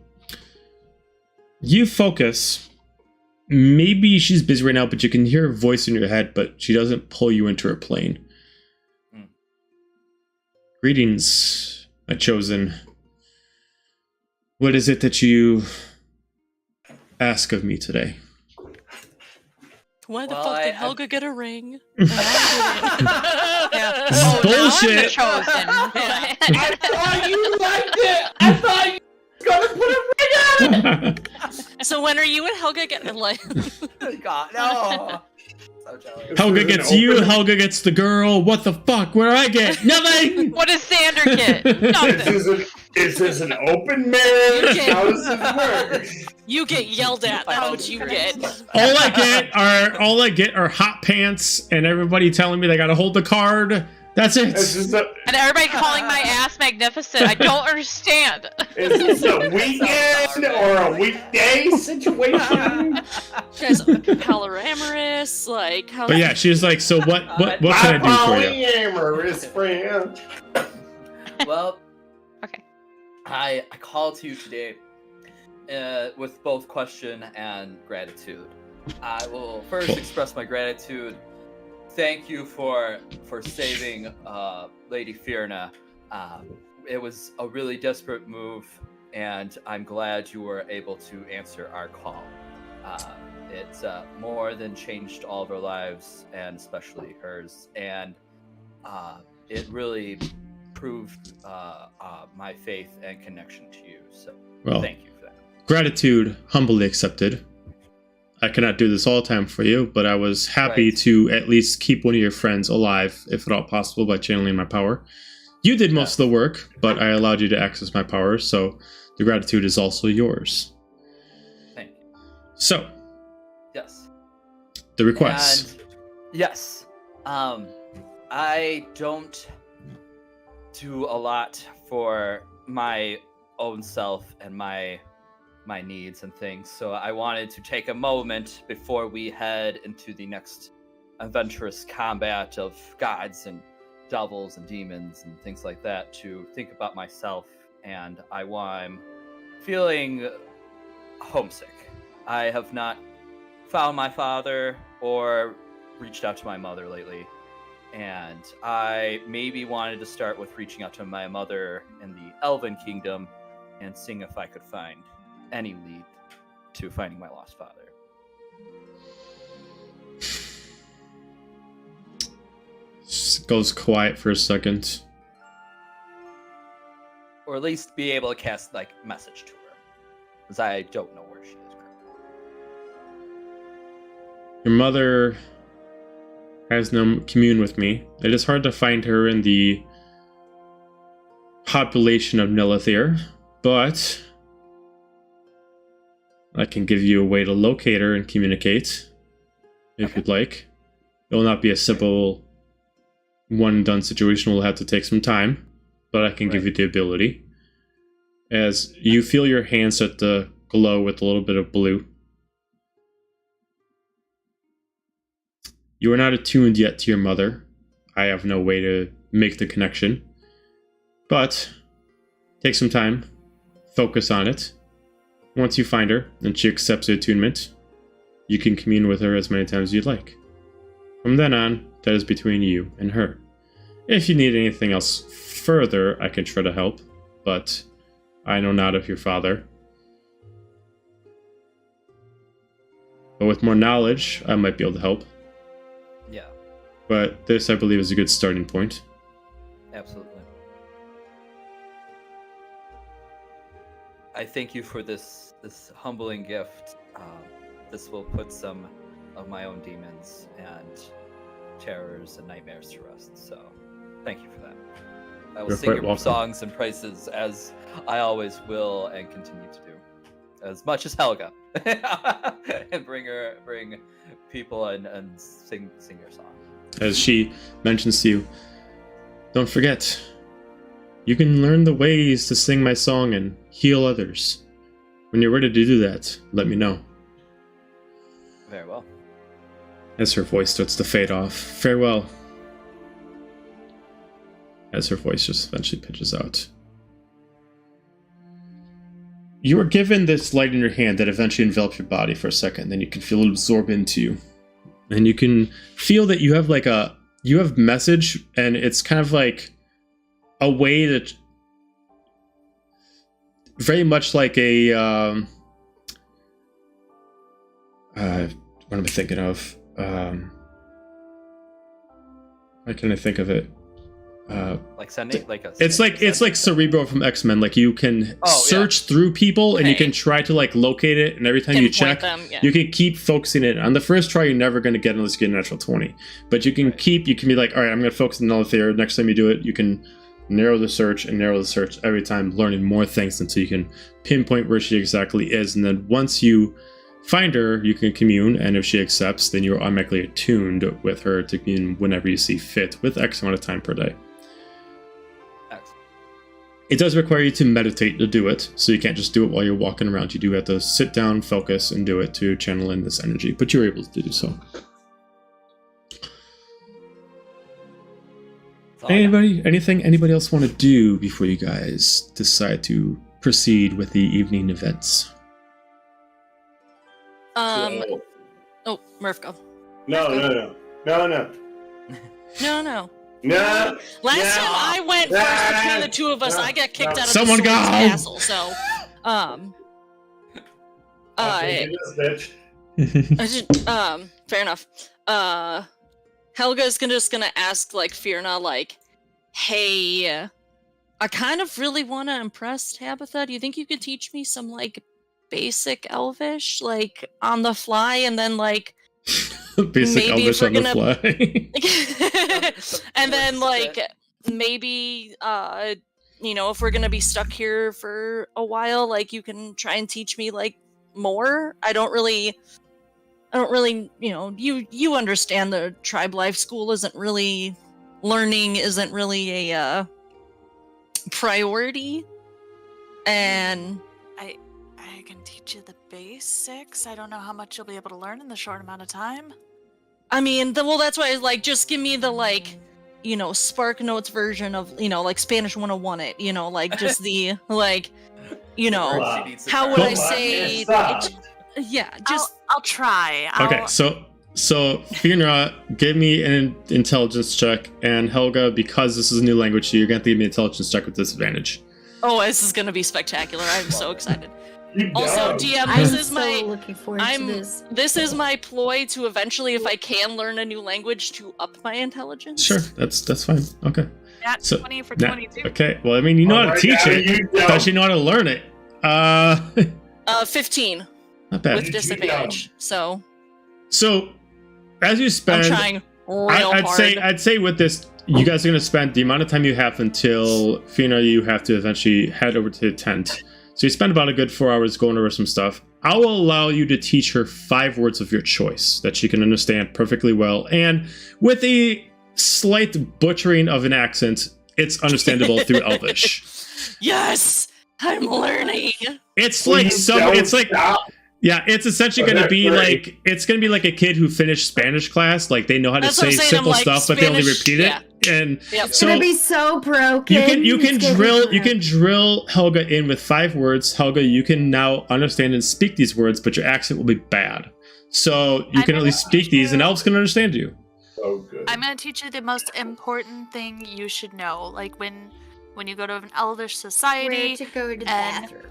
A: You focus. Maybe she's busy right now, but you can hear her voice in your head, but she doesn't pull you into her plane. Greetings, my chosen. What is it that you ask of me today?
D: Why the
E: Well,
D: fuck did
E: I-
D: Helga get a ring?
G: Yeah.
A: This is
G: Oh, now I'm the
A: bullshit.
G: chosen.
E: I thought you liked it! I thought you were gonna put a ring on it!
D: So when are you and Helga getting like?
E: God, no! So jealous.
A: Helga
F: This is an
A: gets you,
F: open-
A: Helga gets the girl. What the fuck? What do I get? Nothing!
G: What does Xander get? Nothing.
F: Is this an open marriage?
D: Okay.
F: How does this work?
D: You get yelled at. How would you get?
A: All I get are hot pants and everybody telling me they gotta hold the card. That's
F: Is
A: it.
F: this a,
G: And everybody calling my ass magnificent. I don't understand.
F: is this a weekend or a weekday situation?
D: You guys polyamorous, like how?
A: But yeah, she's like, so what can I do for you?
F: polyamorous friend.
E: Well,
G: Okay.
E: I call to you today with both question and gratitude. I will first express my gratitude. Thank you for saving Lady Fierna. It was a really desperate move, and I'm glad you were able to answer our call. It's more than changed all of our lives, and especially hers. And it really proved my faith and connection to you. So
A: Well,
E: thank you for that.
A: gratitude humbly accepted. I cannot do this all the time for you, but I was happy
E: Right.
A: to at least keep one of your friends alive, if at all possible, by channeling my power. You did most of the work, but I allowed you to access my power, so the gratitude is also yours.
E: Thank you.
A: So,
E: Yes.
A: the request.
E: And yes. I don't do a lot for my own self and my needs and things, so I wanted to take a moment before we head into the next adventurous combat of gods and devils and demons and things like that to think about myself. And I'm feeling homesick. I have not found my father or reached out to my mother lately, and I maybe wanted to start with reaching out to my mother in the Elven Kingdom and seeing if I could find any lead to finding my lost father.
A: Just goes quiet for a second.
E: Or at least be able to cast like message to her, because I don't know where she is currently.
A: Your mother has no commune with me. It is hard to find her in the population of Nilithir, but I can give you a way to locate her and communicate. if you'd like. It will not be a simple one and done situation. We'll have to take some time, but I can give you the ability. As you feel your hands start to glow with a little bit of blue. You are not attuned yet to your mother. I have no way to make the connection. But take some time, focus on it. Once you find her and she accepts the attunement, you can commune with her as many times as you'd like. From then on, that is between you and her. If you need anything else further, I can try to help, but I know not of your father. But with more knowledge, I might be able to help.
E: Yeah,
A: But this, I believe, is a good starting point.
E: absolutely. I thank you for this humbling gift. This will put some of my own demons and terrors and nightmares to rest. So, thank you for that. I will
A: You're
E: sing
A: quite
E: your
A: welcome.
E: songs and praises as I always will and continue to do, as much as Helga, and bring people and sing your song.
A: As she mentions to you, don't forget, you can learn the ways to sing my song and heal others. When you're ready to do that, let me know.
E: Very well.
A: As her voice starts to fade off, farewell. As her voice just eventually pitches out. You are given this light in your hand that eventually envelops your body for a second, then you can feel it absorb into you. And you can feel that you have you have message, and it's kind of like a way that very much like a what am I thinking of? Why can I think of it?
E: Like sending, like a.
A: It's like Cerebro from X-Men. Like you can search through people, and you can try to like locate it. And every time you check, you can keep focusing it. On the first try, you're never going to get unless you get a natural 20. But you can you can be like, all right, I'm going to focus on the there. Next time you do it, you can narrow the search every time, learning more things until you can pinpoint where she exactly is. And then once you find her, you can commune, and if she accepts, then you're automatically attuned with her to commune whenever you see fit with X amount of time per day. It does require you to meditate to do it, so you can't just do it while you're walking around. You do have to sit down, focus, and do it to channel in this energy, but you're able to do so. Anybody else want to do before you guys decide to proceed with the evening events?
D: Oh, Murph, go.
F: No.
D: Last time I went first between the two of us, I got kicked out of
A: Someone
D: the
A: go!
D: castle. So, fair enough. Helga's just gonna ask like Fierna, like, "Hey, I kind of really want to impress Tabitha. Do you think you could teach me some like basic Elvish, like on the fly, and then like."
A: Basic
D: maybe
A: Elvish on the fly.
D: And then like maybe if we're gonna be stuck here for a while, like you can try and teach me like more. I don't really you understand the tribe life school isn't really a priority, and
C: I can teach you the basics. I don't know how much you'll be able to learn in the short amount of time.
D: I mean, that's why, like, just give me the, like, Spark Notes version of, like, Spanish 101 it, like, just the, like, how would I say...
C: I'll try.
A: Okay, so Fionra, give me an intelligence check, and Helga, because this is a new language, you're going to give me an intelligence check with disadvantage.
D: Oh, this is going to be spectacular. I'm so excited. Also, DM,
B: looking forward to this.
D: This is my ploy to eventually, if I can learn a new language, to up my intelligence.
A: Sure, that's fine. Okay.
C: Nat 20 for 22.
A: Okay, well, I mean, you know how to teach it. Does she know how to learn it?
D: 15.
A: Not bad.
D: With disadvantage. So,
A: as you spend...
D: I'm trying real hard.
A: I'd say with this, you guys are going to spend the amount of time you have until Fina, you have to eventually head over to the tent. So you spend about a good 4 hours going over some stuff. I will allow you to teach her 5 words of your choice that she can understand perfectly well, and with a slight butchering of an accent, it's understandable through Elvish.
D: Yes, I'm learning.
A: It's like yeah, it's essentially going to be like a kid who finished Spanish class. Like they know how to say simple stuff, but they only repeat it. And
B: It's gonna be so broken.
A: You can drill Helga in with 5 words. Helga, you can now understand and speak these words, but your accent will be bad. So you can at least speak these, and elves can understand you.
F: So good.
C: I'm gonna teach you the most important thing you should know. Like when you go to an elvish society.
B: Where to go to the bathroom.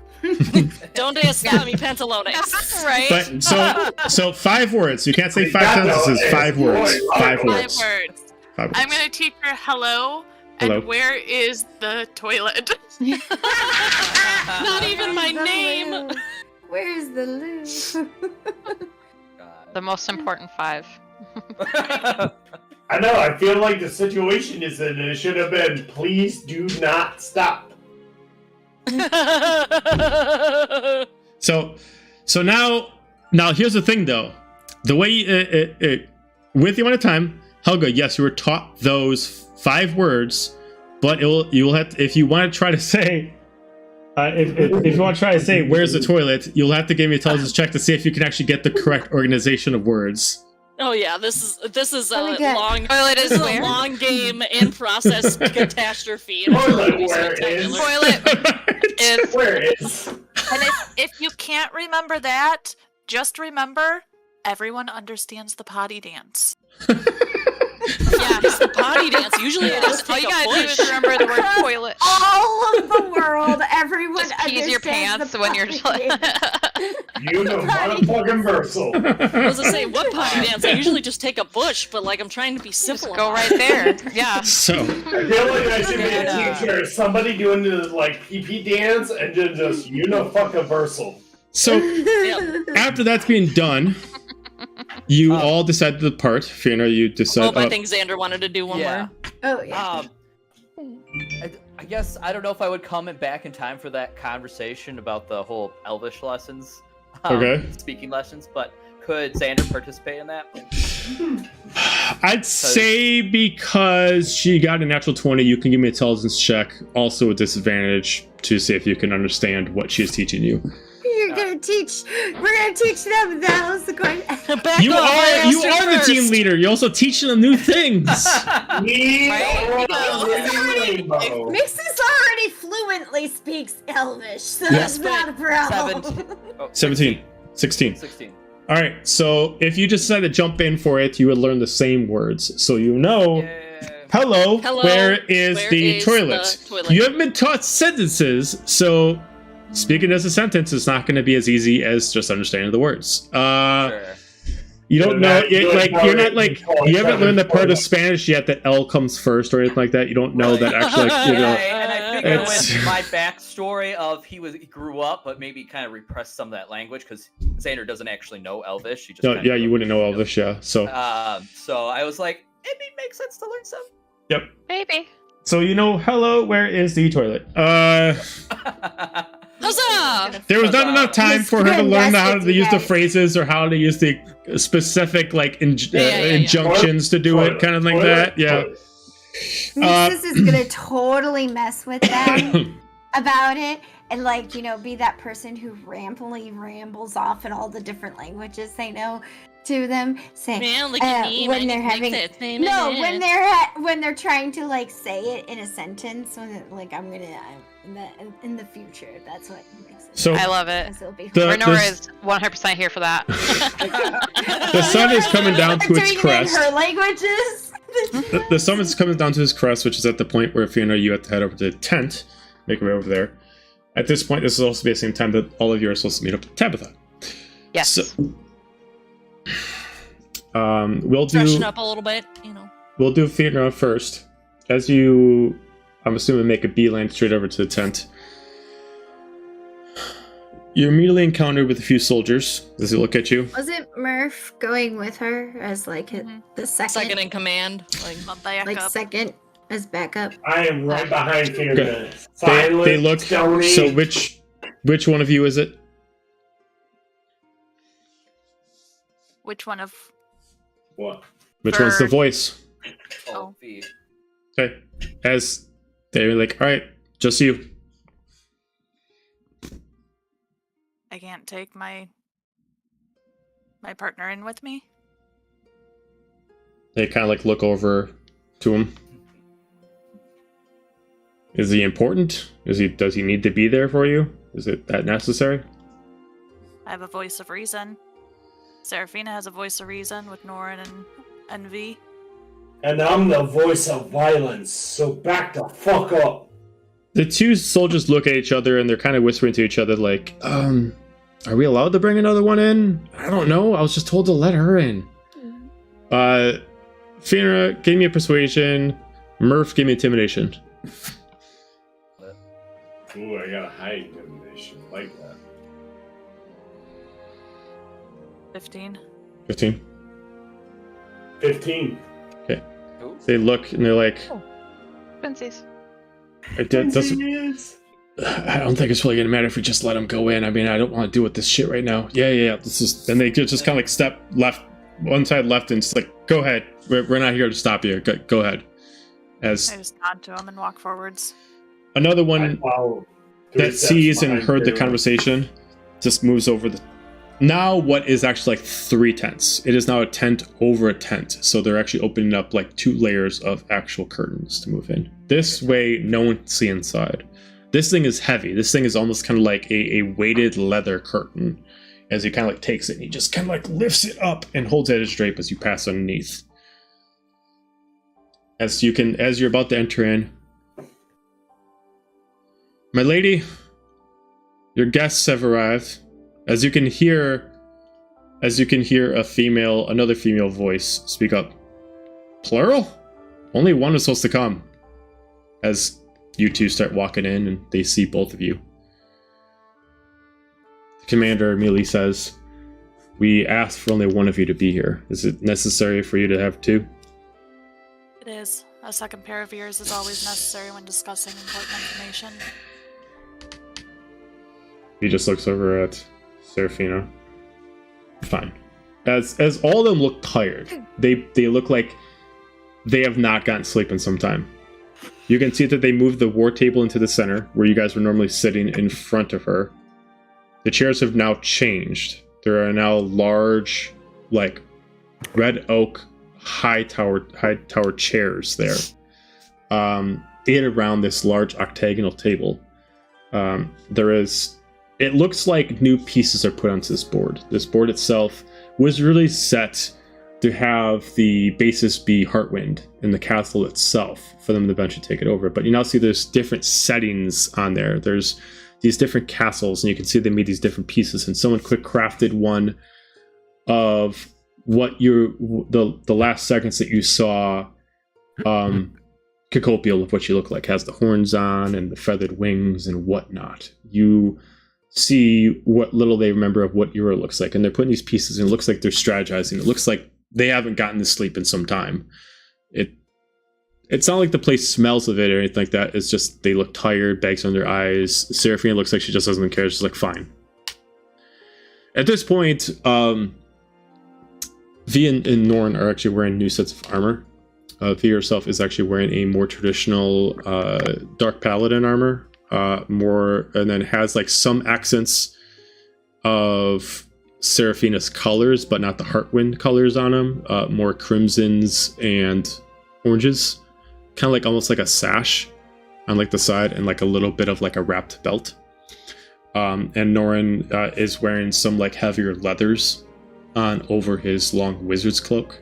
D: Donde está mi pantalones?
C: Right.
A: But so 5 words. You can't say 5 sentences. 5 words. 5 words.
C: 5 words. I'm gonna teach her hello.
A: Hello.
C: And where is the toilet?
D: Not even my name.
B: Where's the loo?
G: The most important 5.
F: I know, I feel like the situation is that it should have been, please do not stop.
A: So now here's the thing though. The way with the amount of time, Helga, yes, you were taught those 5 words, but you will have to, if you want to try to say if you want to try to say where's the toilet, you'll have to give me a intelligence check to see if you can actually get the correct organization of words.
D: Oh yeah, this is a
G: Toilet
D: long game in process catastrophe.
F: Toilet where is?
G: Toilet
F: Where is?
C: And if you can't remember that, just remember everyone understands the potty dance.
D: Yeah, it's the potty dance. Usually I just
G: all
D: take
G: you
D: a
G: gotta do
D: push.
G: is remember the word toilet.
B: All of the world, everyone
G: Just pees your
B: understands
G: pants
B: the
G: when you're
B: potty dance.
F: You know motherfucking versal.
D: I was gonna say, what potty dance? I usually just take a bush, but like I'm trying to be civil.
G: Go right there. Yeah.
A: So
F: I feel like I should be a teacher. Somebody doing the like pee dance and just unifuckiversal.
A: so after that's being done, you all decide to depart. Fiona, you decide.
D: I think Xander wanted to do one more.
B: Oh yeah.
E: I guess I don't know if I would comment back in time for that conversation about the whole Elvish lessons.
A: Okay.
E: Speaking lessons, but could Xander participate in that?
A: I'd say because she got a natural 20, you can give me an intelligence check, also a disadvantage, to see if you can understand what she is teaching you.
B: We're gonna teach them. That was the question.
D: Back
A: You
D: up, I asked
A: are
D: her
A: the
D: first.
A: team leader. You're also teaching them new things.
F: Me
G: Right?
F: or rainbow.
B: Mixus already fluently speaks Elvish, so
A: Yeah.
B: that's not a problem.
A: 17, 16.
E: 16.
A: All right. So if you just decide to jump in for it, you would learn the same words. So you know.
E: Yeah.
A: Hello,
D: Hello,
A: where is
D: where
A: the
D: is
A: toilet?
D: the toilet?
A: You haven't been taught sentences, so speaking as a sentence is not going to be as easy as just understanding the words.
E: Sure.
A: You don't know, you haven't learned the part of
F: toilet.
A: Spanish yet that L comes first or anything like that. You don't know that actually, like, you know.
E: And I figure
A: It's-
E: with my backstory of he grew up, but maybe kind of repressed some of that language because Xander doesn't actually know Elvish. He just
A: No,
E: kinda
A: yeah, you
E: grew up
A: wouldn't know
E: with
A: Elvish, yeah. So,
E: So I was like, it makes sense to learn some.
A: yep.
G: Maybe.
A: So you know, hello, where is the toilet?
D: Huzzah!
A: There was not
E: Huzzah.
A: enough time for her to
B: Yes,
A: learn how
B: yes,
A: to use the
B: yes.
A: phrases or how to use the specific like
D: yeah.
A: injunctions to do it, kind of like that. Yeah.
B: Mixus is gonna totally mess with them about it, and like be that person who rambles off in all the different languages they know to them. Say
D: Man, look at me.
B: when
D: my
B: they're having
D: mix it.
B: no, when they're trying to like say it in a sentence. When like I'm in the future. That's what makes it.
A: So
G: I love it.
B: It'll be
G: Renora is 100% here for that.
A: the sun is coming down to its
B: doing it in
A: crest.
B: her languages.
A: The sun is coming down to its crest, which is at the point where Fiona, you have to head over to the tent, make your way over there. At this point, this will also be the same time that all of you are supposed to meet up with Tabitha.
G: Yes.
A: So, we'll
D: Freshen
A: do
D: up a little bit,
A: we'll do Fiona first. As you, I'm assuming, make a beeline straight over to the tent. You're immediately encountered with a few soldiers as they look at you.
B: Wasn't Murph going with her as like the
D: Second in command.
B: like second as backup?
F: I am right behind Fiona.
A: They
F: Silent,
A: look.
F: stony.
A: So which one of you is it?
C: Which one of...
F: What?
A: Which one's the voice?
C: Oh.
E: V.
A: Okay. As they're like, all right, just you.
C: I can't take my partner in with me?
A: They kind of like look over to him. Is he important? Does he need to be there for you? Is it that necessary?
C: I have a voice of reason. Seraphina has a voice of reason with Norin and V.
I: And I'm the voice of violence, so back the fuck up.
A: The two soldiers look at each other and they're kind of whispering to each other like, are we allowed to bring another one in? I don't know. I was just told to let her in. Fina gave me a persuasion. Murph gave me intimidation.
F: Ooh, I got a high intimidation. Like that.
C: 15.
A: 15.
F: 15.
A: Okay. They look and they're like,
G: Twinsies.
A: I don't think it's really gonna matter if we just let him go in. I mean, I don't want to deal with this shit right now. Yeah. This is, and they just kind of like step left, one side left, and it's like, go ahead. We're not here to stop you. Go ahead. As
C: I just nod to him and walk forwards.
A: another one that sees and heard the conversation just moves over the. Now, what is actually like 3 tents? It is now a tent over a tent. So they're actually opening up like 2 layers of actual curtains to move in. This way, no one can see inside. This thing is heavy. This thing is almost kind of like a weighted leather curtain. As he kind of like takes it and he just kind of like lifts it up and holds it at his drape as you pass underneath. As you're about to enter in, my lady, your guests have arrived. As you can hear another female voice speak up. Plural? Only one is supposed to come. As you two start walking in and they see both of you. The commander immediately says, we asked for only one of you to be here. Is it necessary for you to have 2?
C: It is. A second pair of ears is always necessary when discussing important information.
A: He just looks over at Seraphina. Fine. As all of them look tired, they look like they have not gotten sleep in some time. You can see that they moved the war table into the center, where you guys were normally sitting in front of her. The chairs have now changed. There are now large, like, red oak, high tower chairs there. In around this large octagonal table. It looks like new pieces are put onto this board. This board itself was really set to have the basis be Heartwind in the castle itself for them to eventually take it over. But you now see there's different settings on there. There's these different castles, and you can see they made these different pieces. And someone quick crafted one of what the last seconds that you saw Cacopial of what you look like. Has the horns on and the feathered wings and whatnot. You see what little they remember of what Euro looks like, and they're putting these pieces, and it looks like they're strategizing. It looks like they haven't gotten to sleep in some time. It's not like the place smells of it or anything like that. It's just they look tired, bags on their eyes. Seraphina looks like she just doesn't care. She's like, fine. At this point, V and Norn are actually wearing new sets of armor. V herself is actually wearing a more traditional Dark Paladin armor. And then has like some accents of Seraphina's colors, but not the Heartwind colors on them. More crimsons and oranges, kind of like almost like a sash on like the side, and like a little bit of like a wrapped belt. And Norin is wearing some like heavier leathers on over his long wizard's cloak.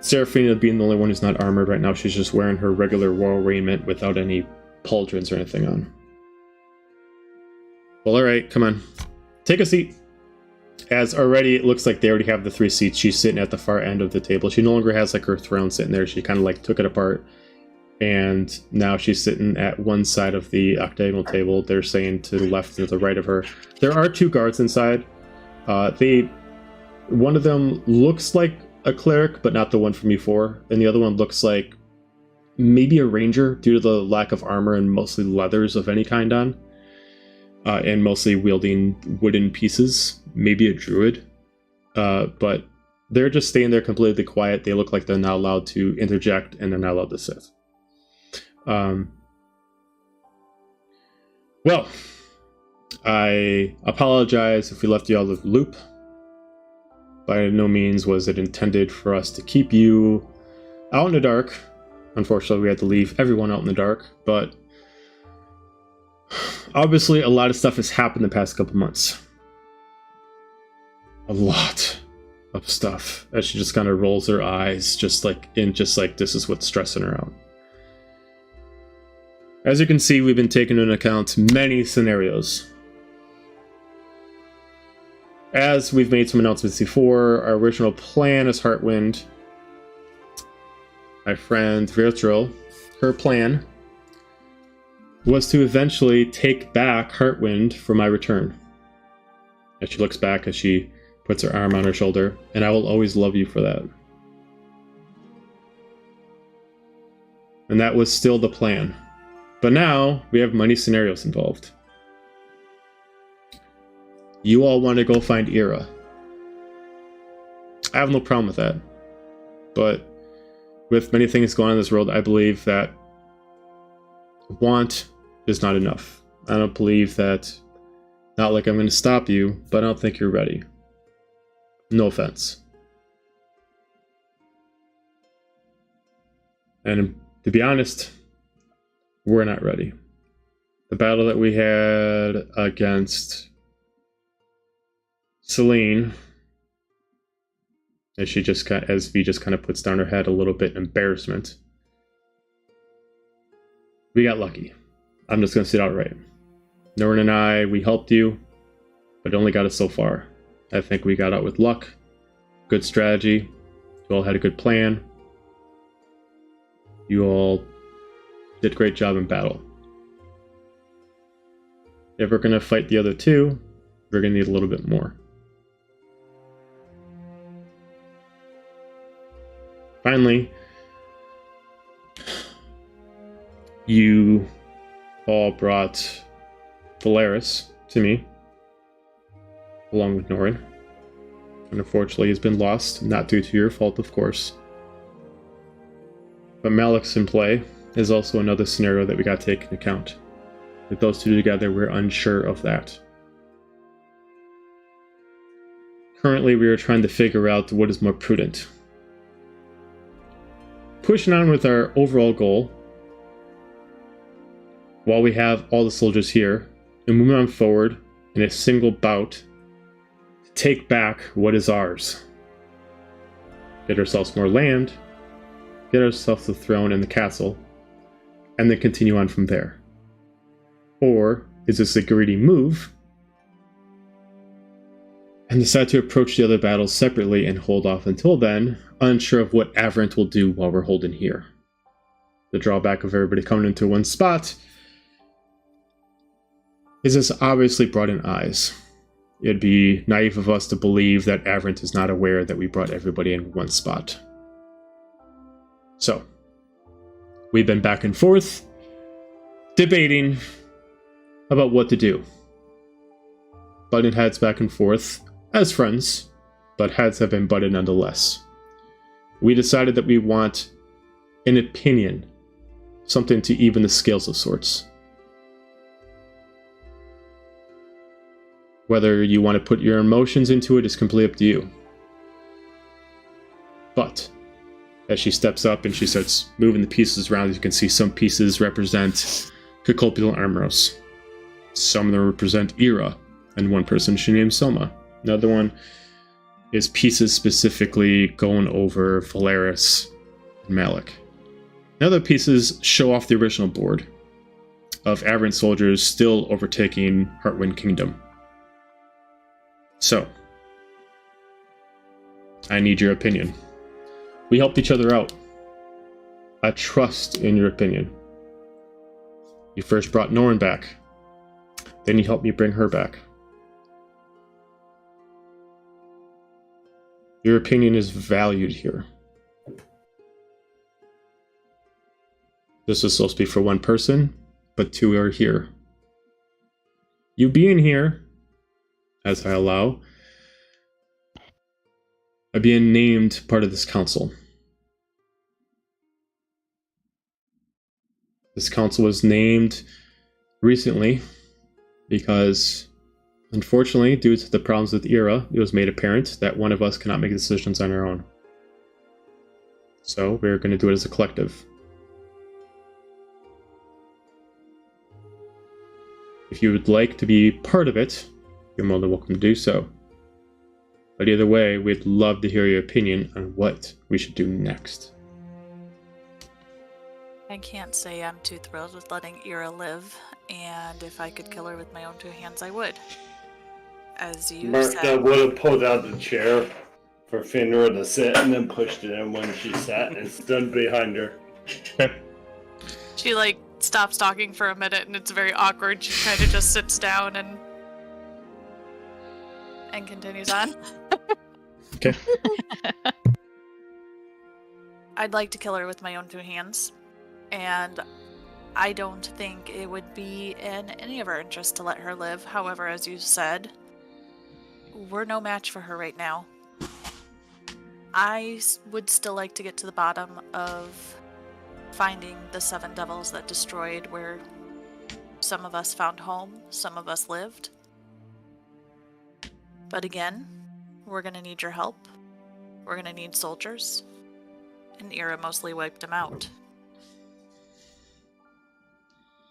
A: Seraphina being the only one who's not armored right now, she's just wearing her regular royal raiment without any pauldrons or anything on. Well, alright, come on. Take a seat. As already, it looks like they already have the 3 seats. She's sitting at the far end of the table. She no longer has like her throne sitting there. She kind of like took it apart. And now she's sitting at one side of the octagonal table. They're saying to the left and to the right of her. There are 2 guards inside. One of them looks like a cleric, but not the one from before, and the other one looks like maybe a ranger due to the lack of armor and mostly leathers of any kind on. and mostly wielding wooden pieces, maybe a druid. But they're just staying there completely quiet. They look like they're not allowed to interject, and they're not allowed to sit. Well, I apologize if we left you out of the loop. By no means was it intended for us to keep you out in the dark. Unfortunately, we had to leave everyone out in the dark, but obviously a lot of stuff has happened the past couple months. A lot of stuff. As she just kind of rolls her eyes, just like this is what's stressing her out. As you can see, we've been taking into account many scenarios. As we've made some announcements before, our original plan is Heartwind. My friend Virtual, her plan was to eventually take back Heartwind for my return. As she looks back, as she puts her arm on her shoulder, and I will always love you for that. And that was still the plan. But now, we have many scenarios involved. You all want to go find Ira. I have no problem with that. But with many things going on in this world, I believe that want is not enough. I don't believe that, not like I'm going to stop you, but I don't think you're ready. No offense. And to be honest, we're not ready. The battle that we had against Celine, as V just kind of puts down her head a little bit in embarrassment, we got lucky. I'm just going to say it outright. Norrin and I, we helped you, but it only got us so far. I think we got out with luck, good strategy, you all had a good plan. You all did a great job in battle. If we're going to fight the other two, we're going to need a little bit more. Finally, you all brought Valeris to me, along with Norrin. And unfortunately, he's been lost, not due to your fault, of course. But Malik's in play is also another scenario that we got to take into account. With those two together, we're unsure of that. Currently, we are trying to figure out what is more prudent. Pushing on with our overall goal, while we have all the soldiers here, and moving on forward in a single bout to take back what is ours. Get ourselves more land, get ourselves the throne and the castle, and then continue on from there. Or is this a greedy move and decide to approach the other battles separately and hold off until then, unsure of what Averant will do while we're holding here? The drawback of everybody coming into one spot is this obviously brought in eyes. It'd be naive of us to believe that Averant is not aware that we brought everybody in one spot. So, we've been back and forth, debating about what to do. Butting heads back and forth as friends, but heads have been butted nonetheless. We decided that we want an opinion, something to even the scales of sorts. Whether you want to put your emotions into it is completely up to you. But as she steps up and she starts moving the pieces around, you can see some pieces represent Cacopulent Armoros. Some of them represent Ira, and one person she named Soma. Another one is pieces specifically going over Valeris and Malik. Other pieces show off the original board of Averant soldiers still overtaking Heartwind Kingdom. So, I need your opinion. We helped each other out. I trust in your opinion. You first brought Norrin back. Then you helped me bring her back. Your opinion is valued here. This was supposed to be for one person, but two are here. You being here, as I allow, are being named part of this council. This council was named recently because, unfortunately, due to the problems with Ira, it was made apparent that one of us cannot make decisions on our own. So we're going to do it as a collective. If you would like to be part of it, you're more than welcome to do so. But either way, we'd love to hear your opinion on what we should do next.
C: I can't say I'm too thrilled with letting Ira live, and if I could kill her with my own two hands, I would. As you
I: Murph
C: said,
I: would have pulled out the chair for Finra to sit and then pushed it in when she sat and stood behind her.
C: she like stops talking for a minute, and it's very awkward. She kind of just sits down and continues on.
A: Okay.
C: I'd like to kill her with my own two hands, and I don't think it would be in any of our interest to let her live. However, as you said, we're no match for her right now. I would still like to get to the bottom of finding the 7 devils that destroyed where some of us found home, some of us lived. But again, we're going to need your help. We're going to need soldiers. And Ira mostly wiped them out.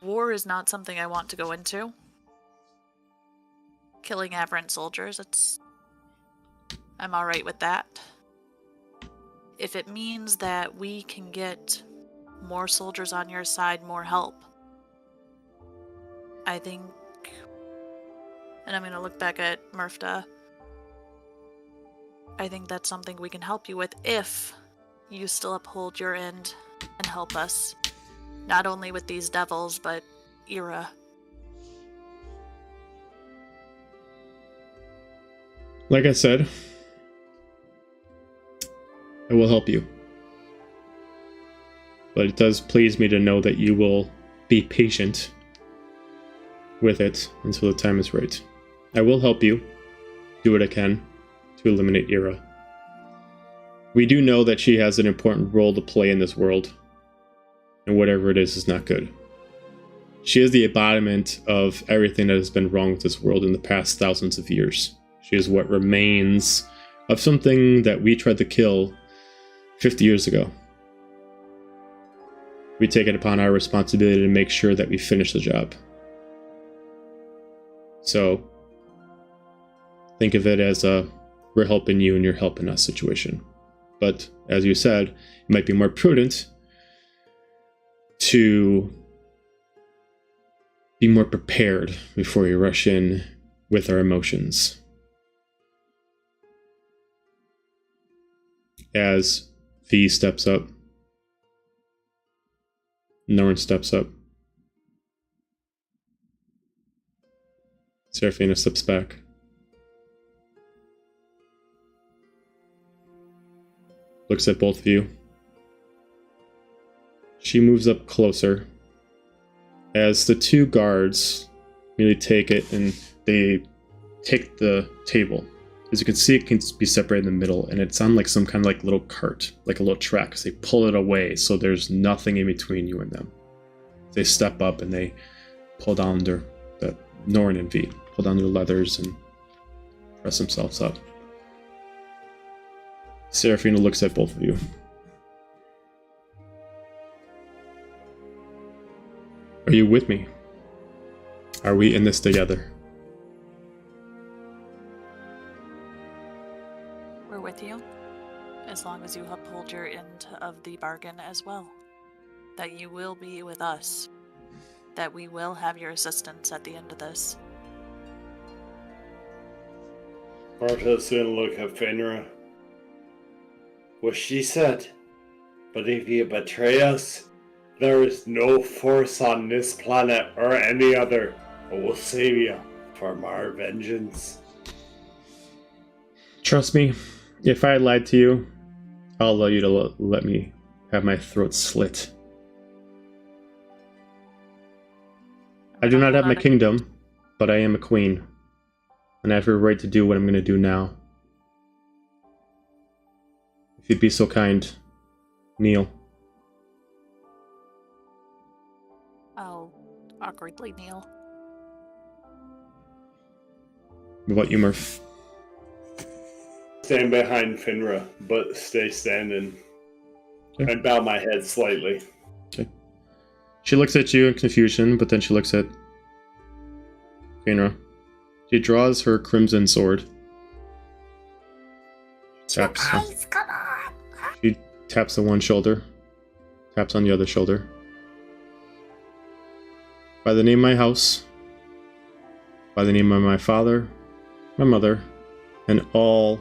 C: War is not something I want to go into. Killing aberrant soldiers, I'm alright with that. If it means that we can get more soldiers on your side, more help, I think, and I'm going to look back at Murfta, I think that's something we can help you with if you still uphold your end and help us, not only with these devils, but Ira.
A: Like I said, I will help you. But it does please me to know that you will be patient with it until the time is right. I will help you do what I can to eliminate Ira. We do know that she has an important role to play in this world, and whatever it is not good. She is the embodiment of everything that has been wrong with this world in the past thousands of years. She is what remains of something that we tried to kill 50 years ago. We take it upon our responsibility to make sure that we finish the job. So, think of it as a we're helping you and you're helping us situation. But, as you said, it might be more prudent to be more prepared before you rush in with our emotions. As V steps up, Norn steps up, Seraphina steps back. Looks at both of you. She moves up closer as the 2 guards really take it and they take the table. As you can see, it can be separated in the middle, and it's on like some kind of like little cart, like a little track, because they pull it away so there's nothing in between you and them. They step up and they pull down the Norn and V, pull down their leathers and press themselves up. Seraphina looks at both of you. Are you with me? Are we in this together?
C: We're with you, as long as you uphold your end of the bargain as well. That you will be with us. That we will have your assistance at the end of this.
I: Martha's gonna look at Finra. What she said. But if you betray us, there is no force on this planet or any other that will save you from our vengeance.
A: Trust me, if I lied to you, I'll allow you to let me have my throat slit. I do not have my kingdom, but I am a queen, and I have every right to do what I'm going to do now. If you'd be so kind, kneel.
C: I'll awkwardly kneel.
A: What about you, Murph?
I: Stand behind Finra, but stay standing.
A: Okay.
I: And bow my head slightly.
A: Okay. She looks at you in confusion, but then she looks at Finra. She draws her crimson sword. Taps.
B: Guys, come on.
A: She taps on one shoulder, taps on the other shoulder. By the name of my house, by the name of my father, my mother, and all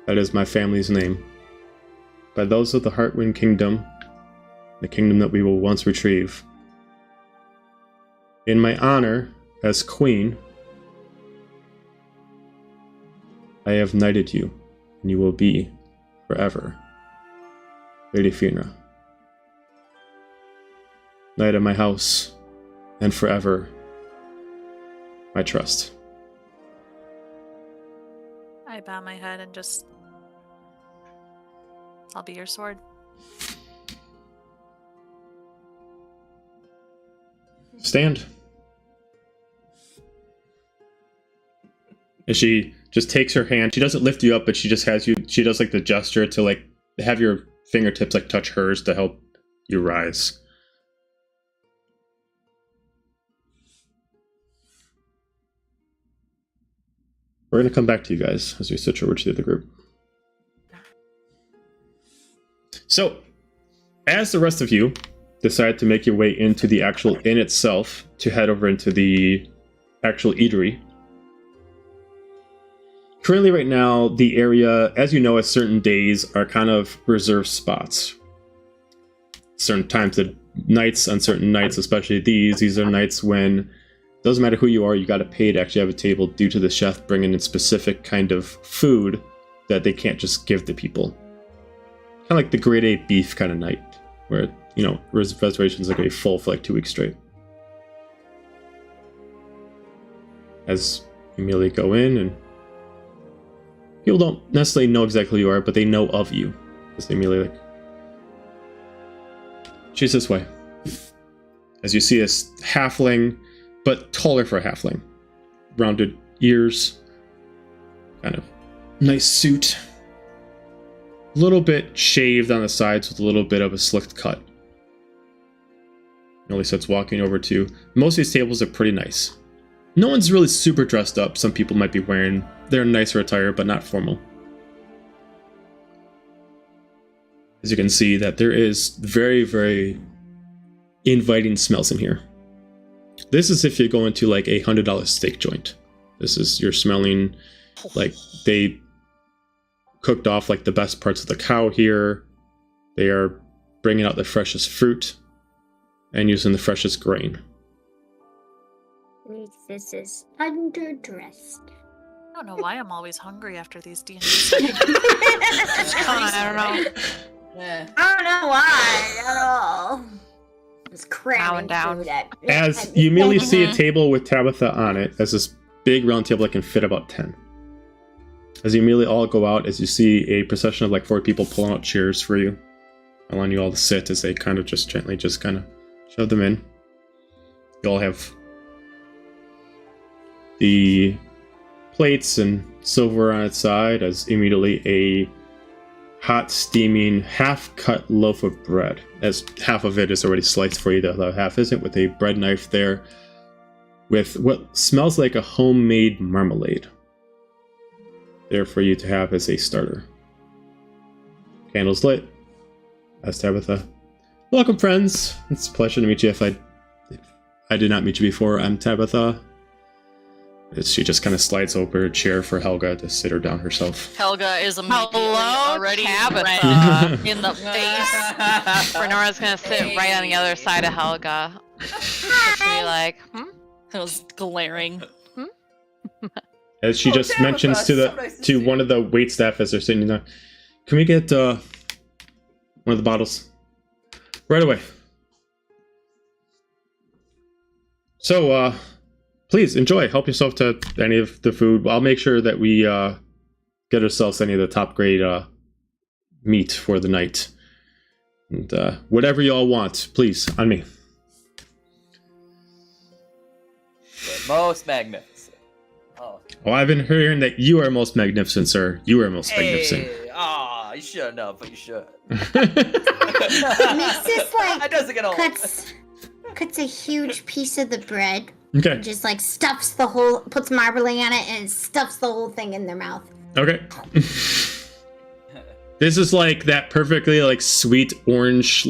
A: that is my family's name, by those of the Heartwind Kingdom, the kingdom that we will once retrieve. In my honor as queen, I have knighted you, and you will be forever Lady Fenra, knight of my house, and forever my trust.
C: I bow my head and just... I'll be your sword.
A: Stand. And she just takes her hand. She doesn't lift you up, but she just has you. She does like the gesture to like have your fingertips like touch hers to help you rise. We're going to come back to you guys as we switch over to the other group. So, as the rest of you decide to make your way into the actual inn itself to head over into the actual eatery, currently right now, the area, as you know, at certain days are kind of reserved spots. Certain times of nights, on certain nights, especially these are nights when doesn't matter who you are, you got to pay to actually have a table due to the chef bringing in specific kind of food that they can't just give to people. Kind of like the grade A beef kind of night, where, you know, reservations like a full for like 2 weeks straight. As you immediately go in, and people don't necessarily know exactly who you are, but they know of you. As they immediately like, she's this way. As you see this halfling, but taller for a halfling. Rounded ears, kind of nice suit. A little bit shaved on the sides with a little bit of a slicked cut. Only starts walking over to, most of these tables are pretty nice. No one's really super dressed up. Some people might be wearing their nicer attire, but not formal. As you can see, that there is very, very inviting smells in here. This is if you're going to like $100 steak joint. This is, you're smelling like they cooked off like the best parts of the cow here. They are bringing out the freshest fruit and using the freshest grain.
B: This is underdressed.
C: I don't know why I'm always hungry after these D&D
G: I don't know.
D: Yeah.
B: I don't know why at all. Just cramming
G: down.
B: food at
A: As you immediately see a table with Tabitha on it, as this big round table that can fit about 10. As you immediately all go out, as you see a procession of like 4 people pulling out chairs for you, allowing you all to sit as they kind of just gently just kind of shove them in. You all have the plates and silver on its side, as immediately a hot, steaming, half-cut loaf of bread, as half of it is already sliced for you, the other half isn't, with a bread knife there, with what smells like a homemade marmalade there for you to have as a starter. Candles lit. As Tabitha. Welcome, friends. It's a pleasure to meet you. If I did not meet you before, I'm Tabitha. She just kind of slides over a chair for Helga to sit her down herself.
D: Helga is immediately
G: Hello,
D: already
G: Tabitha.
D: red in the face.
G: Renora's gonna sit right on the other side of Helga. She'll be like,
D: It was glaring.
A: As she just
E: Tabitha,
A: mentions to
E: so nice to see
A: one
E: you.
A: of the waitstaff as they're sitting there, can we get one of the bottles? Right away. So, please enjoy. Help yourself to any of the food. I'll make sure that we get ourselves any of the top grade meat for the night. And whatever y'all want, please, on me.
E: The most magnificent.
A: Oh, I've been hearing that you are most magnificent, sir. You are most magnificent.
E: You shouldn't know, but you should.
B: Makes this like
E: doesn't get old.
B: cuts a huge piece of the bread.
A: Okay.
B: And just like stuffs the whole, puts marbling on it, and stuffs the whole thing in their mouth.
A: Okay. This is like that perfectly like sweet orange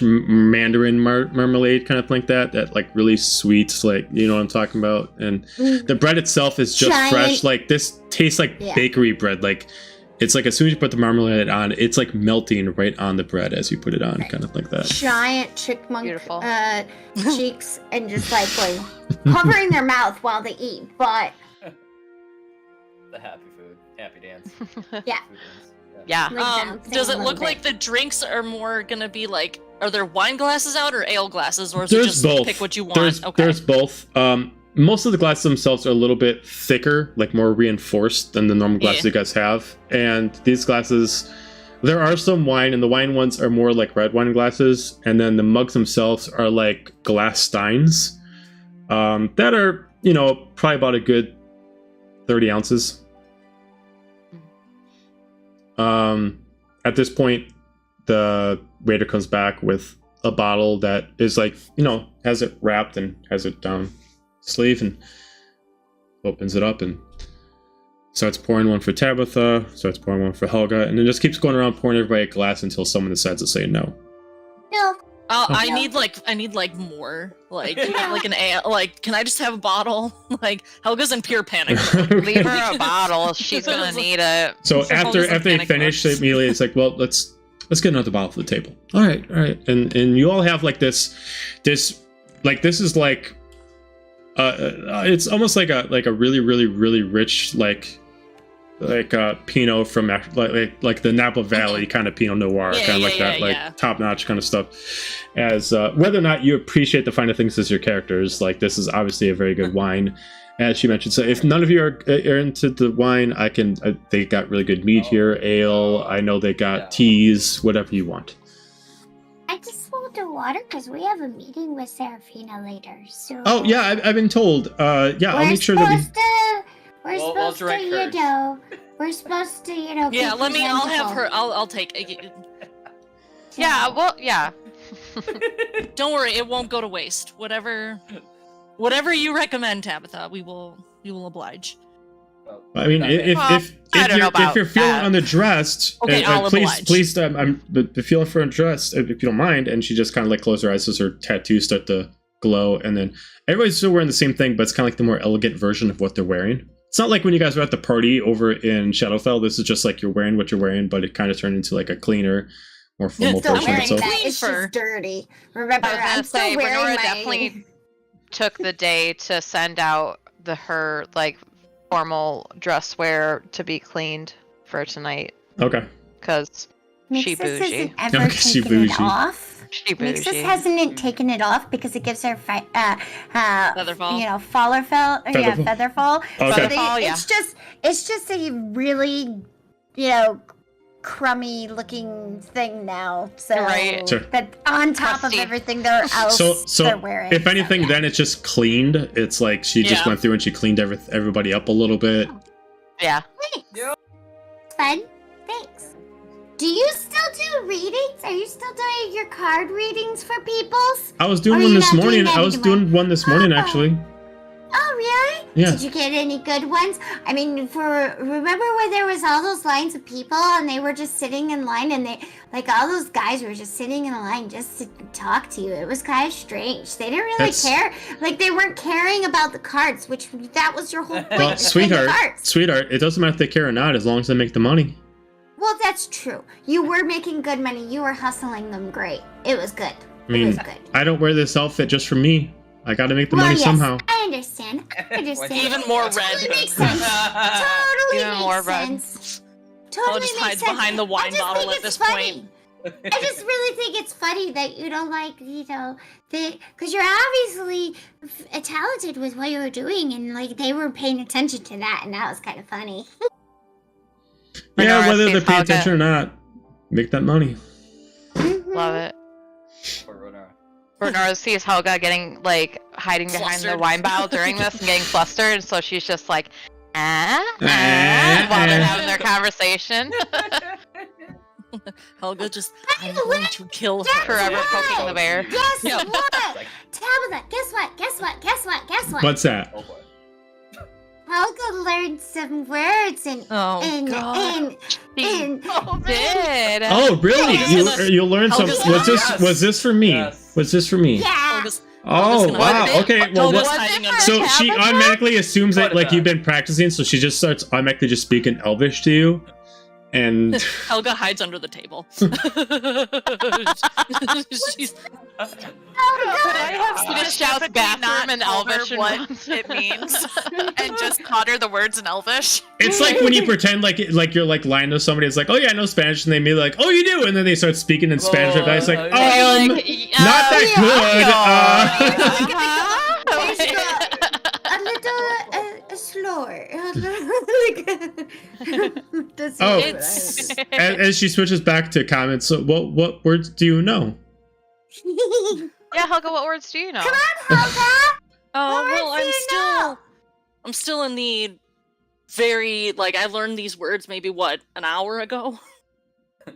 A: mandarin marmalade kind of like that like really sweet, like, you know what I'm talking about. And the bread itself is just fresh. Like this tastes like bakery bread. Like it's like as soon as you put the marmalade on, it's like melting right on the bread as you put it on, kind of like that.
B: Giant chipmunk
G: Beautiful.
B: cheeks, and just like covering their mouth while they eat. But
E: The happy food, happy dance.
B: yeah.
E: Food dance.
G: Yeah.
D: Does it look like the drinks are more gonna be like, are there wine glasses out or ale glasses, or is it just
A: both.
D: pick what you want?
A: There's both. Most of the glasses themselves are a little bit thicker, like more reinforced than the normal glasses you guys have. And these glasses, there are some wine, and the wine ones are more like red wine glasses. And then the mugs themselves are like glass steins that are, you know, probably about a good 30 ounces. At this point, the waiter comes back with a bottle that is like, you know, has it wrapped and has it down sleeve, and opens it up and starts pouring one for Tabitha, starts pouring one for Helga, and then just keeps going around pouring everybody a glass until someone decides to say no.
B: No.
D: I need like more, like an ale. Like, can I just have a bottle? Like, Helga's in pure panic.
G: Leave her a bottle. She's gonna need it.
A: So after they finish, they immediately it's like, well, let's get another bottle for the table. All right, and you all have like this is like it's almost like a really rich like Pinot from like the Napa Valley kind of Pinot Noir, kind of like top notch kind of stuff. As whether or not you appreciate the finer things as your characters, like this is obviously a very good wine, as she mentioned. So if none of you are into the wine, they got really good meat here, ale. I know they got teas, whatever you want.
B: I just want the water because we have a meeting with Serafina later. So.
A: Oh yeah, I've been told. I'll make sure that
B: we're supposed to, we're supposed to, you know.
D: Yeah, I'll have her. I'll take it.
G: Yeah, well, yeah.
D: Don't worry, it won't go to waste. Whatever you recommend, Tabitha, we will oblige.
A: I mean, if you're feeling underdressed,
D: okay, I'll oblige.
A: please, I'm feeling for undressed, if you don't mind. And she just kind of like closes her eyes as her tattoos start to glow, and then everybody's still wearing the same thing, but it's kind of like the more elegant version of what they're wearing. It's not like when you guys were at the party over in Shadowfell. This is just like you're wearing what you're wearing, but it kind of turned into like a cleaner, more formal version of itself.
B: It's just dirty. Remember, I'm still wearing
G: Renora
B: my...
G: definitely took the day to send out her like formal dress wear to be cleaned for tonight.
A: Okay.
G: Because she bougie.
B: Hasn't ever taken it off.
G: She bougie.
B: Mixus hasn't taken it off because it gives her
D: featherfall.
B: You know, featherfall.
A: Okay.
B: So it's just a really, you know, crummy looking thing now. So that on top of everything they're wearing.
A: If anything, then it's just cleaned. It's like she just went through and she cleaned everybody up a little bit.
G: Yeah.
B: Thanks. Yeah. Fun. Thanks. Do you still do readings? Are you still doing your card readings for peoples?
A: I was doing one this morning. Actually.
B: Oh, really?
A: Yeah.
B: Did you get any good ones? I mean, remember when there was all those lines of people and they were just sitting in line, and all those guys were just sitting in a line just to talk to you. It was kind of strange. They didn't really care. Like, they weren't caring about the cards, which that was your whole point.
A: Well, sweetheart, it doesn't matter if they care or not, as long as they make the money.
B: Well, that's true. You were making good money. You were hustling them great. It was good.
A: I mean, I don't wear this outfit just for me. I gotta make the money somehow.
B: I understand.
D: Even more red.
B: Totally makes sense. Totally
G: Even more red.
B: Totally
D: just hides behind the wine bottle at this point.
B: I just really think it's funny that you don't like, you know, because you're obviously talented with what you were doing, and like they were paying attention to that, and that was kind of funny.
A: Yeah,
G: Renora
A: whether
G: sees
A: they're paying
G: Helga.
A: attention or not, make that money.
G: Love it.
E: For Renora.
G: Renora sees Helga getting like hiding behind the
D: Flustered.
G: wine bottle during this and getting flustered, so she's just like, while they're having their conversation.
D: Helga just,
B: By
D: I'm
B: the
D: going
B: way,
D: to kill
B: that's
D: her.
G: Forever
B: right.
G: poking the bear.
B: Guess
D: Yeah.
B: what?
E: Like-
B: Tabitha, guess what? Guess what? Guess what? Guess what?
A: What's that?
E: Oh boy.
B: Helga learned some words and
D: Oh,
B: and
D: God.
B: and
G: Did.
A: Oh, really?
D: Helga's
A: You learned some.
D: Helga's-
A: Was this for me?
E: Yes.
A: Was this for me?
B: yeah.
D: Helga's-
A: Oh,
D: gonna-
A: wow.
D: What?
A: Okay. Well,
D: Helga's
A: what?
D: hiding under
A: So she
G: Tabitha?
A: automatically assumes that like
E: Tabitha.
A: you've been practicing, so she just starts automatically just speaking Elvish to you, and
D: Helga hides under the table. She's,
G: He just shouts bathroom and Elvish and
C: what
G: runs.
C: it means and just taught her the words in Elvish.
A: it's like when you pretend like you're like lying to somebody. It's like, oh yeah, I know Spanish, and they be like, oh you do, and then they start speaking in Spanish. And it's like,
E: Well,
A: not that
B: A little slower. That's
A: Oh.
B: what
D: It's-
A: good. As she switches back to comments, so what words do you know?
G: Yeah, Helga, what words do you know?
B: Come on, Helga.
D: oh
B: What
D: well,
B: words do you know?
D: I'm still in the very like I learned these words maybe an hour ago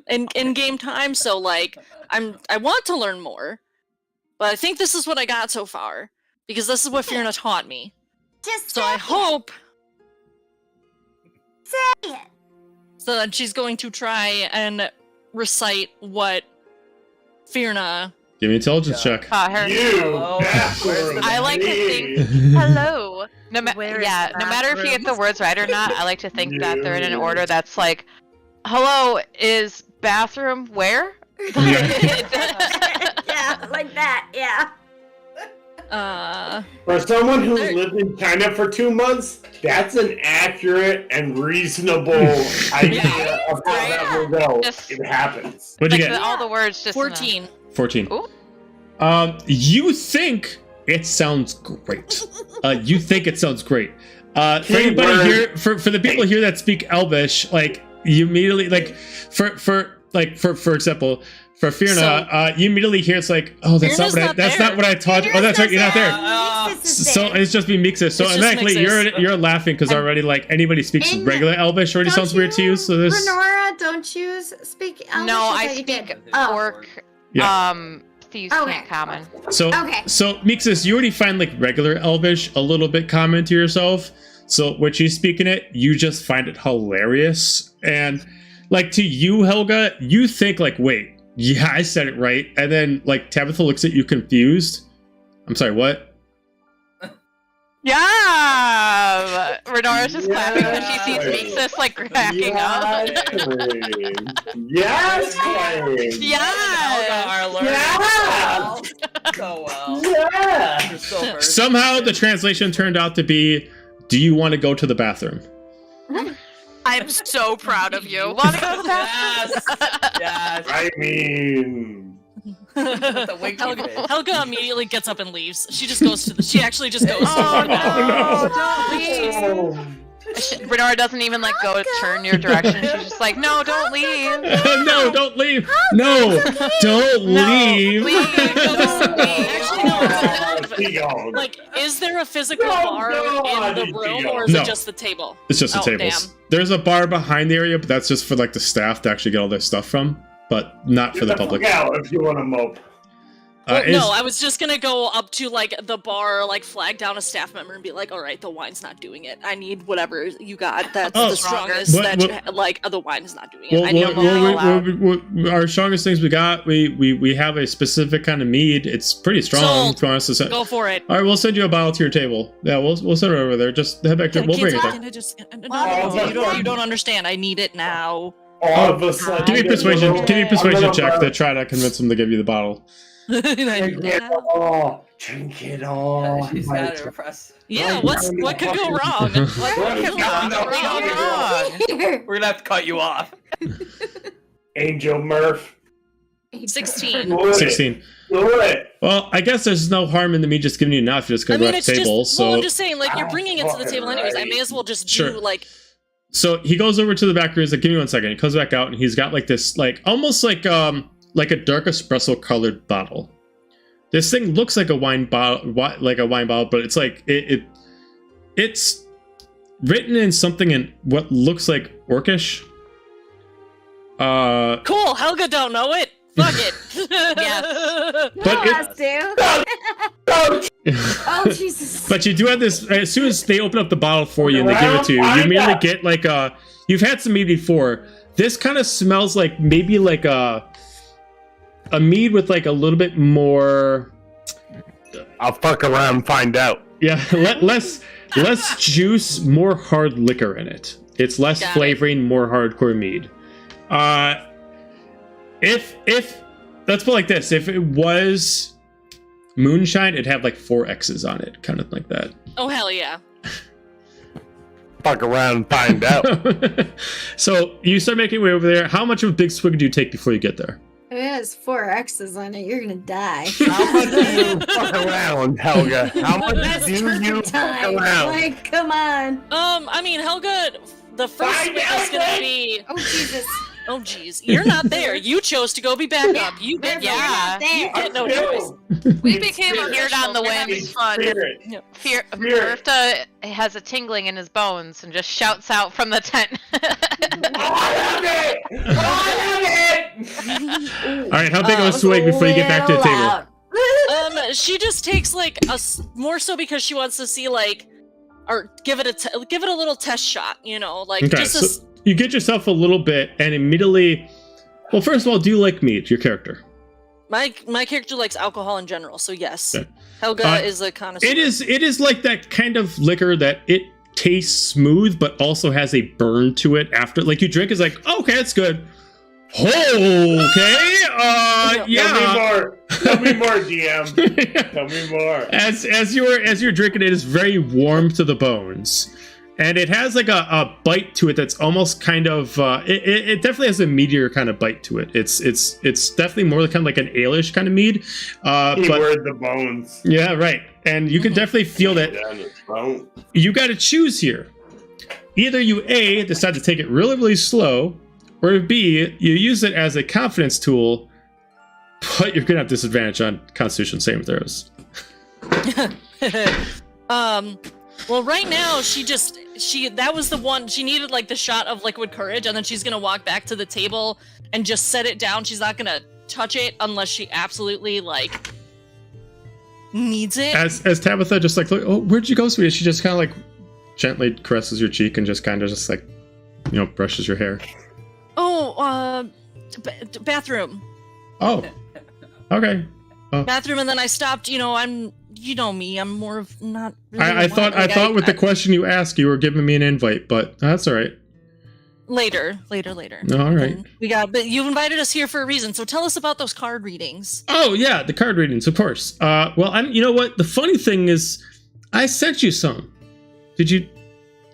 D: in game time. So like I want to learn more, but I think this is what I got so far because this is what Fiona taught me.
B: Just
D: So
B: say
D: I
B: it.
D: hope
B: Say it.
D: so that she's going to try and recite what Fiona.
A: Give me an intelligence check.
G: Her.
F: You
E: Hello.
F: bathroom.
G: I like to
F: me.
G: Hello. No,
C: Where is
G: yeah,
C: the
G: no matter if you get the
C: bathroom?
G: words right or not, I like to think that they're in an
F: You.
G: order that's like, hello, is bathroom where?
B: Yeah, like that. Yeah.
F: For someone who's
D: There-
F: lived in China for 2 months, that's an accurate and reasonable idea of how that will go.
G: Just-
F: It happens.
A: What'd you
G: Like
A: get?
G: all the words just in a-
D: 14.
A: 14.
G: Ooh.
A: You think it sounds great. You think it sounds great. For anybody
F: Keyword.
A: here, for the people here that speak Elvish, like you immediately like for example, for Fiona, you immediately hear it's like, oh, that's
D: Fiona's
A: not
D: not
A: what I taught you. Oh, that's right, you're not there. So it's just me Mixus. So
D: It's just
A: automatically
D: Mixus.
A: you're laughing because already like anybody speaks
B: And
A: regular Elvish already sounds weird to you. So this
B: Renora, don't you speak Elvish?
G: No, I
B: thought you
G: speak
B: did. Oh.
G: orc.
A: Yeah.
G: Thieves
B: Okay.
G: can't common.
A: So
B: Okay.
A: so Mixus, you already find like regular Elvish a little bit common to yourself. So when she's speaking it, you just find it hilarious. And like to you, Helga, you think like, wait, yeah, I said it right. And then like Tabitha looks at you confused. I'm sorry, what?
G: Yeah! Renora's just clapping when she sees Mixus like cracking up.
F: Yes, Clay.
G: Yeah!
E: Our learning
F: Yeah.
E: so well.
F: Yeah.
E: You're so versed.
A: Somehow the translation turned out to be, do you want to go to the bathroom?
C: I'm so proud of you.
G: Wanna go to the bathroom?
E: Yes. Yes.
F: I mean,
E: The winky
D: Helga,
E: face.
D: Helga immediately gets up and leaves. She just goes to the. She actually just goes.
G: Oh
D: to the
G: no!
F: oh,
G: Don't leave! Renora doesn't even like go turn your direction. She's just like, no, don't leave.
A: No, don't leave. No, don't leave.
G: Please, don't leave.
D: Actually, no.
F: Dion.
D: Like, is there a physical
F: Oh,
D: bar
F: God,
D: in the room, or is
A: No.
D: it just the table?
A: It's just the
D: Oh,
A: tables.
D: damn.
A: There's a bar behind the area, but that's just for like the staff to actually get all their stuff from, but not for the public.
F: Yeah, if you want to mope.
D: Well,
A: Is-
D: no, I was just gonna go up to like the bar, like flag down a staff member and be like, "All right, the wine's not doing it. I need whatever you got. That's
A: Oh.
D: the strongest.
A: What-
D: like the wine is not doing it. I need a
A: our strongest things we got, we have a specific kind of mead. It's pretty strong.
D: Sold.
A: To be honest.
D: Go for it.
A: All right, we'll send you a bottle to your table. Yeah, we'll send it over there. Just head back to. We'll bring it there.
D: You don't understand. I need it now.
F: All of a sudden,
A: Give me a persuasion. Give me a persuasion
F: little
A: check to
F: brother.
A: try to convince them to give you the bottle.
F: Drink it all. Drink it all.
E: She's got it impressed.
D: Yeah, what could go wrong? What could go wrong?
E: We're gonna have to cut you off.
F: Angel Murph.
D: 16.
F: Wood.
A: 16.
I: Do it.
A: Well, I guess there's no harm in me just giving you enough. You're just going to go to the table.
D: Well, I'm just saying, like, you're bringing it to the table anyways. I may as well just do, like...
A: So he goes over to the back room. He's like, give me 1 second. He comes back out, and he's got, like, this, like, almost like a dark espresso-colored bottle. This thing looks like a wine bottle, but it's like, it's written in something in what looks like Orcish.
D: Cool, Helga don't know it. Fuck it.
G: Yes.
B: But oh, Jesus.
A: But you do have this, as soon as they open up the bottle for you and they give it to you, you immediately get like you've had some mead before. This kind of smells like maybe like a mead with like a little bit more...
H: I'll fuck around and find out.
A: Yeah, less juice, more hard liquor in it. It's less flavoring, more hardcore mead. If let's put it like this, if it was moonshine, it'd have like 4 X's on it, kind of like that.
D: Oh hell yeah.
H: Fuck around and find out.
A: So you start making your way over there. How much of a big swig do you take before you get there?
J: It has 4 X's on it. You're gonna die.
H: How much do you fuck around, Helga? How much do you fuck around?
J: Like, come on.
D: I mean, Helga, the first swig is gonna be...
J: Oh, Jesus.
D: Oh, jeez. You're not there. You chose to go be backup. You get, you get no choice.
C: We became a
G: Feared on the wind.
C: fun.
G: Murph has a tingling in his bones and just shouts out from the tent.
A: Alright, how big of a swig before you get back to the table?
D: She just takes like more so because she wants to see like, or give it a little test shot, you know, like
A: Okay,
D: just
A: so you get yourself a little bit and immediately, well, first of all, do you like mead, your character?
D: My character likes alcohol in general, so yes.
A: Okay.
D: Helga is a connoisseur.
A: It is like that kind of liquor that it tastes smooth but also has a burn to it after, like you drink, it's like, oh, okay, it's good. Okay, yeah.
I: Tell me more, DM. Tell me more.
A: As you're drinking, it is very warm to the bones, and it has like a bite to it that's almost kind of it definitely has a meatier kind of bite to it. It's definitely more kind of like an ale-ish kind of mead.
I: Keyword the bones.
A: Yeah, right. And you can definitely feel that. You got to choose here. Either you A, decide to take it really, really slow, or B, you use it as a confidence tool, but you're gonna have disadvantage on Constitution saving throws.
D: Well, right now that was the one she needed, like the shot of liquid courage, and then she's gonna walk back to the table and just set it down. She's not gonna touch it unless she absolutely like needs it.
A: As Tabitha just like, oh, where'd you go, sweetie? She just kind of like gently caresses your cheek and just kind of just like, you know, brushes your hair.
D: Oh, bathroom.
A: Oh, okay.
D: Bathroom, and then I stopped. You know, you know me. I'm more of not. Really
A: I thought with the question you asked, you were giving me an invite, but that's all right.
D: Later.
A: All right.
D: But you invited us here for a reason. So tell us about those card readings.
A: Oh yeah, the card readings, of course. Well, you know what? The funny thing is, I sent you some. Did you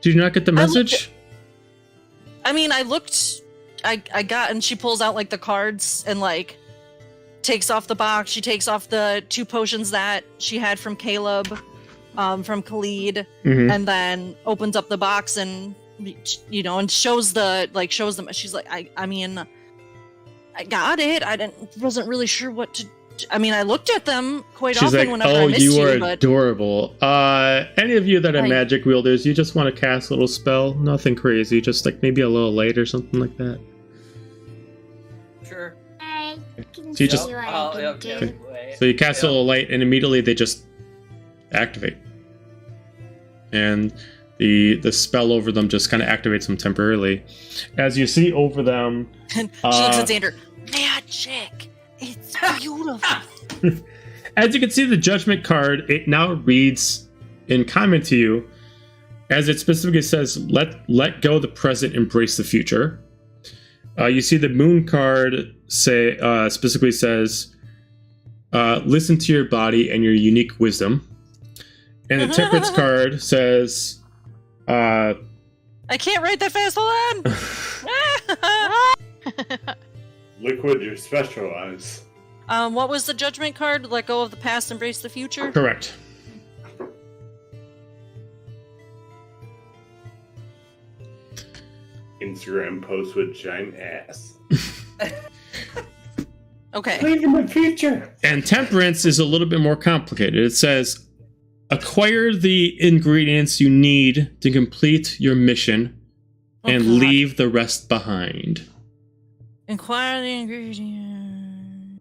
A: not get the message?
D: I looked. I got, and she pulls out like the cards and like takes off the box. She takes off the 2 potions that she had from Caleb, from Khalid, and then opens up the box and, you know, and shows them. She's like, I got it. Wasn't really sure what to. I looked at them quite often
A: like,
D: whenever I missed
A: you.
D: Oh,
A: you are adorable. Any of you that are magic wielders, you just want to cast a little spell, nothing crazy, just like maybe a little light or something like that.
E: Sure.
B: I can
A: So you
B: see
A: just-
B: what I can do.
A: So you cast a little light, and immediately they just activate, and the spell over them just kind of activates them temporarily. As you see over them,
D: And she looks at Xander. Magic. It's beautiful.
A: as you can see, the judgment card, it now reads in comment to you, as it specifically says, let go of the present, embrace the future. You see the moon card specifically says, listen to your body and your unique wisdom. And the temperance card says,
D: I can't write that fast. Hold on.
I: Liquid, you're specialized.
D: What was the judgment card? Let go of the past, embrace the future?
A: Correct.
I: Instagram post with giant ass.
D: Okay.
I: Believe in the future.
A: And temperance is a little bit more complicated. It says, acquire the ingredients you need to complete your mission and
D: God.
A: leave the rest behind.
D: Inquire the ingredient.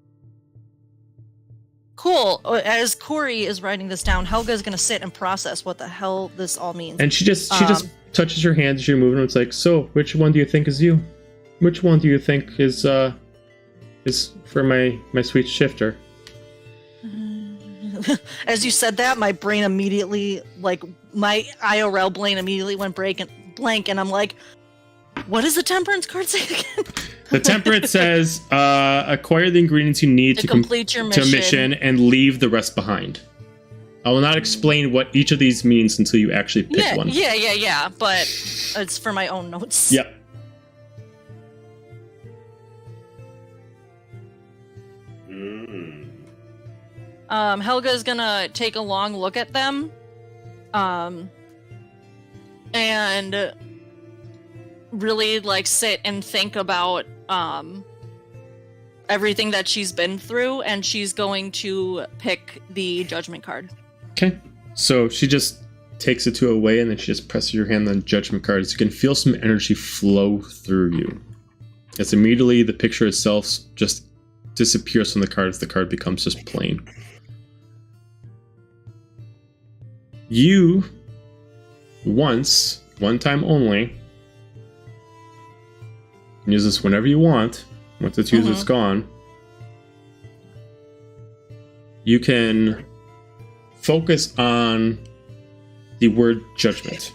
D: Cool. As Corey is writing this down, Helga's gonna sit and process what the hell this all means.
A: And she just touches your hand as you're moving. It's like, so which one do you think is you? Which one do you think is for my sweet shifter?
D: As you said that, my brain immediately, like, my IRL brain immediately went blank, and I'm like, what does the temperance card say again?
A: The temperance says, acquire the ingredients you need to
D: complete your mission
A: and leave the rest behind. I will not explain what each of these means until you actually pick one.
D: Yeah, but it's for my own notes.
A: Yep.
D: Helga's gonna take a long look at them, and really, like, sit and think about, everything that she's been through, and she's going to pick the judgment card.
A: Okay. So she just takes it away, and then she just presses your hand on the judgment card. So you can feel some energy flow through you. As immediately the picture itself just disappears from the card as the card becomes just plain. You, one time only, can use this whenever you want. Once it's used, it's gone. You can focus on the word judgment.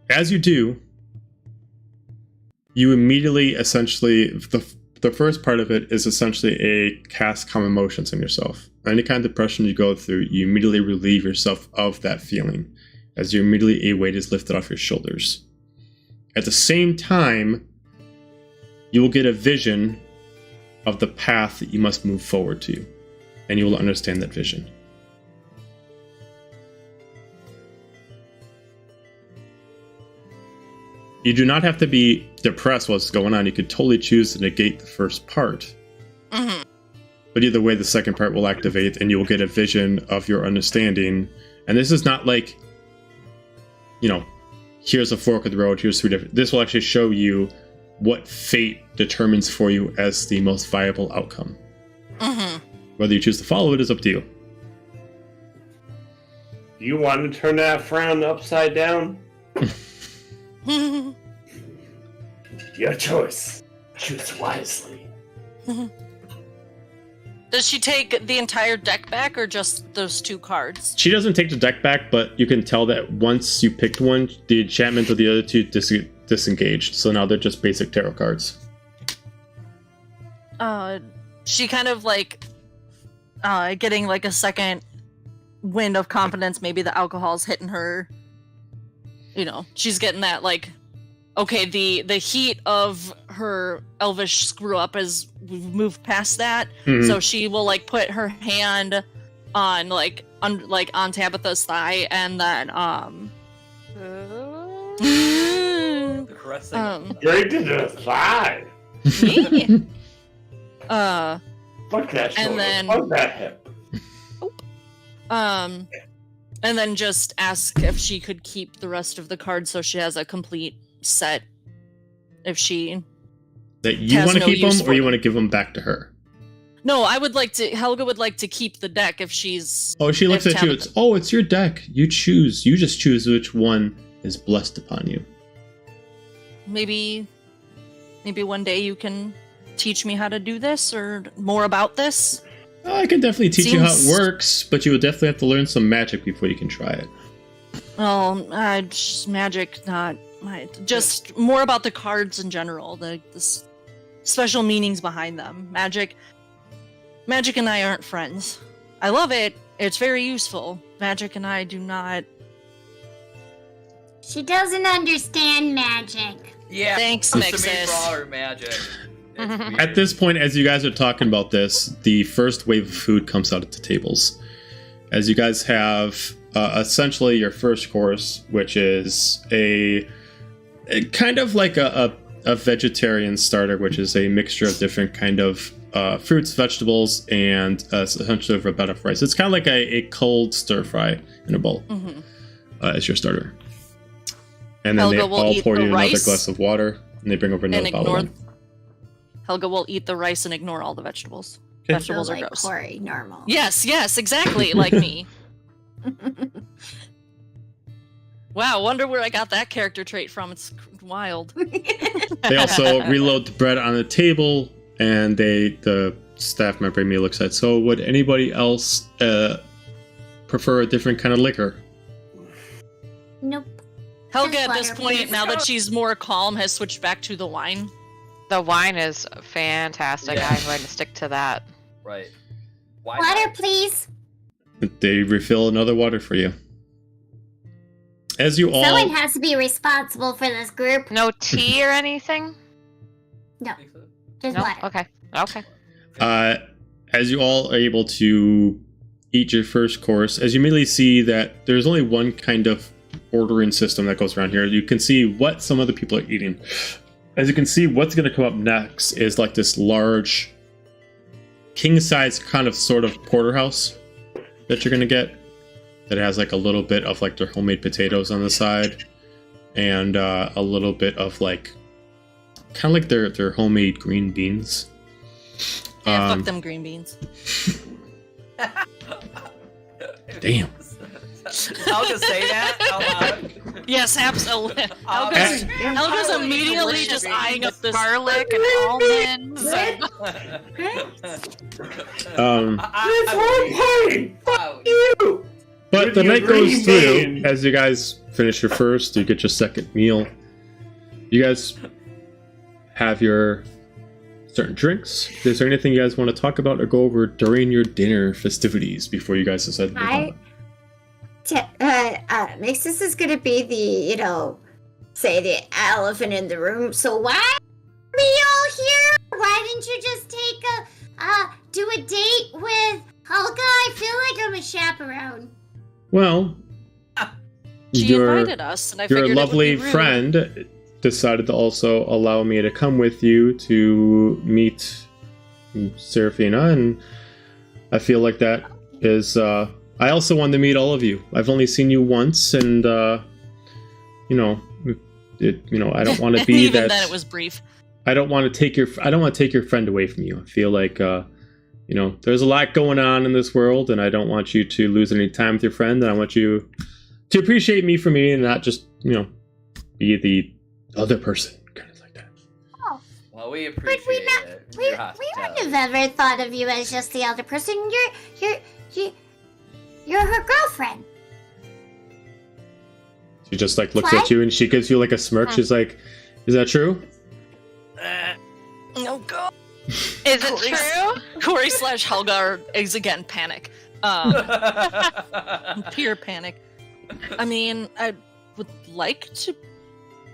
A: As you do, you immediately, essentially, the first part of it is essentially a cast calm emotions on yourself. Any kind of depression you go through, you immediately relieve yourself of that feeling, as you immediately, a weight is lifted off your shoulders. At the same time, you will get a vision of the path that you must move forward to, and you will understand that vision. You do not have to be depressed while it's going on. You could totally choose to negate the first part.
D: Mm-hmm.
A: But either way, the second part will activate, and you will get a vision of your understanding. And this is not like, here's a fork of the road, here's three different... This will actually show you what fate determines for you as the most viable outcome.
D: Mm-hmm.
A: Whether you choose to follow it is up to you.
I: Do you want to turn that frown upside down? Your choice. Choose wisely.
D: Does she take the entire deck back, or just those two cards?
A: She doesn't take the deck back, but you can tell that once you picked one, the enchantment of the other two disengaged. So now they're just basic tarot cards.
D: She kind of getting like a second wind of confidence. Maybe the alcohol's hitting her. She's getting that okay, the heat of her elvish screw up as we've moved past that. Mm-hmm. So she will put her hand on on Tabitha's thigh, and then
E: caressing.
I: Straight to the thigh. Fuck that shoulder.
D: And then
I: fuck that hip.
D: And then just ask if she could keep the rest of the cards so she has a complete set. If she
A: that you want to keep them, or you want to give them back to her?
D: No, Helga would like to keep the deck if she's.
A: Oh, she looks at you. It's your deck. You choose. You just choose which one is blessed upon you.
D: Maybe one day you can teach me how to do this, or more about this.
A: I can definitely teach you how it works, but you will definitely have to learn some magic before you can try it.
D: Well, just magic, not just more about the cards in general, the special meanings behind them. Magic and I aren't friends. I love it. It's very useful. Magic and I do not.
B: She doesn't understand magic.
E: Yeah.
D: Thanks,
E: Sesame
D: Mixes.
E: Brawler magic.
A: At this point, as you guys are talking about this, the first wave of food comes out at the tables. As you guys have essentially your first course, which is a kind of like a vegetarian starter, which is a mixture of different kind of fruits, vegetables, and essentially a bed of rice. It's kind of like a cold stir fry in a bowl as your starter. And then
D: Helga
A: they
D: will
A: all
D: eat
A: pour
D: the
A: you another
D: rice
A: glass of water, and they bring over another bottle of wine.
D: Helga will eat the rice and ignore all the vegetables.
A: Okay.
D: Vegetables
J: So
D: are
J: like
D: gross.
J: Corey, normal.
D: Yes, exactly, like me. Wow, wonder where I got that character trait from. It's wild.
A: They also reload the bread on the table, and the staff member me looks at. So, would anybody else prefer a different kind of liquor?
B: Nope.
D: Helga,
B: Just
D: at this
B: water,
D: point,
B: please.
D: now that she's more calm, has switched back to the wine.
G: The wine is fantastic.
E: Yeah.
G: I'm going to stick to that.
E: Right. Why
B: Water,
E: not?
B: please.
A: They refill another water for you. As you all,
B: Someone has to be responsible for this group.
G: No tea or anything?
B: No, just
G: No?
B: water.
G: Okay. Okay.
A: as you all are able to eat your first course, as you immediately see that there's only one kind of ordering system that goes around here. You can see what some other people are eating. As you can see, what's going to come up next is like this large king-size kind of sort of porterhouse that you're going to get that has like a little bit of like their homemade potatoes on the side and a little bit of like kind of like their homemade green beans.
D: Yeah, fuck them green beans.
A: Damn.
E: I'll just say that out loud.
D: Yes, absolutely.
E: Obviously.
D: Helga's immediately just eyeing up this
G: garlic and almonds.
E: I
F: You!
A: But
F: With
A: the
F: your
A: night goes
F: green
A: through
F: bean.
A: as you guys finish your first, you get your second meal. You guys have your certain drinks. Is there anything you guys want to talk about or go over during your dinner festivities before you guys decide to move on?
J: Mixus is gonna be the, say the elephant in the room. So why
B: Are we all here? Why didn't you just do a date with Helga? I feel like I'm a chaperone.
A: Well,
D: She invited us, and I
A: your
D: figured
A: lovely
D: it would be rude.
A: friend decided to also allow me to come with you to meet Serafina, and I feel like that is. I also wanted to meet all of you. I've only seen you once, and I don't want to be
D: Even
A: that.
D: then, it was brief.
A: I don't want to take your friend away from you. I feel like there's a lot going on in this world, and I don't want you to lose any time with your friend. And I want you to appreciate me for me, and not just be the other person, kind of like that.
B: Oh,
E: Well, we appreciate
B: but we
E: your
B: wouldn't
E: hospitality.
B: have ever thought of you as just the other person. You're her girlfriend.
A: She just like looks
B: What?
A: at you, and she gives you like a smirk. She's like, "Is that true?"
D: Oh god.
G: Is it
D: Corey's-
G: true?
D: Corey / Helga is again panic. Pure panic. I mean, I would like to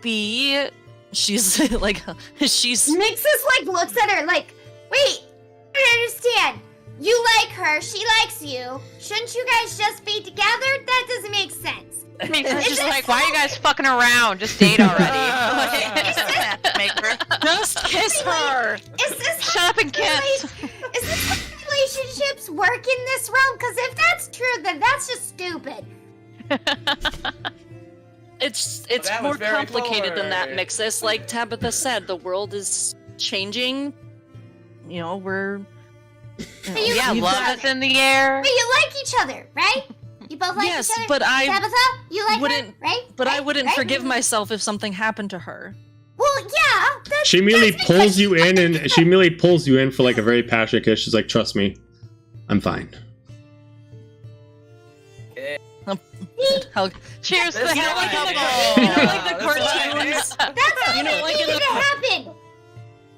D: be. She's like, she's.
B: Mixus looks at her like, wait, I don't understand. You like her, she likes you. Shouldn't you guys just be together? That doesn't make sense.
G: It's just like, why are you guys fucking around? Just date already.
D: Just kiss her.
B: Is this
G: Shut up and kiss.
B: Is this how relationships work in this realm? Because if that's true, then that's just stupid.
D: It's
E: that
D: more
E: was very
D: complicated than that,
E: forward.
D: Mixus. Like Tabitha said, the world is changing. We're.
B: you-
G: Yeah,
D: we've
G: love
D: got-
G: is in the air.
B: But you like each other, right? You both like
D: Yes,
B: each other?
D: but I
B: Tabitha, you like her,
D: wouldn't-
B: right?
D: But I
B: Right?
D: wouldn't
B: Right?
D: forgive myself if something happened to her.
B: Well, yeah. That's,
A: She immediately
B: that's
A: pulls
B: because
A: you in, and
B: like
A: she immediately pulls you in for like a very passionate kiss. She's like, "Trust me, I'm fine."
D: Helga.
G: Cheers to
E: This
G: the
E: is
G: happy
E: like-
G: couple.
D: like the
E: That's
D: cartoons.
B: That's all
D: You know,
B: that
D: like in
B: needed
D: the-
B: to happen.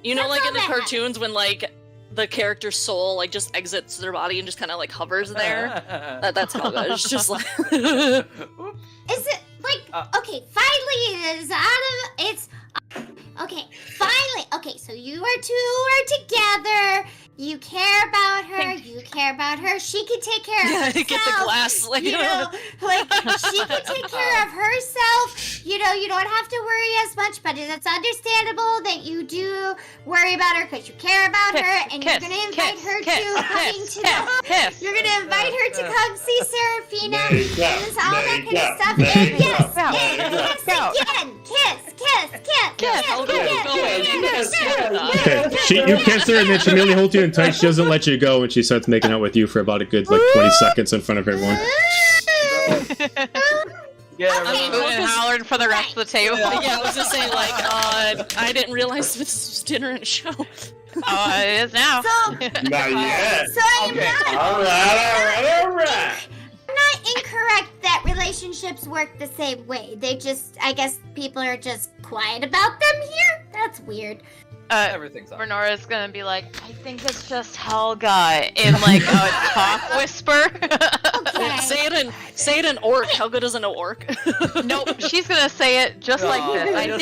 B: That's
D: Like
B: all
D: in the
B: that
D: cartoons when like the character's soul like just exits their body and just kind of like hovers there. That's Helga. It's just like.
B: Is it like
E: Uh.
B: okay? Finally, it is out of it's. Okay, finally. Okay, so you two are together. You care about her. You care about her. She can take care of herself.
D: Get the glass.
B: Like, she can take care of herself. You don't have to worry as much, but it's understandable that you do worry about her because you care about her, and you're gonna invite her You're gonna invite her to come see Serafina and all that kind of stuff. And kiss.
A: You kiss her, and then she immediately holds you in tight. She doesn't let you go, and she starts making out with you for about a good 20 seconds in front of everyone.
G: And hollering for the rest of the table.
D: Yeah, I was just saying, I didn't realize this was dinner and a show.
G: Oh, it is now.
B: So,
F: Not yet.
B: So I'm not.
F: All right.
B: I'm not incorrect that relationships work the same way. I guess people are just quiet about them here. That's weird.
E: Everything's on.
G: Renora's gonna be like, I think it's just Helga in like a talk whisper.
B: Okay.
D: Say it in orc. Helga doesn't know orc.
G: Nope, she's gonna say it just like this. I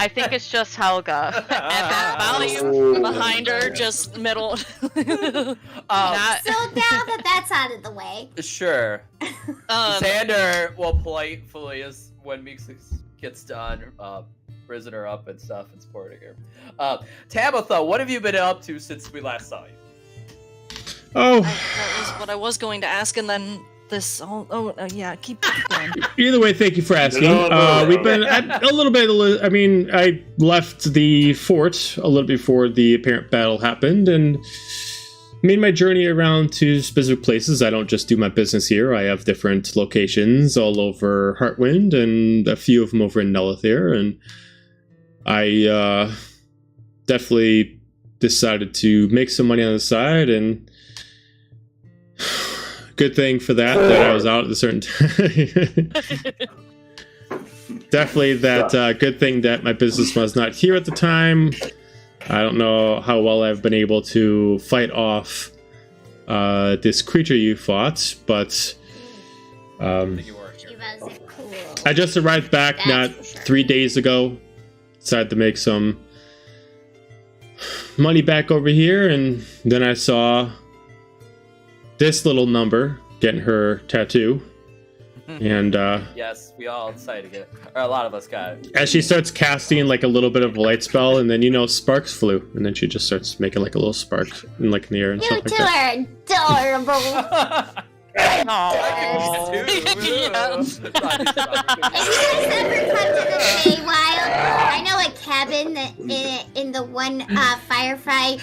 G: think it's just Helga.
D: And that volume behind her, just middle.
B: So now that's out of the way.
E: Sure. Xander will politely, as when Meeks gets done, risen her up and stuff and supporting her. Tabitha, what have you been up to since we last saw you?
A: Oh,
D: That was what I was going to ask, and then this. Keep going.
A: Either way, thank you for asking. We've been a little bit. I mean, I left the fort a little before the apparent battle happened, and made my journey around to specific places. I don't just do my business here. I have different locations all over Heartwind, and a few of them over in Nelithir, and I definitely decided to make some money on the side, and good thing for that I was out at a certain time. Definitely that good thing that my business was not here at the time. I don't know how well I've been able to fight off this creature you fought, but I just arrived back not 3 days ago. Decided to make some money back over here, and then I saw this little number getting her tattoo. And
E: yes, we all decided to get it. Or a lot of us got it.
A: As she starts casting like a little bit of a light spell, and then sparks flew, and then she just starts making like a little spark in the air and
B: You
A: stuff like
B: two
A: that.
B: are adorable.
G: Aww.
B: Have you guys ever come to the Feywild? I know a cabin that in the one Firefly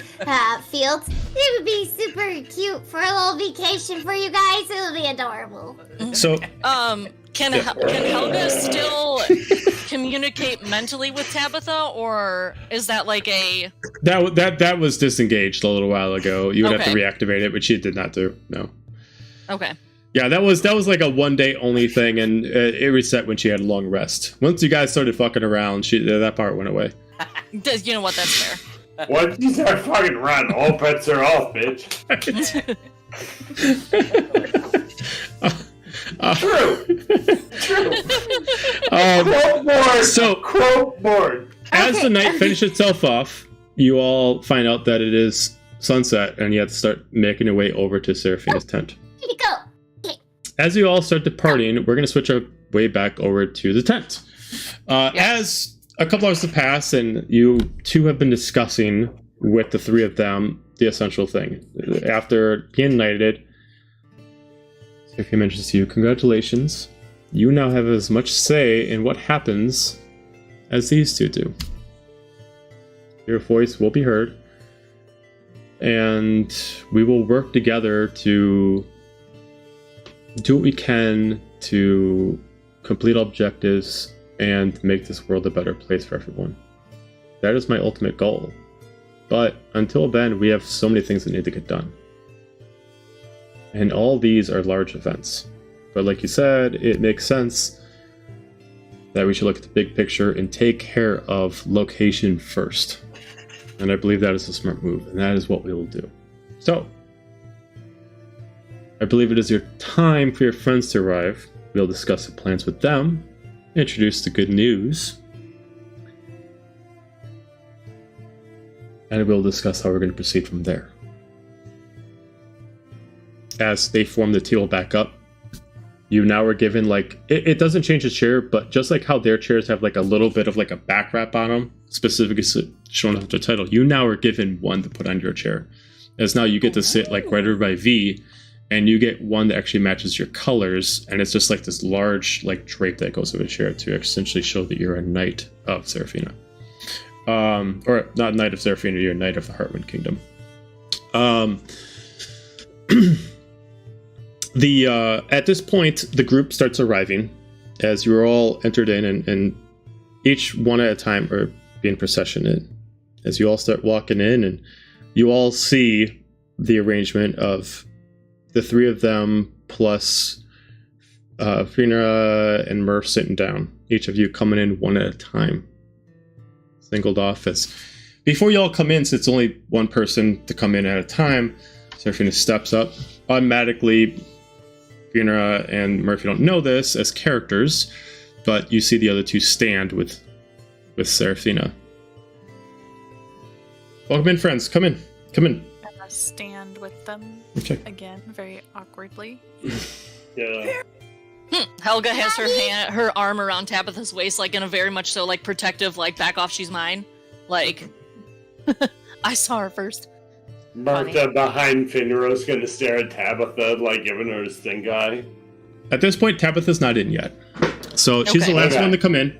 B: field. It would be super cute for a little vacation for you guys. It would be adorable.
A: So,
D: can Helga still communicate mentally with Tabitha, or is that like a
A: that was disengaged a little while ago. You would have to
D: Okay.
A: reactivate it, but she did not do. No.
D: okay?
A: Yeah, that was like a 1 day only thing, and it reset when she had a long rest. Once you guys started fucking around, that part went away.
D: You know what? That's fair.
I: Once you start fucking around, all bets are off, bitch.
A: So,
I: Quote board.
A: as the night finished itself off, you all find out that it is sunset, and you have to start making your way over to Seraphina's tent.
B: Here you go.
A: As you all start departing, we're going to switch our way back over to the tent. As a couple hours have passed, and you two have been discussing with the three of them the essential thing. After being knighted, Seraphina mentions to you, congratulations. You now have as much say in what happens as these two do. Your voice will be heard, and we will work together to do what we can to complete objectives and make this world a better place for everyone. That is my ultimate goal. But until then, we have so many things that need to get done. And all these are large events. But like you said, it makes sense that we should look at the big picture and take care of location first. And I believe that is a smart move, and that is what we will do. So, I believe it is your time for your friends to arrive. We'll discuss the plans with them, introduce the good news, and we'll discuss how we're going to proceed from there. As they form the table back up, you now are given, like, it doesn't change the chair, but just like how their chairs have like a little bit of like a back wrap on them, specifically showing off the title, you now are given one to put on your chair. As now you get to sit like right over by V, and you get one that actually matches your colors, and it's just like this large like drape that goes over the chair to essentially show that you're a knight of Seraphina. Or not Knight of Seraphina, you're a Knight of the Heartwind Kingdom. At this point, the group starts arriving as you're all entered in, and each one at a time or be in procession in. As you all start walking in, and you all see the arrangement of the three of them plus Fenra and Murph sitting down. Each of you coming in one at a time. Singled off as before you all come in, since it's only one person to come in at a time, Seraphina steps up. Automatically, Fenra and Murphy don't know this as characters, but you see the other two stand with Seraphina. Welcome in, friends. Come in. Come in.
C: I'm gonna stand with them again, very awkwardly.
I: Yeah.
D: Helga has her arm around Tabitha's waist, like in a very much so like protective, like back off, she's mine. Like I saw her first.
I: Martha behind Finro's gonna stare at Tabitha, like giving her a stink eye.
A: At this point, Tabitha's not in yet, so she's the last one to come in,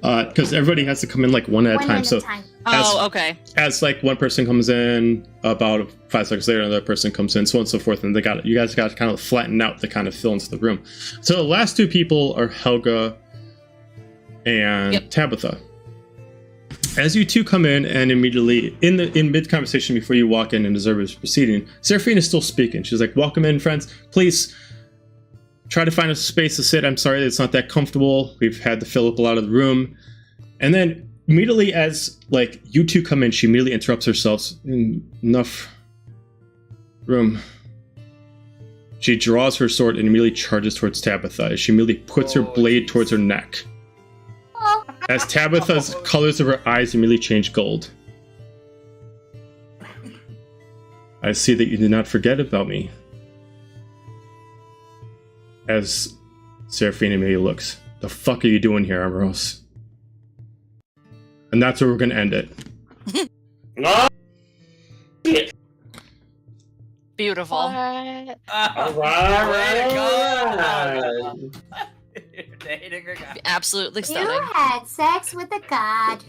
A: because everybody has to come in like one at a time. So, as like one person comes in, about 5 seconds later, another person comes in, so on and so forth, and you guys got to kind of flatten out to kind of fill into the room. So the last two people are Helga and Tabitha. As you two come in, and immediately in mid conversation before you walk in and observe is proceeding, Seraphina is still speaking. She's like, "Welcome in, friends. Please try to find a space to sit. I'm sorry that it's not that comfortable. We've had to fill up a lot of the room." And then immediately as like you two come in, she immediately interrupts herself. "Enough room." She draws her sword and immediately charges towards Tabitha. She immediately puts her blade towards her neck. As Tabitha's colors of her eyes immediately change gold. "I see that you did not forget about me." As Seraphina immediately looks, "The fuck are you doing here, Amaros?" And that's where we're gonna end it.
D: Beautiful.
I: Alright.
D: Absolutely stunning.
B: You had sex with a god.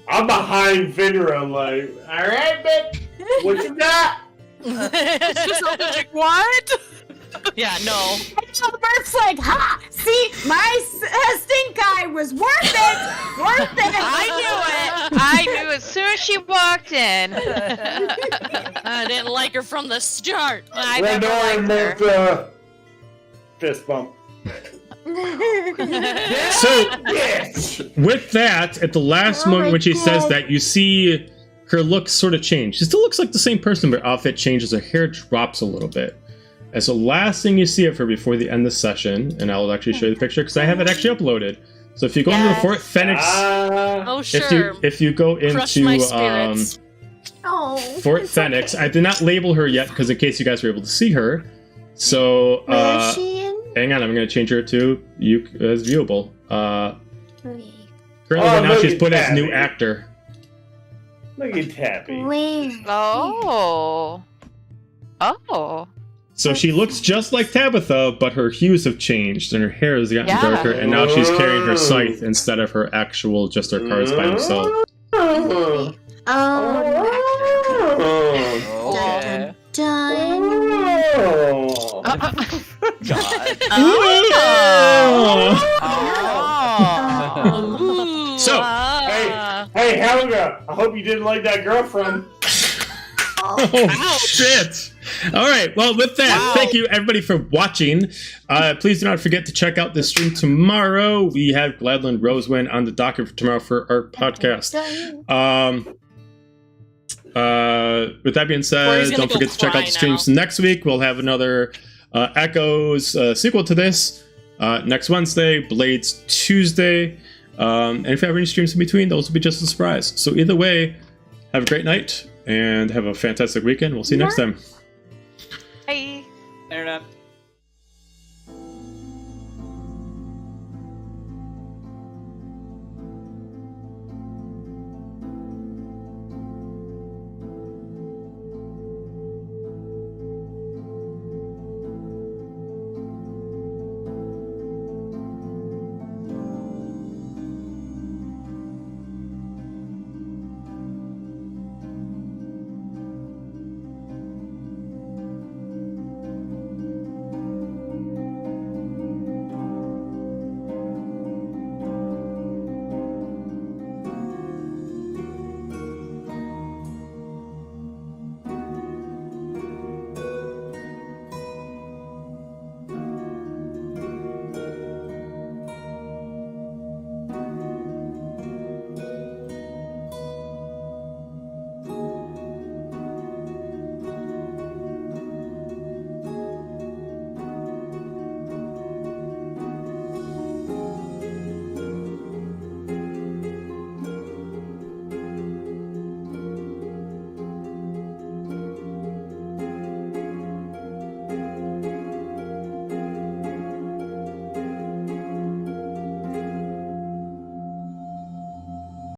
I: I'm behind Finra, like, alright, bitch, what you got?
C: Like, what?
D: Yeah, no.
J: And so Bert's like, ha! See, my stink eye was worth it! Worth it!
G: I knew as soon as she walked in.
D: I didn't like her from the start.
G: I never liked her.
I: Fist bump.
A: So, with that, at the last moment when she says that, you see her look sort of change. She still looks like the same person, but her outfit changes. Her hair drops a little bit. As the last thing you see of her before the end of the session, and I'll actually show you the picture because I have it actually uploaded. So if you go into the Fort Fenix, if you go into Fort Fenix, I did not label her yet because in case you guys were able to see her. So hang on, I'm going to change her to you as viewable. Currently, right now she's put as new actor.
I: Look at Tabby.
G: Oh.
A: So she looks just like Tabitha, but her hues have changed and her hair has gotten darker, and now she's carrying her scythe instead of her actual, just her cards by herself.
J: Oh.
E: Okay.
A: So,
I: hey, Helga, I hope you didn't like that girlfriend.
A: Oh, shit. All right. Well, with that, thank you everybody for watching. Please do not forget to check out the stream tomorrow. We have Gladland Rosewind on the docket for tomorrow for our podcast. With that being said, don't forget to check out the streams next week. We'll have another Echoes sequel to this next Wednesday, Blades Tuesday. And if you have any streams in between, those will be just a surprise. So either way, have a great night and have a fantastic weekend. We'll see you next time.
G: Bye.
E: Internet.